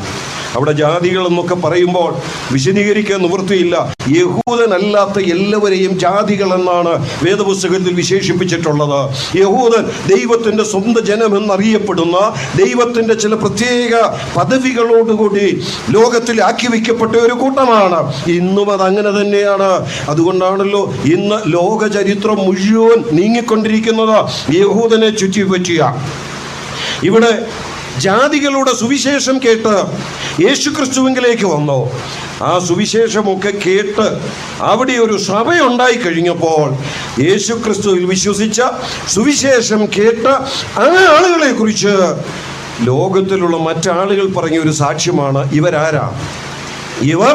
അവിടെ ജാതികൾ എന്നൊക്കെ പറയുമ്പോൾ വിശദീകരിക്കാൻ നിവൃത്തിയില്ല. യഹൂദനല്ലാത്ത എല്ലാവരെയും ജാതികൾ എന്നാണ് വേദപുസ്തകത്തിൽ വിശേഷിപ്പിച്ചിട്ടുള്ളത്. യഹൂദൻ ദൈവത്തിൻ്റെ സ്വന്തം ജനം എന്നറിയപ്പെടുന്ന, ദൈവത്തിൻ്റെ ചില പ്രത്യേക പദവികളോടുകൂടി ലോകത്തിൽ ആക്കി വയ്ക്കപ്പെട്ട ഒരു കൂട്ടമാണ്. ഇന്നും അതങ്ങനെ തന്നെയാണ്. അതുകൊണ്ടാണല്ലോ ഇന്ന് ലോക ചരിത്രം മുഴുവൻ നീങ്ങിക്കൊണ്ടിരിക്കുന്നത് യഹൂദനെ ചുറ്റിപ്പറ്റിയ. ഇവിടെ ജാതികളുടെ സുവിശേഷം കേട്ട് യേശുക്രിസ്തുവിലേക്ക് വന്നു. ആ സുവിശേഷമൊക്കെ കേട്ട് അവിടെ ഒരു സഭയുണ്ടായി കഴിഞ്ഞപ്പോൾ യേശുക്രിസ്തുവിൽ വിശ്വസിച്ച, സുവിശേഷം കേട്ട ആ ആളുകളെ കുറിച്ച് ലോകത്തിലുള്ള മറ്റാളുകൾ പറഞ്ഞ ഒരു സാക്ഷ്യമാണ്, ഇവരാരാ? ഇവർ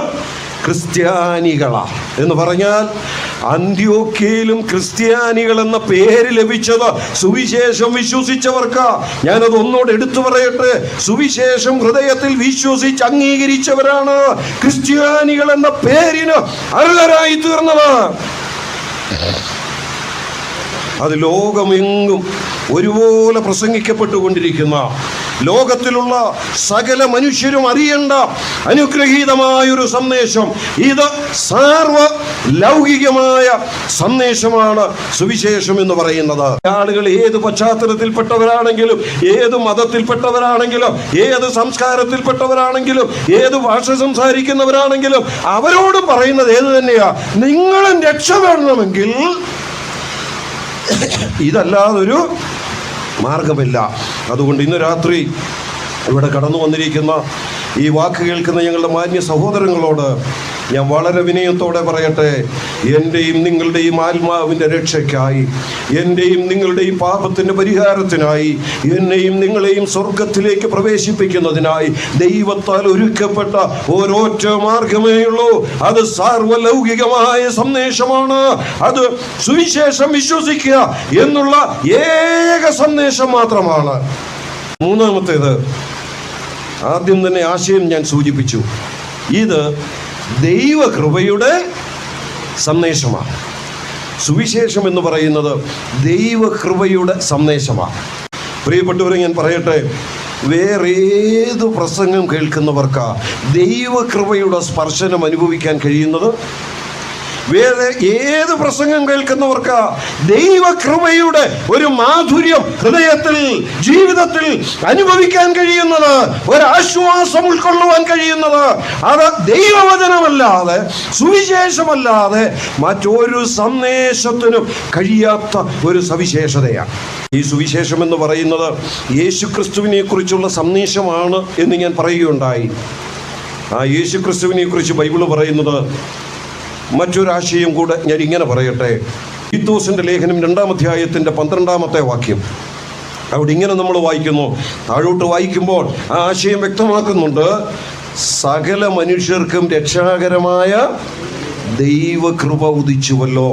ക്രിസ്ത്യാനികളാ എന്ന് പറഞ്ഞാൽ അന്ത്യോക്യയിലും ക്രിസ്ത്യാനികൾ എന്ന പേര് ലഭിച്ചത് സുവിശേഷം വിശ്വസിച്ചവർക്കാ. ഞാനത് ഒന്നോട് എടുത്തു പറയട്ടെ, സുവിശേഷം ഹൃദയത്തിൽ വിശ്വസിച്ച് അംഗീകരിച്ചവരാണ് ക്രിസ്ത്യാനികൾ എന്ന പേരിന് അർഹരായി തീർന്നത്. അത് ലോകമെങ്ങും ഒരുപോലെ പ്രസംഗിക്കപ്പെട്ടുകൊണ്ടിരിക്കുന്ന, ലോകത്തിലുള്ള സകല മനുഷ്യരും അറിയേണ്ട അനുഗ്രഹീതമായൊരു സന്ദേശം. ഇത് സാർവലൗകികമായ സന്ദേശമാണ് സുവിശേഷം എന്ന് പറയുന്നത്. ആളുകൾ ഏത് പശ്ചാത്തലത്തിൽപ്പെട്ടവരാണെങ്കിലും, ഏത് മതത്തിൽപ്പെട്ടവരാണെങ്കിലും, ഏത് സംസ്കാരത്തിൽപ്പെട്ടവരാണെങ്കിലും, ഏത് ഭാഷ സംസാരിക്കുന്നവരാണെങ്കിലും അവരോട് പറയുന്നത് ഏത് തന്നെയാ, നിങ്ങളും രക്ഷപ്പെടണമെങ്കിൽ ഇതല്ലാതൊരു മാർഗമില്ല. അതുകൊണ്ട് ഇന്ന് രാത്രി ഇവിടെ കടന്നു വന്നിരിക്കുന്ന ഈ വാക്ക് കേൾക്കുന്ന ഞങ്ങളുടെ മാന്യ സഹോദരങ്ങളോട് ഞാൻ വളരെ വിനയത്തോടെ പറയട്ടെ, എൻ്റെയും നിങ്ങളുടെയും ആത്മാവിൻ്റെ രക്ഷയ്ക്കായി, എൻ്റെയും നിങ്ങളുടെയും പാപത്തിൻ്റെ പരിഹാരത്തിനായി, എന്നെയും നിങ്ങളെയും സ്വർഗത്തിലേക്ക് പ്രവേശിപ്പിക്കുന്നതിനായി ദൈവത്താൽ ഒരുക്കപ്പെട്ട ഒരൊറ്റ മാർഗമേ ഉള്ളൂ. അത് സാർവലൗകികമായ സന്ദേശമാണ്. അത് സുവിശേഷം വിശ്വസിക്കുക എന്നുള്ള ഏക സന്ദേശം മാത്രമാണ്. മൂന്നാമത്തേത്, ആദ്യം തന്നെ ആശയം ഞാൻ സൂചിപ്പിച്ചു, ഇത് ദൈവകൃപയുടെ സന്ദേശമാണ്. സുവിശേഷം എന്ന് പറയുന്നത് ദൈവകൃപയുടെ സന്ദേശമാണ്. പ്രിയപ്പെട്ടവരെ, ഞാൻ പറയട്ടെ, വേറെ ഏത് പ്രസംഗം കേൾക്കുന്നവർക്കാ ദൈവകൃപയുടെ സ്പർശനം അനുഭവിക്കാൻ കഴിയുന്നത്? വേറെ ഏത് പ്രസംഗം കേൾക്കുന്നവർക്ക് ദൈവകൃപയുടെ ഒരു മാധുര്യം ഹൃദയത്തിൽ, ജീവിതത്തിൽ അനുഭവിക്കാൻ കഴിയുന്നത്, ഒരാശ്വാസം ഉൾക്കൊള്ളുവാൻ കഴിയുന്നത് അത് ദൈവവചനമല്ലാതെ, സുവിശേഷമല്ലാതെ മറ്റൊരു സന്ദേശത്തിനും കഴിയാത്ത ഒരു സവിശേഷതയാണ്. ഈ സുവിശേഷം എന്ന് പറയുന്നത് യേശുക്രിസ്തുവിനെ കുറിച്ചുള്ള സന്ദേശമാണ് എന്ന് ഞാൻ പറയുകയുണ്ടായി. ആ യേശുക്രിസ്തുവിനെ കുറിച്ച് ബൈബിള് പറയുന്നത് മറ്റൊരാശയം കൂടെ ഞാൻ ഇങ്ങനെ പറയട്ടെ. തീത്തോസിന്റെ ലേഖനം 2-ാം അധ്യായത്തിന്റെ 12-ാമത്തെ വാക്യം, അവിടെ ഇങ്ങനെ നമ്മൾ വായിക്കുന്നു. താഴോട്ട് വായിക്കുമ്പോൾ ആ ആശയം വ്യക്തമാക്കുന്നുണ്ട്. സകല മനുഷ്യർക്കും രക്ഷാകരമായ ദൈവകൃപ ഉദിച്ചുവല്ലോ.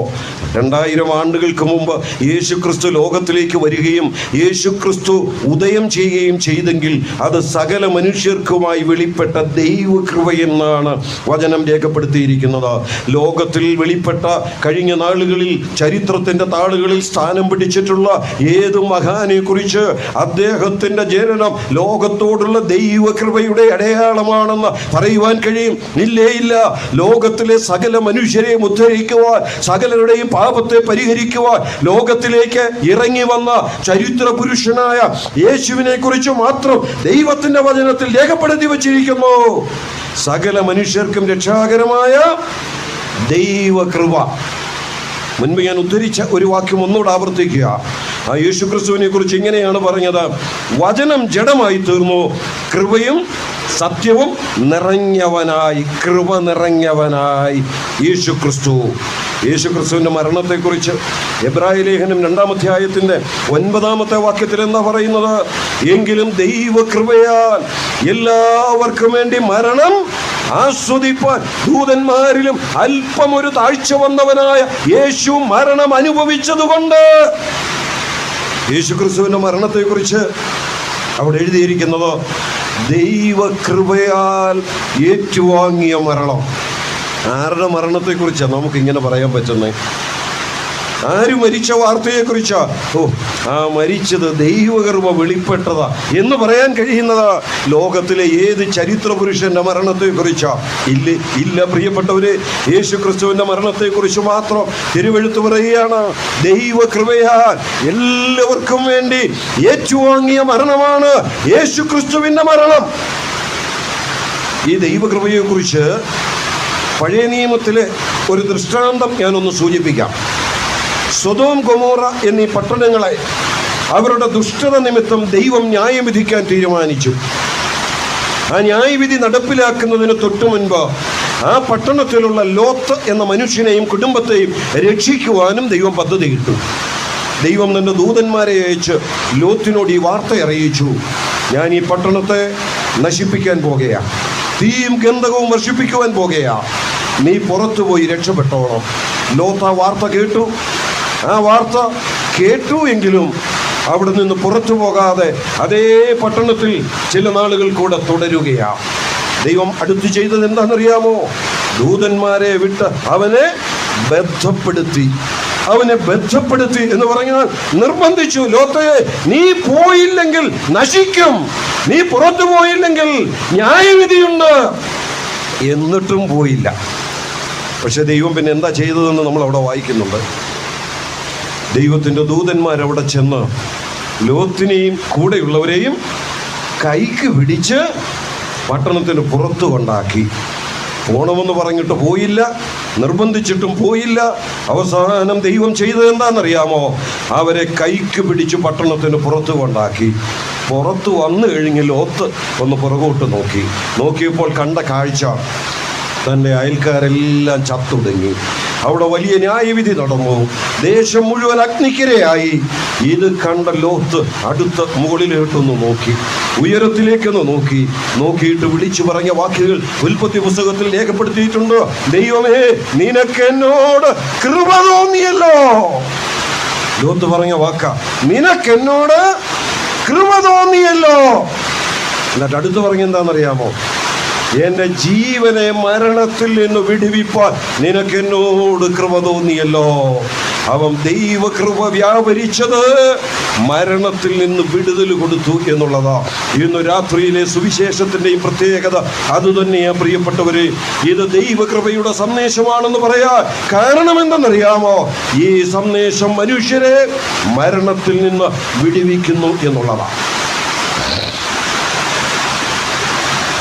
2000 ആണ്ടുകൾക്ക് മുമ്പ് യേശുക്രിസ്തു ലോകത്തിലേക്ക് വരികയും യേശുക്രിസ്തു ഉദയം ചെയ്യുകയും ചെയ്തെങ്കിൽ അത് സകല മനുഷ്യർക്കുമായി വെളിപ്പെട്ട ദൈവകൃപയെന്നാണ് വചനം രേഖപ്പെടുത്തിയിരിക്കുന്നത്. ലോകത്തിൽ വെളിപ്പെട്ട കഴിഞ്ഞ നാളുകളിൽ ചരിത്രത്തിൻ്റെ താളുകളിൽ സ്ഥാനം പിടിച്ചിട്ടുള്ള ഏത് മഹാനെ കുറിച്ച് അദ്ദേഹത്തിൻ്റെ ജനനം ലോകത്തോടുള്ള ദൈവകൃപയുടെ അടയാളമാണെന്ന് പറയുവാൻ കഴിയും? ഇല്ലേ, ഇല്ല. ലോകത്തിലെ സകല മനുഷ്യരെ ഉദ്ധരിക്കുവാൻ, സകലരുടെയും പാപത്തെ പരിഹരിക്കുവാൻ ലോകത്തിലേക്ക് ഇറങ്ങി വന്ന ചരിത്ര പുരുഷനായ യേശുവിനെ കുറിച്ച് മാത്രം ദൈവത്തിന്റെ വചനത്തിൽ രേഖപ്പെടുത്തി വച്ചിരിക്കുന്നു. സകല മനുഷ്യർക്കും രക്ഷാകരമായ ദൈവകൃപ. മുൻപ് ഞാൻ ഉദ്ധരിച്ച ഒരു വാക്യം ഒന്നുകൂടെ ആവർത്തിക്കുക. ആ യേശുക്രിസ്തുവിനെ കുറിച്ച് ഇങ്ങനെയാണ് പറഞ്ഞത്: വചനം ജഡമായി തീർന്നു, കൃപയും സത്യവും നിറഞ്ഞവനായി, കൃപ നിറഞ്ഞവനായി യേശുക്രിസ്തു. യേശുക്രിസ്തുവിൻ്റെ മരണത്തെക്കുറിച്ച് എബ്രായ ലേഖനം 2-ാം അധ്യായത്തിൻ്റെ 9-ാമത്തെ വാക്യത്തിൽ എന്താ പറയുന്നത്? എങ്കിലും ദൈവകൃപയാൽ എല്ലാവർക്കും വേണ്ടി മരണം ആസ്വദിപ്പാൻ ദൂതന്മാരിലും അല്പം ഒരു താഴ്ച വന്നവനായ യേശു മരണം അനുഭവിച്ചതുകൊണ്ട്. യേശുക്രിസ്തുവിൻ്റെ മരണത്തെക്കുറിച്ച് അവിടെ എഴുതിയിരിക്കുന്നത് ദൈവകൃപയാൽ ഏറ്റുവാങ്ങിയ മരണം. ആരുടെ മരണത്തെക്കുറിച്ചാണ് നമുക്കിങ്ങനെ പറയാൻ പറ്റുന്നത്? ആര് മരിച്ച വാർത്തയെക്കുറിച്ചാ? ആ മരിച്ചത് ദൈവകൃപ വെളിപ്പെട്ടതാ എന്ന് പറയാൻ കഴിയുന്നത് ലോകത്തിലെ ഏത് ചരിത്ര പുരുഷന്റെ മരണത്തെക്കുറിച്ചാ? ഇല്ല പ്രിയപ്പെട്ടവരെ, യേശുക്രിസ്തുവിന്റെ മരണത്തെക്കുറിച്ച് മാത്രം തിരുവെഴുത്ത് പറയുകയാണ്. ദൈവകൃപയാൽ എല്ലാവർക്കും വേണ്ടി ഏറ്റുവാങ്ങിയ മരണമാണ് യേശുക്രിസ്തുവിന്റെ മരണം. ഈ ദൈവകൃപയെക്കുറിച്ച് പഴയ നിയമത്തിലെ ഒരു ദൃഷ്ടാന്തം ഞാനൊന്ന് സൂചിപ്പിക്കാം. സൊദോം ഗൊമോറ എന്നീ പട്ടണങ്ങളെ അവരുടെ ദുഷ്ടത നിമിത്തം ദൈവം ന്യായം വിധിക്കാൻ തീരുമാനിച്ചു. ആ ന്യായവിധി നടപ്പിലാക്കുന്നതിന് തൊട്ടു മുൻപ് ആ പട്ടണത്തിലുള്ള ലോത്ത് എന്ന മനുഷ്യനെയും കുടുംബത്തെയും രക്ഷിക്കുവാനും ദൈവം പദ്ധതിയിട്ടു. ദൈവം തന്റെ ദൂതന്മാരെ അയച്ച് ലോത്തിനോട് ഈ വാർത്ത അറിയിച്ചു: ഞാൻ ഈ പട്ടണത്തെ നശിപ്പിക്കാൻ പോകുകയാ, തീയും ഗന്ധകവും വർഷിപ്പിക്കുവാൻ പോകുകയാ, നീ പുറത്തു പോയി രക്ഷപ്പെട്ടോണം. ലോത്ത് ആ വാർത്ത കേട്ടു. ആ വാർത്ത കേട്ടു എങ്കിലും അവിടെ നിന്ന് പുറത്തു പോകാതെ അതേ പട്ടണത്തിൽ ചില നാളുകൾ കൂടെ തുടരുകയാ. ദൈവം അടുത്ത് ചെയ്തത് എന്താണെന്നറിയാമോ? ദൂതന്മാരെ വിട്ട് അവനെ ബന്ധപ്പെടുത്തി എന്ന് പറഞ്ഞാൽ നിർബന്ധിച്ചു. ലോത്തയെ, നീ പോയില്ലെങ്കിൽ നശിക്കും, നീ പുറത്തു പോയില്ലെങ്കിൽ ന്യായവിധിയുണ്ട്. എന്നിട്ടും പോയില്ല. പക്ഷെ ദൈവം പിന്നെ എന്താ ചെയ്തതെന്ന് നമ്മൾ അവിടെ വായിക്കുന്നുണ്ട്. ദൈവത്തിൻ്റെ ദൂതന്മാരവിടെ ചെന്ന് ലോത്തിനെയും കൂടെയുള്ളവരെയും കൈക്ക് പിടിച്ച് പട്ടണത്തിന് പുറത്തു കൊണ്ടാക്കി. പോണമെന്ന് പറഞ്ഞിട്ട് പോയില്ല, നിർബന്ധിച്ചിട്ടും പോയില്ല. അവസാനം ദൈവം ചെയ്തത് എന്താണെന്നറിയാമോ? അവരെ കൈക്ക് പിടിച്ച് പട്ടണത്തിന് പുറത്തു കൊണ്ടാക്കി. പുറത്തു വന്നു കഴിഞ്ഞ് ലോത്ത് ഒന്ന് പുറകോട്ട് നോക്കിയപ്പോൾ കണ്ട കാഴ്ച, തൻ്റെ അയൽക്കാരെല്ലാം ചത്തൊടുങ്ങി. അവിടെ വലിയ ന്യായവിധി നടന്നു. ദേശം മുഴുവൻ അഗ്നിക്കിരയായി. ഇത് കണ്ട ലോത്ത് അടുത്ത് മുകളിലോട്ടൊന്ന് നോക്കി, ഉയരത്തിലേക്കൊന്ന് നോക്കിയിട്ട് വിളിച്ചു പറഞ്ഞ വാക്കുകൾ ഉൽപ്പത്തി പുസ്തകത്തിൽ രേഖപ്പെടുത്തിയിട്ടുണ്ട്. ദൈവമേ, നിനക്ക് എന്നോട് കൃപ തോന്നിയല്ലോ. ലോത്ത് പറഞ്ഞ വാക്ക, നിനക്ക് എന്നോട് കൃപ തോന്നിയല്ലോ. എന്നിട്ട് അടുത്ത് പറഞ്ഞ എന്താണെന്നറിയാമോ? എൻ്റെ ജീവനെ മരണത്തിൽ നിന്ന് വിടുവിപ്പാൻ നിനക്കെന്നോട് കൃപ തോന്നിയല്ലോ. അവൻ ദൈവകൃപ വ്യാപരിച്ചത് മരണത്തിൽ നിന്ന് വിടുതൽ കൊടുത്തു എന്നുള്ളതാ. ഇന്ന് രാത്രിയിലെ സുവിശേഷത്തിൻ്റെയും പ്രത്യേകത അതുതന്നെയാ പ്രിയപ്പെട്ടവരെ. ഇത് ദൈവകൃപയുടെ സന്ദേശമാണെന്ന് പറയാ. കാരണം എന്തെന്നറിയാമോ? ഈ സന്ദേശം മനുഷ്യരെ മരണത്തിൽ നിന്ന് വിടുവിക്കുന്നു എന്നുള്ളതാണ്.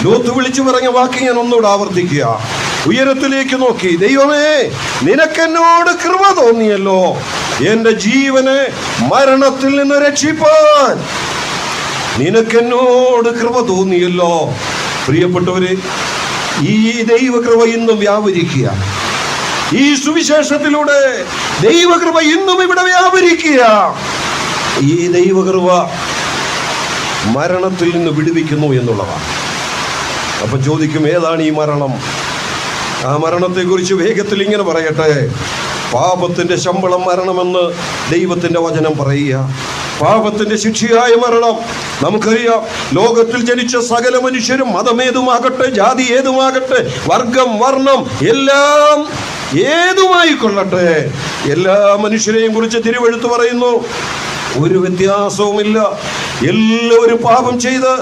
ലോത്ത് വിളിച്ചു പറഞ്ഞ വാക്ക് ഞാൻ ഒന്നുകൂടെ ആവർത്തിക്കുക. ഉയരത്തിലേക്ക് നോക്കി, ദൈവമേ നിനക്കെന്നോട് കൃപ തോന്നിയല്ലോ, എൻ്റെ ജീവനെ മരണത്തിൽ നിന്ന് രക്ഷിപ്പാൻ നിനക്കെന്നോട് കൃപ തോന്നിയല്ലോ. പ്രിയപ്പെട്ടവരെ, ഈ ദൈവകൃപ ഇന്നും വ്യാപരിക്കുക. ഈ സുവിശേഷത്തിലൂടെ ദൈവകൃപ ഇന്നും ഇവിടെ വ്യാപരിക്കുക. ഈ ദൈവകൃപ മരണത്തിൽ നിന്ന് വിടുവിക്കുന്നു എന്നുള്ളതാണ്. അപ്പൊ ചോദിക്കും, ഏതാണ് ഈ മരണം? ആ മരണത്തെക്കുറിച്ച് വേഗത്തിൽ ഇങ്ങനെ പറയട്ടെ. പാപത്തിന്റെ ശമ്പളം മരണമെന്ന് ദൈവത്തിന്റെ വചനം പറയുക. പാപത്തിന്റെ ശിക്ഷയായ മരണം നമുക്കറിയാം. ലോകത്തിൽ ജനിച്ച സകല മനുഷ്യരും മതമേതുമാകട്ടെ, ജാതി ഏതുമാകട്ടെ, വർഗം വർണ്ണം എല്ലാം ഏതുമായിക്കൊള്ളട്ടെ, എല്ലാ മനുഷ്യരെയും കുറിച്ച് തിരുവെഴുത്ത് പറയുന്നു, ഒരു വ്യത്യാസവുമില്ല. എല്ലാവരും പാപം ചെയ്ത്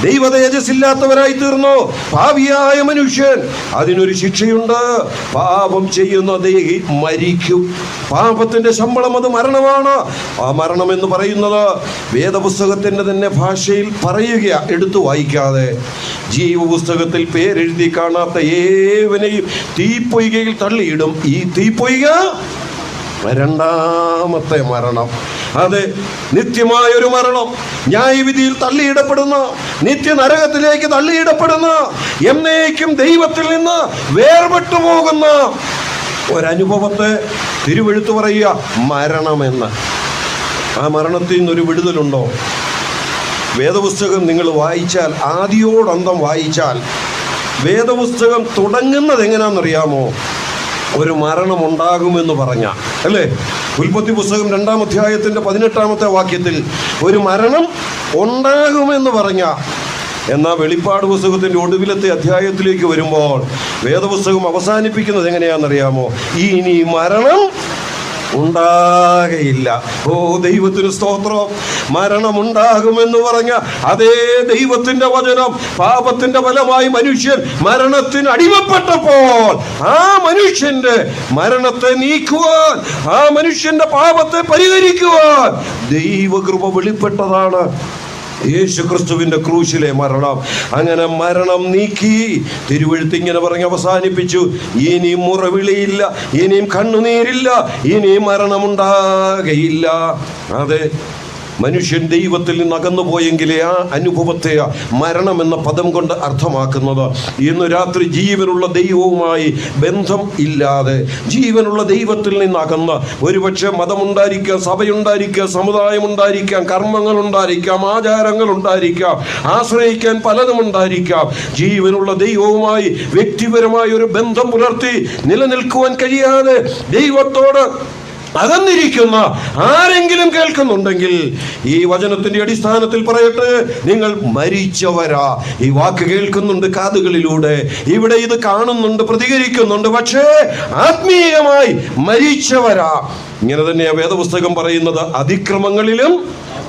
ദൈവ തേജസ്സില്ലാത്തവരായി തീർന്നു. പാപിയായ മനുഷ്യൻ, അതിനൊരു ശിക്ഷയുണ്ട്. പാപം ചെയ്യുന്നത് മരിക്കും. പാപത്തിന്റെ ശമ്പളം അത് മരണമാണ്. ആ മരണം എന്ന് പറയുന്നത് വേദപുസ്തകത്തിന്റെ തന്നെ ഭാഷയിൽ പറയുക, എടുത്തു വായിക്കാതെ. ജീവപുസ്തകത്തിൽ പേരെഴുതി കാണാത്ത ഏവനെയും തീപ്പൊയ്കയിൽ തള്ളിയിടും. ഈ തീപ്പൊയ്ക രണ്ടാമത്തെ മരണം. അത് നിത്യമായൊരു മരണം, ന്യായവിധിയിൽ തള്ളിയിടപ്പെടുന്ന, നിത്യനരകത്തിലേക്ക് തള്ളിയിടപ്പെടുന്ന, എന്നേക്കും ദൈവത്തിൽ നിന്ന് വേർപെട്ടു പോകുന്ന ഒരനുഭവത്തെ തിരുവെഴുത്ത് പറയുക മരണമെന്ന്. ആ മരണത്തിൽ നിന്നൊരു വിടുതലുണ്ടോ? വേദപുസ്തകം നിങ്ങൾ വായിച്ചാൽ, ആദിയോടന്തം വായിച്ചാൽ, വേദപുസ്തകം തുടങ്ങുന്നത് എങ്ങനെയാണെന്നറിയാമോ? ഒരു മരണം ഉണ്ടാകുമെന്ന് പറഞ്ഞ, അല്ലേ? ഉൽപ്പത്തി പുസ്തകം 2-ാം അധ്യായത്തിന്റെ 18-ാമത്തെ വാക്യത്തിൽ ഒരു മരണം ഉണ്ടാകുമെന്ന് പറഞ്ഞ. എന്നാൽ വെളിപ്പാട് പുസ്തകത്തിന്റെ ഒടുവിലത്തെ അധ്യായത്തിലേക്ക് വരുമ്പോൾ വേദപുസ്തകം അവസാനിപ്പിക്കുന്നത് എങ്ങനെയാണെന്നറിയാമോ? ഇനി മരണം ഉണ്ടാകയില്ല. ഓ ദൈവത്തിന് സ്തോത്രം. മരണമുണ്ടാകുമെന്ന് പറഞ്ഞ അതേ ദൈവത്തിന്റെ വചനം പാപത്തിന്റെ ഫലമായി മനുഷ്യൻ മരണത്തിന് അടിമപ്പെട്ടപ്പോൾ ആ മനുഷ്യന്റെ മരണത്തെ നീക്കുവാൻ, ആ മനുഷ്യന്റെ പാപത്തെ പരിഹരിക്കുവാൻ ദൈവകൃപ വെളിപ്പെട്ടതാണ് യേശു ക്രിസ്തുവിന്റെ ക്രൂശിലെ മരണം. അങ്ങനെ മരണം നീക്കി തിരുവെഴുത്ത് ഇങ്ങനെ പറഞ്ഞ് അവസാനിപ്പിച്ചു, ഇനി മുറവിളിയില്ല, ഇനിയും കണ്ണുനീരില്ല, ഇനിയും മരണമുണ്ടാകയില്ല. അതെ, മനുഷ്യൻ ദൈവത്തിൽ നിന്ന് അകന്നു പോയെങ്കിലേ ആ അനുഭവത്തെ മരണം എന്ന പദം കൊണ്ട് അർത്ഥമാക്കുന്നത്. ഇന്ന് രാത്രി ജീവനുള്ള ദൈവവുമായി ബന്ധം ഇല്ലാതെ, ജീവനുള്ള ദൈവത്തിൽ നിന്ന് അകന്ന്, ഒരുപക്ഷെ മതമുണ്ടായിരിക്കാം, സഭയുണ്ടായിരിക്കാം, സമുദായമുണ്ടായിരിക്കാം, കർമ്മങ്ങളുണ്ടായിരിക്കാം, ആചാരങ്ങളുണ്ടായിരിക്കാം, ആശ്രയിക്കാൻ പലതും ഉണ്ടായിരിക്കാം. ജീവനുള്ള ദൈവവുമായി വ്യക്തിപരമായ ഒരു ബന്ധം പുലർത്തി നിലനിൽക്കുവാൻ കഴിയാതെ ദൈവത്തോട് അകന്നിരിക്കുന്ന ആരെങ്കിലും കേൾക്കുന്നുണ്ടെങ്കിൽ ഈ വചനത്തിന്റെ അടിസ്ഥാനത്തിൽ പറയട്ടെ, നിങ്ങൾ മരിച്ചവരാ. ഈ വാക്ക് കേൾക്കുന്നുണ്ട് കാതുകളിലൂടെ, ഇവിടെ ഇത് കാണുന്നുണ്ട്, പ്രതികരിക്കുന്നുണ്ട്, പക്ഷേ ആത്മീയമായി മരിച്ചവരാ. ഇങ്ങനെ തന്നെയാ വേദപുസ്തകം പറയുന്നത്, അതിക്രമങ്ങളിലും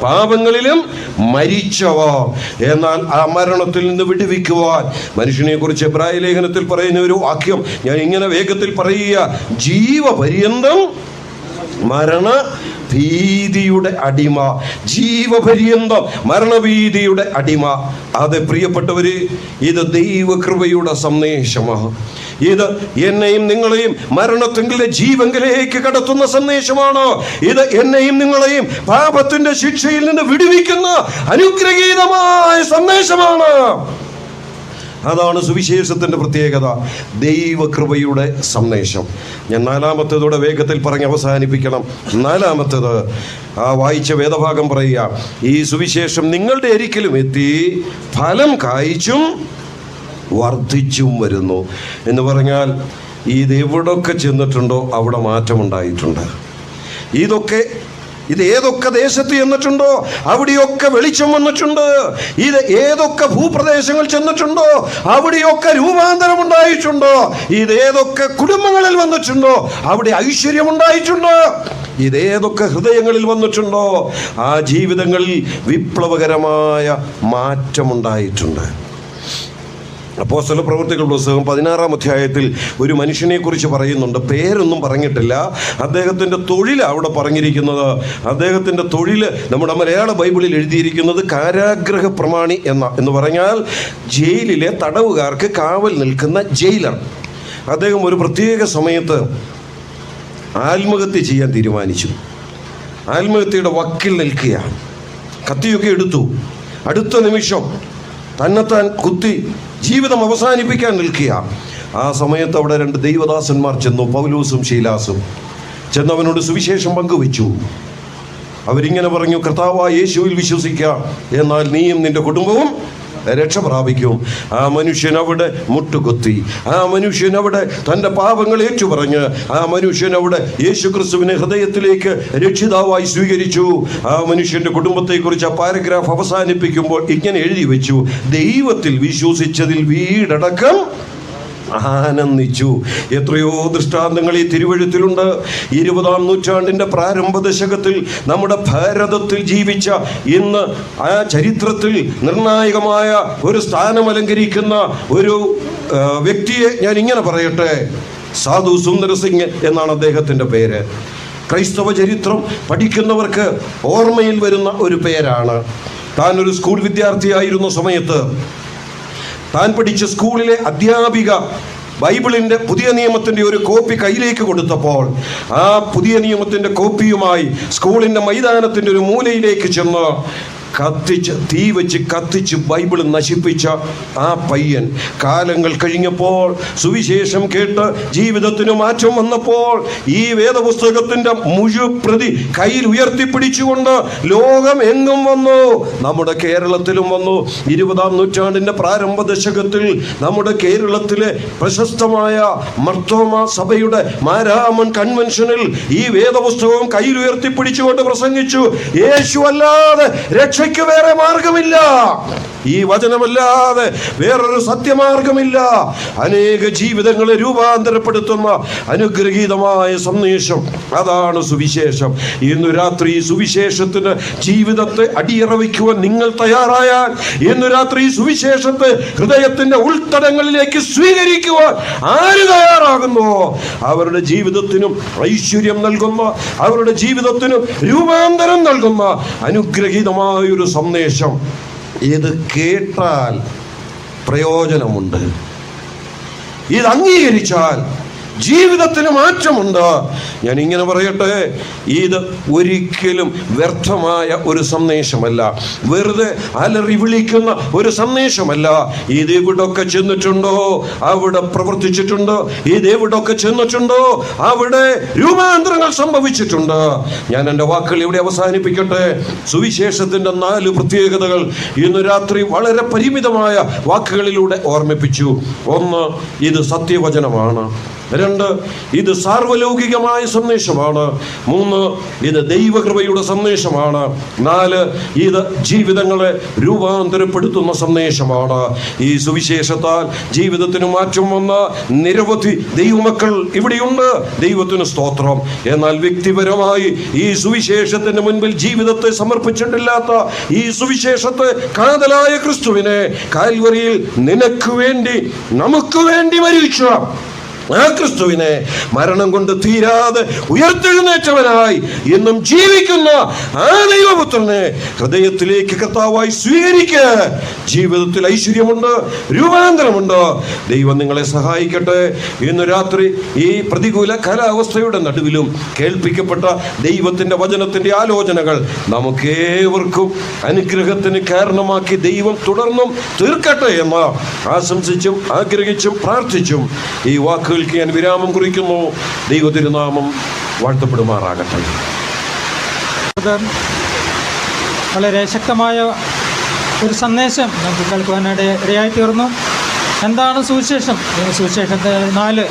പാപങ്ങളിലും മരിച്ചവ. എന്നാൽ ആ മരണത്തിൽ നിന്ന് വിടുവിക്കുവാൻ മനുഷ്യനെ കുറിച്ച് എബ്രായ ലേഖനത്തിൽ പറയുന്ന ഒരു വാക്യം ഞാൻ ഇങ്ങനെ വേഗത്തിൽ പറയുക, ജീവപര്യന്തം മരണഭീതിയുടെ അടിമ. ജീവപര്യന്തം മരണഭീതിയുടെ അടിമ. അത് പ്രിയപ്പെട്ടവര്, ഇത് ദൈവകൃപയുടെ സന്ദേശമാണ്. ഇത് എന്നെയും നിങ്ങളെയും മരണത്തെങ്കിലെ ജീവങ്കിലേക്ക് കടത്തുന്ന സന്ദേശമാണ്. ഇത് എന്നെയും നിങ്ങളെയും പാപത്തിന്റെ ശിക്ഷയിൽ നിന്ന് വിടുവിക്കുന്ന അനുഗ്രഹീതമായ സന്ദേശമാണ്. അതാണ് സുവിശേഷത്തിന്റെ പ്രത്യേകത, ദൈവകൃപയുടെ സന്ദേശം. ഞാൻ 4-ാമത്തേതോടെ വേഗത്തിൽ പറഞ്ഞ് അവസാനിപ്പിക്കണം. 4-ാമത്തേത്, ആ വായിച്ച വേദഭാഗം പറയുക, ഈ സുവിശേഷം നിങ്ങളുടെ അരികിലും എത്തി ഫലം കായ്ച്ചും വർദ്ധിച്ചും വരുന്നു എന്ന് പറഞ്ഞാൽ, ഇത് എവിടൊക്കെ ചെന്നിട്ടുണ്ടോ അവിടെ മാറ്റമുണ്ടായിട്ടുണ്ട്. ഇതൊക്കെ ഇത് ഏതൊക്കെ ദേശത്ത് ചെന്നിട്ടുണ്ടോ അവിടെയൊക്കെ വെളിച്ചം വന്നിട്ടുണ്ട്. ഇത് ഏതൊക്കെ ഭൂപ്രദേശങ്ങൾ ചെന്നിട്ടുണ്ടോ അവിടെയൊക്കെ രൂപാന്തരം ഉണ്ടായിട്ടുണ്ടോ. ഇത് ഏതൊക്കെ കുടുംബങ്ങളിൽ വന്നിട്ടുണ്ടോ അവിടെ ഐശ്വര്യം ഉണ്ടായിട്ടുണ്ട്. ഇതേതൊക്കെ ഹൃദയങ്ങളിൽ വന്നിട്ടുണ്ടോ ആ ജീവിതങ്ങളിൽ വിപ്ലവകരമായ മാറ്റമുണ്ടായിട്ടുണ്ട്. അപ്പോസ്തല പ്രവൃത്തികൾ പുസ്തകം 16-ാം അധ്യായത്തിൽ ഒരു മനുഷ്യനെക്കുറിച്ച് പറയുന്നുണ്ട്. പേരൊന്നും പറഞ്ഞിട്ടില്ല. അദ്ദേഹത്തിൻ്റെ തൊഴിൽ അവിടെ പറഞ്ഞിരിക്കുന്നത്. അദ്ദേഹത്തിൻ്റെ തൊഴിൽ നമ്മുടെ മലയാള ബൈബിളിൽ എഴുതിയിരിക്കുന്നത് കാരാഗ്രഹ പ്രമാണി എന്ന് പറഞ്ഞാൽ ജയിലിലെ തടവുകാർക്ക് കാവൽ നിൽക്കുന്ന ജയിലർ. അദ്ദേഹം ഒരു പ്രത്യേക സമയത്ത് ആത്മഹത്യ ചെയ്യാൻ തീരുമാനിച്ചു. ആത്മഹത്യയുടെ വക്കിൽ നിൽക്കുകയാണ്. കത്തിയൊക്കെ എടുത്തു. അടുത്ത നിമിഷം തന്നെത്താൻ കുത്തി ജീവിതം അവസാനിപ്പിക്കാൻ നിൽക്കുക. ആ സമയത്ത് അവിടെ 2 ദൈവദാസന്മാർ ചെന്നു, പൗലോസും ശീലാസും. ചെന്നവനോട് സുവിശേഷം പങ്കുവെച്ചു. അവരിങ്ങനെ പറഞ്ഞു, കർത്താവായ യേശുവിൽ വിശ്വസിക്കുക, എന്നാൽ നീയും നിന്റെ കുടുംബവും രക്ഷ പ്രാപിക്കും. ആ മനുഷ്യൻ അവിടെ മുട്ടുകുത്തി. ആ മനുഷ്യൻ അവിടെ തൻ്റെ പാപങ്ങൾ ഏറ്റുപറഞ്ഞ് ആ മനുഷ്യൻ അവിടെ യേശു ക്രിസ്തുവിനെ ഹൃദയത്തിലേക്ക് രക്ഷിതാവായി സ്വീകരിച്ചു. ആ മനുഷ്യൻ്റെ കുടുംബത്തെക്കുറിച്ച് ആ പാരഗ്രാഫ് അവസാനിപ്പിക്കുമ്പോൾ ഇങ്ങനെ എഴുതി വെച്ചു, ദൈവത്തിൽ വിശ്വസിച്ചതിൽ വീടടക്കം ആനന്ദിച്ചു. എത്രയോ ദൃഷ്ടാന്തങ്ങൾ ഈ തിരുവഴുത്തിലുണ്ട്. 20-ാം നൂറ്റാണ്ടിൻ്റെ പ്രാരംഭ ദശകത്തിൽ നമ്മുടെ ഭാരതത്തിൽ ജീവിച്ച ഇന്ന് ആ ചരിത്രത്തിൽ നിർണായകമായ ഒരു സ്ഥാനം അലങ്കരിക്കുന്ന ഒരു വ്യക്തിയെ ഞാൻ ഇങ്ങനെ പറയട്ടെ. സാധു സുന്ദർ സിംഗ് എന്നാണ് അദ്ദേഹത്തിൻ്റെ പേര്. ക്രൈസ്തവ ചരിത്രം പഠിക്കുന്നവർക്ക് ഓർമ്മയിൽ വരുന്ന ഒരു പേരാണ്. താൻ ഒരു സ്കൂൾ വിദ്യാർത്ഥിയായിരുന്ന സമയത്ത് താൻ പഠിച്ച സ്കൂളിലെ അധ്യാപിക ബൈബിളിൻ്റെ പുതിയ നിയമത്തിൻ്റെ ഒരു കോപ്പി കയ്യിലേക്ക് കൊടുത്തപ്പോൾ ആ പുതിയ നിയമത്തിൻ്റെ കോപ്പിയുമായി സ്കൂളിൻ്റെ മൈതാനത്തിൻ്റെ ഒരു മൂലയിലേക്ക് ചെന്ന് തീ വെച്ച് കത്തിച്ച് ബൈബിൾ നശിപ്പിച്ച ആ പയ്യൻ കാലങ്ങൾ കഴിഞ്ഞപ്പോൾ സുവിശേഷം കേട്ട് ജീവിതത്തിന് മാറ്റം വന്നപ്പോൾ ഈ വേദപുസ്തകത്തിൻ്റെ മുഴുപ്രതി കയ്യിൽ ഉയർത്തിപ്പിടിച്ചുകൊണ്ട് ലോകം എങ്ങും വന്നു. നമ്മുടെ കേരളത്തിലും വന്നു. 20-ാം നൂറ്റാണ്ടിൻ്റെ പ്രാരംഭ ദശകത്തിൽ നമ്മുടെ കേരളത്തിലെ പ്രശസ്തമായ മർത്തോമ സഭയുടെ മാരാമൺ കൺവെൻഷനിൽ ഈ വേദപുസ്തകം കയ്യിൽ ഉയർത്തിപ്പിടിച്ചുകൊണ്ട് പ്രസംഗിച്ചു, യേശു അല്ലാതെ രക്ഷയ്ക്ക് വേറെ മാർഗമില്ല, ഈ വചനമല്ലാതെ വേറൊരു സത്യമാർഗമില്ല. അനേക ജീവിതങ്ങളെ രൂപാന്തരപ്പെടുത്തുന്ന അനുഗ്രഹീതമായ സന്ദേശം, അതാണ് സുവിശേഷം. ഇന്ന് രാത്രി സുവിശേഷത്തിന് ജീവിതത്തെ അടിയറവയ്ക്കുവാൻ നിങ്ങൾ തയ്യാറായാൽ, ഇന്ന് രാത്രി സുവിശേഷത്തെ ഹൃദയത്തിന്റെ ഉൾത്തടങ്ങളിലേക്ക് സ്വീകരിക്കുവാൻ ആര് തയ്യാറാകുന്നു, അവരുടെ ജീവിതത്തിനും ഐശ്വര്യം നൽകുന്ന, അവരുടെ ജീവിതത്തിനും രൂപാന്തരം നൽകുന്ന അനുഗ്രഹീതമായ ഒരു സന്ദേശം. ഇത് കേട്ടാൽ പ്രയോജനമുണ്ട്, ഇത് അംഗീകരിച്ചാൽ ജീവിതത്തിന് മാറ്റമുണ്ട്. ഞാൻ ഇങ്ങനെ പറയട്ടെ, ഇത് ഒരിക്കലും വ്യർത്ഥമായ ഒരു സന്ദേശമല്ല, വെറുതെ അലറി വിളിക്കുന്ന ഒരു സന്ദേശമല്ല. ഇത് എവിടൊക്കെ ചെന്നിട്ടുണ്ടോ അവിടെ പ്രവർത്തിച്ചിട്ടുണ്ട്. ഇത് എവിടൊക്കെ ചെന്നിട്ടുണ്ടോ അവിടെ രൂപാന്തരങ്ങൾ സംഭവിച്ചിട്ടുണ്ട്. ഞാൻ എൻ്റെ വാക്കുകൾ ഇവിടെ അവസാനിപ്പിക്കട്ടെ. സുവിശേഷത്തിൻ്റെ 4 പ്രത്യേകതകൾ ഇന്ന് രാത്രി വളരെ പരിമിതമായ വാക്കുകളിലൂടെ ഓർമ്മിപ്പിച്ചു. 1, ഇത് സത്യവചനമാണ്. 2, ഇത് സാർവലൗകികമായ സന്ദേശമാണ്. 3, ഇത് ദൈവകൃപയുടെ സന്ദേശമാണ്. 4, ഇത് ജീവിതങ്ങളെ രൂപാന്തരപ്പെടുത്തുന്ന സന്ദേശമാണ്. ഈ സുവിശേഷത്താൽ ജീവിതത്തിന് മാറ്റം വന്ന നിരവധി ദൈവമക്കൾ ഇവിടെയുണ്ട്. ദൈവത്തിന് സ്തോത്രം. എന്നാൽ വ്യക്തിപരമായി ഈ സുവിശേഷത്തിന് മുൻപിൽ ജീവിതത്തെ സമർപ്പിച്ചിട്ടില്ലാത്ത, ഈ സുവിശേഷത്തെ കാതലായ ക്രിസ്തുവിനെ കാൽവരിയിൽ നിനക്ക് വേണ്ടി നമുക്ക് വേണ്ടി മരിച്ച ആ ക്രിസ്തുവിനെ മരണം കൊണ്ട് തീരാതെ ഉയർത്തെഴുന്നേറ്റവനായി എന്നും ജീവിക്കുന്ന ആ ദൈവപുത്രനെ ഹൃദയത്തിലേക്ക് കർത്താവായി സ്വീകരിക്കുക. ജീവിതത്തിൽ ഐശ്വര്യമുണ്ട്, രൂപാന്തരമുണ്ട്. ദൈവം നിങ്ങളെ സഹായിക്കട്ടെ. ഇന്ന് രാത്രി ഈ പ്രതികൂല കാലാവസ്ഥയുടെ നടുവിലും കേൾപ്പിക്കപ്പെട്ട ദൈവത്തിൻ്റെ വചനത്തിൻ്റെ ആലോചനകൾ നമുക്കേവർക്കും അനുഗ്രഹത്തിന് കാരണമാക്കി ദൈവം തുടർന്നും തീർക്കട്ടെ എന്ന് ആശംസിച്ചും ആഗ്രഹിച്ചും പ്രാർത്ഥിച്ചും ഈ വാക്കുകൾ ഞാൻ വിരാമം കുറിക്കുന്നു. ദൈവ തിരുനാമം വാഴ്ത്തപ്പെടുമാറാകട്ടെ. വളരെ ശക്തമായ ഒരു സന്ദേശം നമുക്ക് കേൾക്കുവാനായിട്ട് ഇടയായി തീർന്നു. എന്താണ് സുവിശേഷം? സുവിശേഷത്തെ 4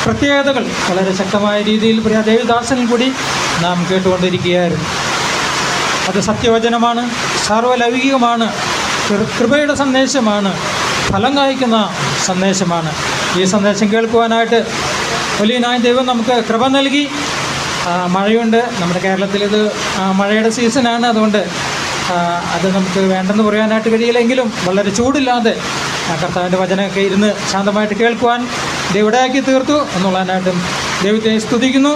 പ്രത്യേകതകൾ വളരെ ശക്തമായ രീതിയിൽ പ്രിയ ദേവദാസനിൽ കൂടി നാം കേട്ടുകൊണ്ടിരിക്കുകയായിരുന്നു. അത് സത്യവചനമാണ്, സാർവലൗകികമാണ്, കൃപയുടെ സന്ദേശമാണ്, ഫലം കായ്ക്കുന്ന സന്ദേശമാണ്. ഈ സന്ദേശം കേൾക്കുവാനായിട്ട് വലിയനായ ദൈവം നമുക്ക് കൃപ നൽകി. മഴയുണ്ട്, നമ്മുടെ കേരളത്തിലിത് മഴയുടെ സീസണാണ്. അതുകൊണ്ട് അത് നമുക്ക് വേണ്ടെന്ന് പറയാനായിട്ട് കഴിയില്ലെങ്കിലും വളരെ ചൂടില്ലാതെ കർത്താവിൻ്റെ വചനമൊക്കെ ഇരുന്ന് ശാന്തമായിട്ട് കേൾക്കുവാൻ ദൈവടയാക്കി തീർത്തു എന്നുള്ളതിനായിട്ടും ദൈവത്തെ സ്തുതിക്കുന്നു.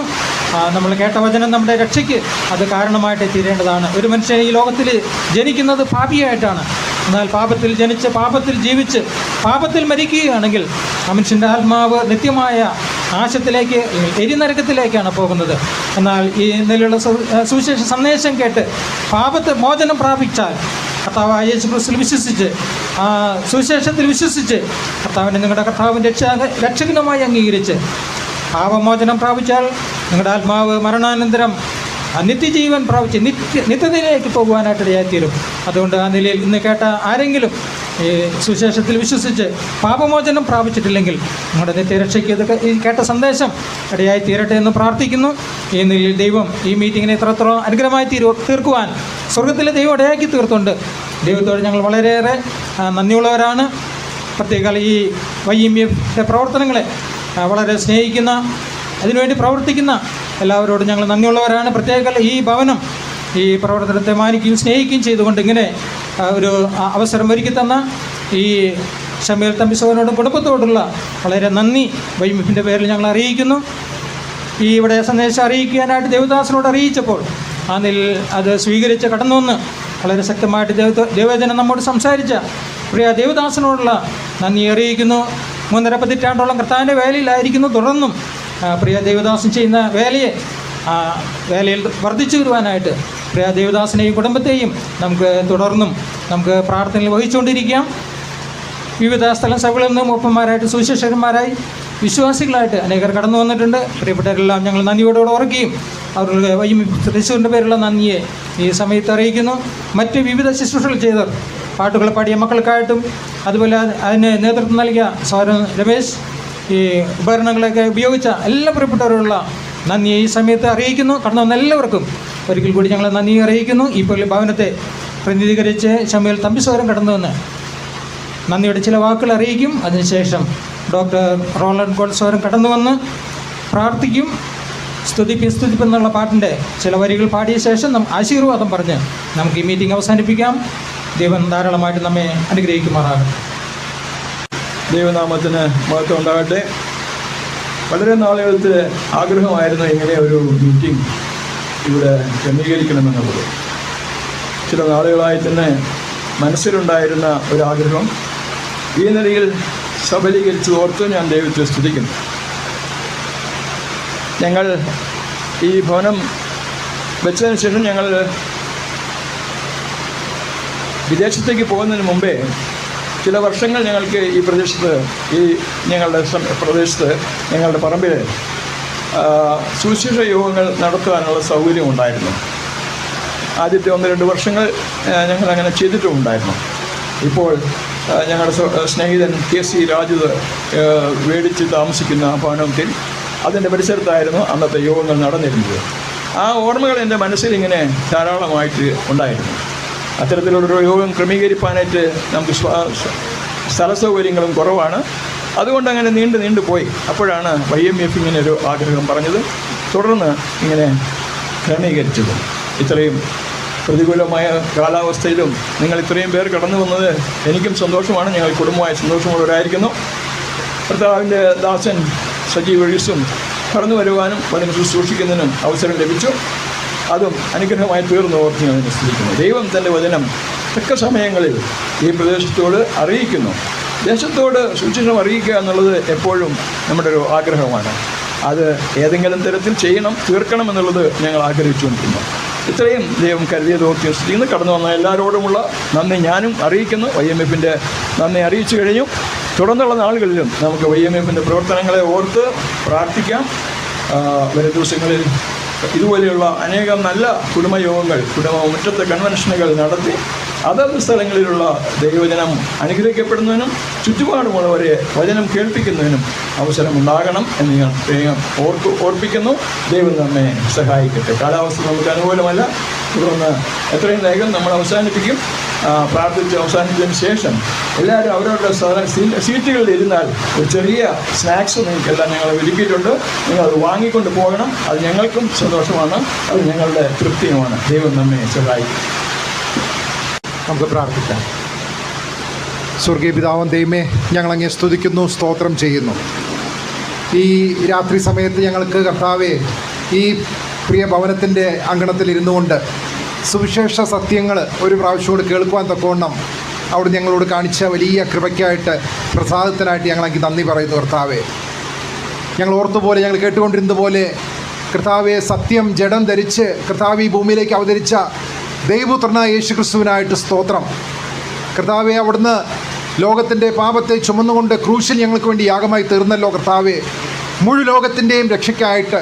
നമ്മൾ കേട്ട വചനം നമ്മുടെ രക്ഷയ്ക്ക് അത് കാരണമായിട്ട് തീരേണ്ടതാണ്. ഒരു മനുഷ്യൻ ഈ ലോകത്തിൽ ജനിക്കുന്നത് പാപിയായിട്ടാണ്. എന്നാൽ പാപത്തിൽ ജനിച്ച് പാപത്തിൽ ജീവിച്ച് പാപത്തിൽ മരിക്കുകയാണെങ്കിൽ ആ മനുഷ്യൻ്റെ ആത്മാവ് നിത്യമായ നാശത്തിലേക്ക്, എരിനരകത്തിലേക്കാണ് പോകുന്നത്. എന്നാൽ ഈ നിലയിലുള്ള സുവിശേഷ സന്ദേശം കേട്ട് പാപത്തെ മോചനം പ്രാപിച്ചാൽ, കർത്താവായ യേശു ക്രിസ്തുവിൽ വിശ്വസിച്ച്, ആ സുവിശേഷത്തിൽ വിശ്വസിച്ച് കർത്താവിനെ നിങ്ങളുടെ കർത്താവിൻ്റെ രക്ഷകനുമായി അംഗീകരിച്ച് പാപമോചനം പ്രാപിച്ചാൽ നിങ്ങളുടെ ആത്മാവ് മരണാനന്തരം നിത്യജീവൻ പ്രാപിച്ച് നിത്യതയിലേക്ക് പോകുവാനായിട്ട് ഇടയായിത്തീരും. അതുകൊണ്ട് ആ നിലയിൽ ഇന്ന് കേട്ട ആരെങ്കിലും ഈ സുവിശേഷത്തിൽ വിശ്വസിച്ച് പാപമോചനം പ്രാപിച്ചിട്ടില്ലെങ്കിൽ നിങ്ങളുടെ നിത്യരക്ഷയ്ക്ക് ഇത് ഈ കേട്ട സന്ദേശം ഇടയായി തീരട്ടെ എന്ന് പ്രാർത്ഥിക്കുന്നു. ഈ നിലയിൽ ദൈവം ഈ മീറ്റിങ്ങിനെ ഇത്രത്തോളം അനുഗ്രഹമായി തീർക്കുവാൻ സ്വർഗത്തിലെ ദൈവം ഇടയാക്കി തീർത്തുകൊണ്ട് ദൈവത്തോട് ഞങ്ങൾ വളരെയേറെ നന്ദിയുള്ളവരാണ്. പ്രത്യേക ഈ YMF പ്രവർത്തനങ്ങളെ വളരെ സ്നേഹിക്കുന്ന, അതിനുവേണ്ടി പ്രവർത്തിക്കുന്ന എല്ലാവരോടും ഞങ്ങൾ നന്ദിയുള്ളവരാണ്. പ്രത്യേക ഈ ഭവനം ഈ പ്രവർത്തനത്തെ മാനിക്കുകയും സ്നേഹിക്കുകയും ചെയ്തുകൊണ്ട് ഇങ്ങനെ ഒരു അവസരം ഒരുക്കി തന്ന ഈ ഷമീൽ തമ്പിസോനോടും കുടുംബത്തോടുള്ള വളരെ നന്ദി YMF പേരിൽ ഞങ്ങൾ അറിയിക്കുന്നു. ഈ ഇവിടെ സന്ദേശം അറിയിക്കാനായിട്ട് ദേവദാസനോട് അറിയിച്ചപ്പോൾ ആ നിലയിൽ അത് സ്വീകരിച്ച് കടന്നു വന്ന് വളരെ ശക്തമായിട്ട് ദൈവജനം നമ്മോട് സംസാരിച്ച പ്രിയ ദേവദാസനോടുള്ള നന്ദി അറിയിക്കുന്നു. 3.5 പതിറ്റാണ്ടോളം കർത്താവിൻ്റെ വേലയിലായിരിക്കുന്നു. തുടർന്നും പ്രിയ ദേവദാസൻ ചെയ്യുന്ന വേലയിൽ വർദ്ധിച്ചു വരുവാനായിട്ട് പ്രിയ ദേവദാസനെയും കുടുംബത്തെയും തുടർന്നും നമുക്ക് പ്രാർത്ഥനയിൽ വഹിച്ചുകൊണ്ടിരിക്കാം. വിവിധ സഭകളിൽ നിന്നും ഒപ്പന്മാരായിട്ട് സുവിശേഷകന്മാരായി വിശ്വാസികളായിട്ട് അനേകർ കടന്നു വന്നിട്ടുണ്ട്. പ്രിയപ്പെട്ടവരെല്ലാം ഞങ്ങൾ നന്ദിയോടെ ഓർക്കുകയും അവരുടെ തൃശ്ശൂരിൻ്റെ പേരുള്ള നന്ദിയെ ഈ സമയത്ത് അറിയിക്കുന്നു. മറ്റ് വിവിധ ശുശ്രൂഷകൾ ചെയ്തവർ, പാട്ടുകൾ പാടിയ മക്കൾക്കായിട്ടും അതുപോലെ അതിന് നേതൃത്വം നൽകിയ സഹോദരൻ രമേശ്, ഈ ഉപകരണങ്ങളൊക്കെ ഉപയോഗിച്ച എല്ലാ പ്രിയപ്പെട്ടവരുള്ള നന്ദിയെ ഈ സമയത്ത് അറിയിക്കുന്നു. കടന്നു വന്ന എല്ലാവർക്കും ഒരിക്കൽ കൂടി ഞങ്ങൾ നന്ദി അറിയിക്കുന്നു. ഇപ്പോൾ ഭവനത്തെ പ്രതിനിധീകരിച്ച് ഷമീൽ തമ്പിസോരം കടന്നു വന്ന് നന്ദിയുടെ ചില വാക്കുകൾ അറിയിക്കും. അതിനുശേഷം ഡോക്ടർ റോളൻ ഗോൾസോരം കടന്നു വന്ന് പ്രാർത്ഥിക്കും. സ്തുതിപ്പെന്നുള്ള പാട്ടിൻ്റെ ചില വരികൾ പാടിയ ശേഷം ആശീർവാദം പറഞ്ഞ് നമുക്ക് ഈ മീറ്റിംഗ് അവസാനിപ്പിക്കാം. ദൈവം ധാരാളമായിട്ട് നമ്മെ അനുഗ്രഹിക്കുമാറാകും. ദൈവനാമത്തിന് മഹത്വം ഉണ്ടാകട്ടെ. വളരെ നാളുകളത്തെ ആഗ്രഹമായിരുന്നു ഇങ്ങനെ ഒരു മീറ്റിംഗ് ഇവിടെ ക്രമീകരിക്കണമെന്നുള്ളത്. ചില നാളുകളായി തന്നെ മനസ്സിലുണ്ടായിരുന്ന ഒരാഗ്രഹം ഈ നിലയിൽ സഫലീകരിച്ചു ഓർത്ത് ഞാൻ ദൈവത്തെ സ്തുതിക്കുന്നു. ഞങ്ങൾ ഈ ഭവനം വെച്ചതിന് ശേഷം ഞങ്ങൾ വിദേശത്തേക്ക് പോകുന്നതിന് മുമ്പേ ചില വർഷങ്ങൾ ഞങ്ങൾക്ക് ഈ പ്രദേശത്ത് ഞങ്ങളുടെ പറമ്പിൽ സുവിശേഷ യോഗങ്ങൾ നടത്തുവാനുള്ള സൗകര്യം ഉണ്ടായിരുന്നു. ആദ്യത്തെ 1-2 വർഷങ്ങൾ ഞങ്ങൾ അങ്ങനെ ചെയ്തിട്ടുമുണ്ടായിരുന്നു. ഇപ്പോൾ ഞങ്ങളുടെ സ്നേഹിതൻ KC രാജു മേടിച്ച് താമസിക്കുന്ന ഭവനത്തിൽ അതിൻ്റെ പരിസരത്തായിരുന്നു അന്നത്തെ യോഗങ്ങൾ നടന്നിരുന്നത്. ആ ഓർമ്മകൾ എൻ്റെ മനസ്സിൽ ഇങ്ങനെ ധാരാളമായിട്ട് ഉണ്ടായിരുന്നു. അത്തരത്തിലുള്ളൊരു യോഗം ക്രമീകരിക്കാനായിട്ട് നമുക്ക് സ്ഥല സൗകര്യങ്ങളും കുറവാണ്. അതുകൊണ്ട് അങ്ങനെ നീണ്ടു പോയി. അപ്പോഴാണ് YMF ഇങ്ങനെ ഒരു ആഗ്രഹം പറഞ്ഞത്. തുടർന്ന് ഇങ്ങനെ ക്രമീകരിച്ചത്. ഇത്രയും പ്രതികൂലമായ കാലാവസ്ഥയിലും നിങ്ങൾ ഇത്രയും പേർ കടന്നു വന്നത് എനിക്കും സന്തോഷമാണ്. ഞങ്ങൾ കുടുംബമായി സന്തോഷമുള്ളവരായിരിക്കുന്നു. കർത്താവിൻ്റെ ദാസൻ സജീവ് എഴുസും കടന്നു വരുവാനും വചനം ശുശ്രൂഷിക്കുന്നതിനും അവസരം ലഭിച്ചു. അതും അനുഗ്രഹമായി തീർന്നു ഓർത്ത് ഞാൻ സ്തുതിക്കുന്നു. ദൈവം തൻ്റെ വചനം തക്ക സമയങ്ങളിൽ ഈ പ്രദേശത്തോട് അറിയിക്കുന്നു. ദേശത്തോട് സുവിശേഷം അറിയിക്കുക എന്നുള്ളത് എപ്പോഴും നമ്മുടെ ഒരു ആഗ്രഹമാണ്. അത് ഏതെങ്കിലും തരത്തിൽ തീർക്കണം എന്നുള്ളത് ഞങ്ങൾ ആഗ്രഹിച്ചുകൊണ്ടിരുന്നു. ഇത്രയും ദൈവം കരുതിയത് ഓർത്ത് സ്തുതിക്കുന്നു. കടന്നു വന്ന എല്ലാവരോടുമുള്ള നന്ദി ഞാനും അറിയിക്കുന്നു. YMFൻ്റെ നന്ദി അറിയിച്ചു കഴിഞ്ഞു. തുടർന്നുള്ള നാളുകളിലും നമുക്ക് YMFൻ്റെ പ്രവർത്തനങ്ങളെ ഓർത്ത് പ്രാർത്ഥിക്കാം. വരും ദിവസങ്ങളിൽ ഇതുപോലെയുള്ള അനേകം നല്ല കുടുംബയോഗങ്ങൾ, മുറ്റത്തെ കൺവെൻഷനുകൾ നടത്തി അതത് സ്ഥലങ്ങളിലുള്ള ദൈവജനം അനുഗ്രഹിക്കപ്പെടുന്നതിനും ചുറ്റുപാടുമുള്ളവരെ വചനം കേൾപ്പിക്കുന്നതിനും അവസരമുണ്ടാകണം എന്ന് ഞാൻ പ്രത്യേകം ഓർപ്പിക്കുന്നു. ദൈവം നമ്മെ സഹായിക്കട്ടെ. കാലാവസ്ഥ നമുക്ക് അനുകൂലമല്ല, തുടർന്ന് എത്രയും വേഗം നമ്മൾ അവസാനിപ്പിക്കും. പ്രാർത്ഥിച്ച് അവസാനിച്ചതിന് ശേഷം എല്ലാവരും അവരവരുടെ സീറ്റുകളിൽ ഇരുന്നാൽ ഒരു ചെറിയ സ്നാക്സ് നിങ്ങൾക്കെല്ലാം ഞങ്ങൾ ഒരുക്കിയിട്ടുണ്ട്. നിങ്ങൾ അത് വാങ്ങിക്കൊണ്ട് പോകണം. അത് ഞങ്ങൾക്കും സന്തോഷമാണ്, അത് ഞങ്ങളുടെ തൃപ്തിയുമാണ്. ദൈവം നമ്മെ സഹായിക്കും. നമുക്ക് പ്രാർത്ഥിക്കാം. സ്വർഗീയ പിതാവാം ദൈവമേ, ഞങ്ങളങ്ങേ സ്തുതിക്കുന്നു, സ്തോത്രം ചെയ്യുന്നു. ഈ രാത്രി സമയത്ത് ഞങ്ങൾക്ക് കർത്താവേ ഈ പ്രിയ ഭവനത്തിൻ്റെ അങ്കണത്തിൽ ഇരുന്നു കൊണ്ട് സുവിശേഷ സത്യങ്ങൾ ഒരു പ്രാവശ്യം കൂടി കേൾക്കുവാൻ തക്കവണ്ണം അവിടെ ഞങ്ങളോട് കാണിച്ച വലിയ കൃപയ്ക്കായിട്ട് പ്രസാദത്തിനായിട്ട് ഞങ്ങളെനിക്ക് നന്ദി പറയുന്നു കർത്താവേ. ഞങ്ങൾ ഓർത്തുപോലെ ഞങ്ങൾ കേട്ടുകൊണ്ടിരുന്ന പോലെ കർത്താവെ സത്യം ജഡം ധരിച്ച് കർത്താവ് ഈ ഭൂമിയിലേക്ക് അവതരിച്ച ദൈവപുത്രനായ യേശു ക്രിസ്തുവിനായിട്ട് സ്തോത്രം. കർത്താവെ അവിടുന്ന് ലോകത്തിൻ്റെ പാപത്തെ ചുമന്നുകൊണ്ട് ക്രൂശിൽ ഞങ്ങൾക്ക് വേണ്ടി യാഗമായി തീർന്നല്ലോ കർത്താവെ. മുഴു ലോകത്തിൻ്റെയും രക്ഷയ്ക്കായിട്ട്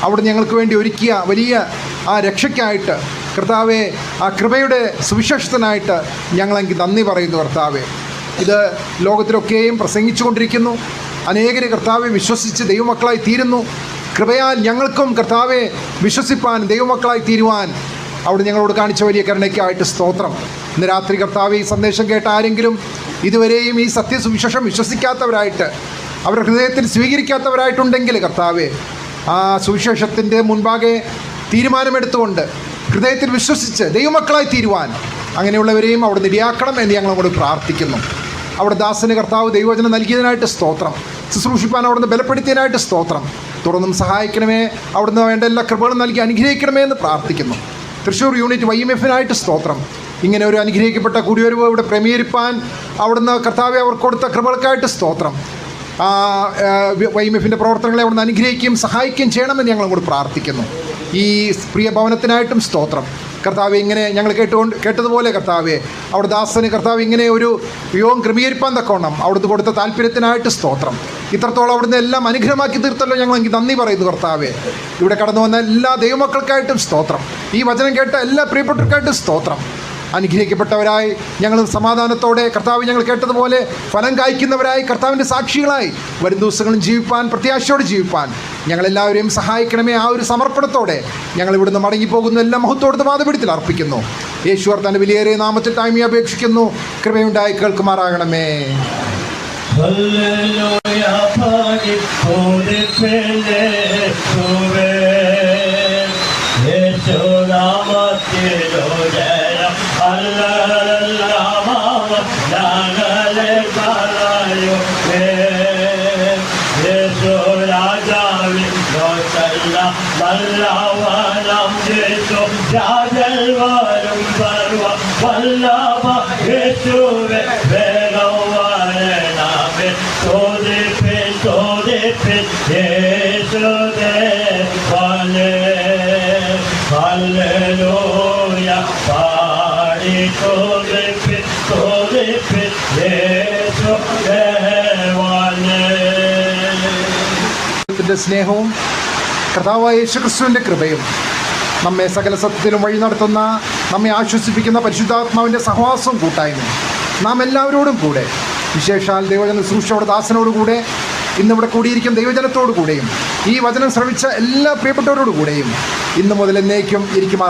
അവിടെ ഞങ്ങൾക്ക് വേണ്ടി ഒരുക്കിയ വലിയ ആ രക്ഷയ്ക്കായിട്ട് കർത്താവെ, ആ കൃപയുടെ സുവിശേഷത്തിനായിട്ട് ഞങ്ങളെനിക്ക് നന്ദി പറയുന്നു കർത്താവെ. ഇത് ലോകത്തിലൊക്കെയും പ്രസംഗിച്ചു കൊണ്ടിരിക്കുന്നു. അനേകര് കർത്താവെ വിശ്വസിച്ച് ദൈവമക്കളായി തീരുന്നു. കൃപയാൽ ഞങ്ങൾക്കും കർത്താവെ വിശ്വസിപ്പാൻ ദൈവമക്കളായി തീരുവാൻ അവിടെ ഞങ്ങളോട് കാണിച്ച വലിയ കരുണയ്ക്കായിട്ട് സ്തോത്രം. ഇന്ന് രാത്രി കർത്താവെ ഈ സന്ദേശം കേട്ട ആരെങ്കിലും ഇതുവരെയും ഈ സത്യസുവിശേഷം വിശ്വസിക്കാത്തവരായിട്ട് അവരുടെ ഹൃദയത്തിൽ സ്വീകരിക്കാത്തവരായിട്ടുണ്ടെങ്കിൽ കർത്താവെ, ആ സുവിശേഷത്തിൻ്റെ മുൻപാകെ തീരുമാനമെടുത്തുകൊണ്ട് ഹൃദയത്തിൽ വിശ്വസിച്ച് ദൈവമക്കളായി തീരുവാൻ അങ്ങനെയുള്ളവരെയും അവിടെ ഇടയാക്കണം എന്ന് ഞങ്ങളോട് പ്രാർത്ഥിക്കുന്നു. അവിടെ ദാസന് കർത്താവ് ദൈവവചനം നൽകിയതിനായിട്ട് സ്തോത്രം. ശുശ്രൂഷിപ്പാൻ അവിടുന്ന് ബലപ്പെടുത്തിയതിനായിട്ട് സ്തോത്രം. തുടർന്നും സഹായിക്കണമേ, അവിടുന്ന് വേണ്ട എല്ലാ കൃപകളും നൽകി അനുഗ്രഹിക്കണമേ എന്ന് പ്രാർത്ഥിക്കുന്നു. തൃശ്ശൂർ യൂണിറ്റ് YMF-നായിട്ട് സ്തോത്രം. ഇങ്ങനെ ഒരു അനുഗ്രഹിക്കപ്പെട്ട കൂടിയൊരുവ് ഇവിടെ ക്രമീകരിപ്പാൻ അവിടുന്ന് കർത്താവെ അവർക്ക് കൊടുത്ത കൃപകൾക്കായിട്ട് സ്തോത്രം. YMF-ൻ്റെ പ്രവർത്തനങ്ങളെ അവിടുന്ന് അനുഗ്രഹിക്കുകയും സഹായിക്കുകയും ചെയ്യണമെന്ന് ഞങ്ങളോട് പ്രാർത്ഥിക്കുന്നു. ഈ പ്രിയ ഭവനത്തിനായിട്ടും സ്തോത്രം. കർത്താവ് ഇങ്ങനെ ഞങ്ങൾ കേട്ടതുപോലെ കർത്താവെ അവിടെ ദാസന് കർത്താവ് ഇങ്ങനെ ഒരു യോഗം ക്രമീകരിപ്പാൻ തക്കോണം അവിടുന്ന് കൊടുത്ത താല്പര്യത്തിനായിട്ട് സ്തോത്രം. ഇത്രത്തോളം അവിടുന്ന് എല്ലാം അനുഗ്രഹമാക്കി തീർത്തല്ലോ, ഞങ്ങൾ എനിക്ക് നന്ദി പറയുന്നു കർത്താവെ. ഇവിടെ കടന്നു വന്ന എല്ലാ ദൈവമക്കൾക്കായിട്ടും സ്തോത്രം. ഈ വചനം കേട്ട എല്ലാ പ്രിയപ്പെട്ടവർക്കായിട്ടും സ്തോത്രം. അനുഗ്രഹിക്കപ്പെട്ടവരായി ഞങ്ങൾ സമാധാനത്തോടെ കർത്താവ് ഞങ്ങൾ കേട്ടതുപോലെ ഫലം കായ്ക്കുന്നവരായി കർത്താവിൻ്റെ സാക്ഷികളായി വരും ദിവസങ്ങളും ജീവിപ്പാൻ, പ്രത്യാശയോടെ ജീവിപ്പാൻ ഞങ്ങളെല്ലാവരെയും സഹായിക്കണമേ. ആ ഒരു സമർപ്പണത്തോടെ ഞങ്ങൾ ഇവിടുന്ന് മടങ്ങിപ്പോകുന്ന എല്ലാ മഹത്വത്തോട് മാതപിടിത്തിൽ അർപ്പിക്കുന്നു. യേശുവർ തൻ്റെ വിലയേറിയ നാമത്തിൽ താഴ്മ അപേക്ഷിക്കുന്നു. കൃപയുണ്ടായി കേൾക്കുമാറാകണമേ. സ്നേഹവും കർത്താവായ യേശുക്രിസ്തുവിൻ്റെ കൃപയും നമ്മെ സകല സത്യത്തിലും വഴി നടത്തുന്ന, നമ്മെ ആശ്വസിപ്പിക്കുന്ന പരിശുദ്ധാത്മാവിൻ്റെ സഹവാസവും കൂട്ടായ്മയും നാം എല്ലാവരോടും കൂടെ, വിശേഷാൽ ദൈവജന ശുശ്രൂഷയുടെ ദാസനോടുകൂടെ, ഇന്നിവിടെ കൂടിയിരിക്കുന്ന ദൈവജനത്തോടു കൂടെയും ഈ വചനം ശ്രവിച്ച എല്ലാ പ്രിയപ്പെട്ടവരോടു കൂടെയും ഇന്നു മുതൽ എന്നേക്കും ഇരിക്കുമാ.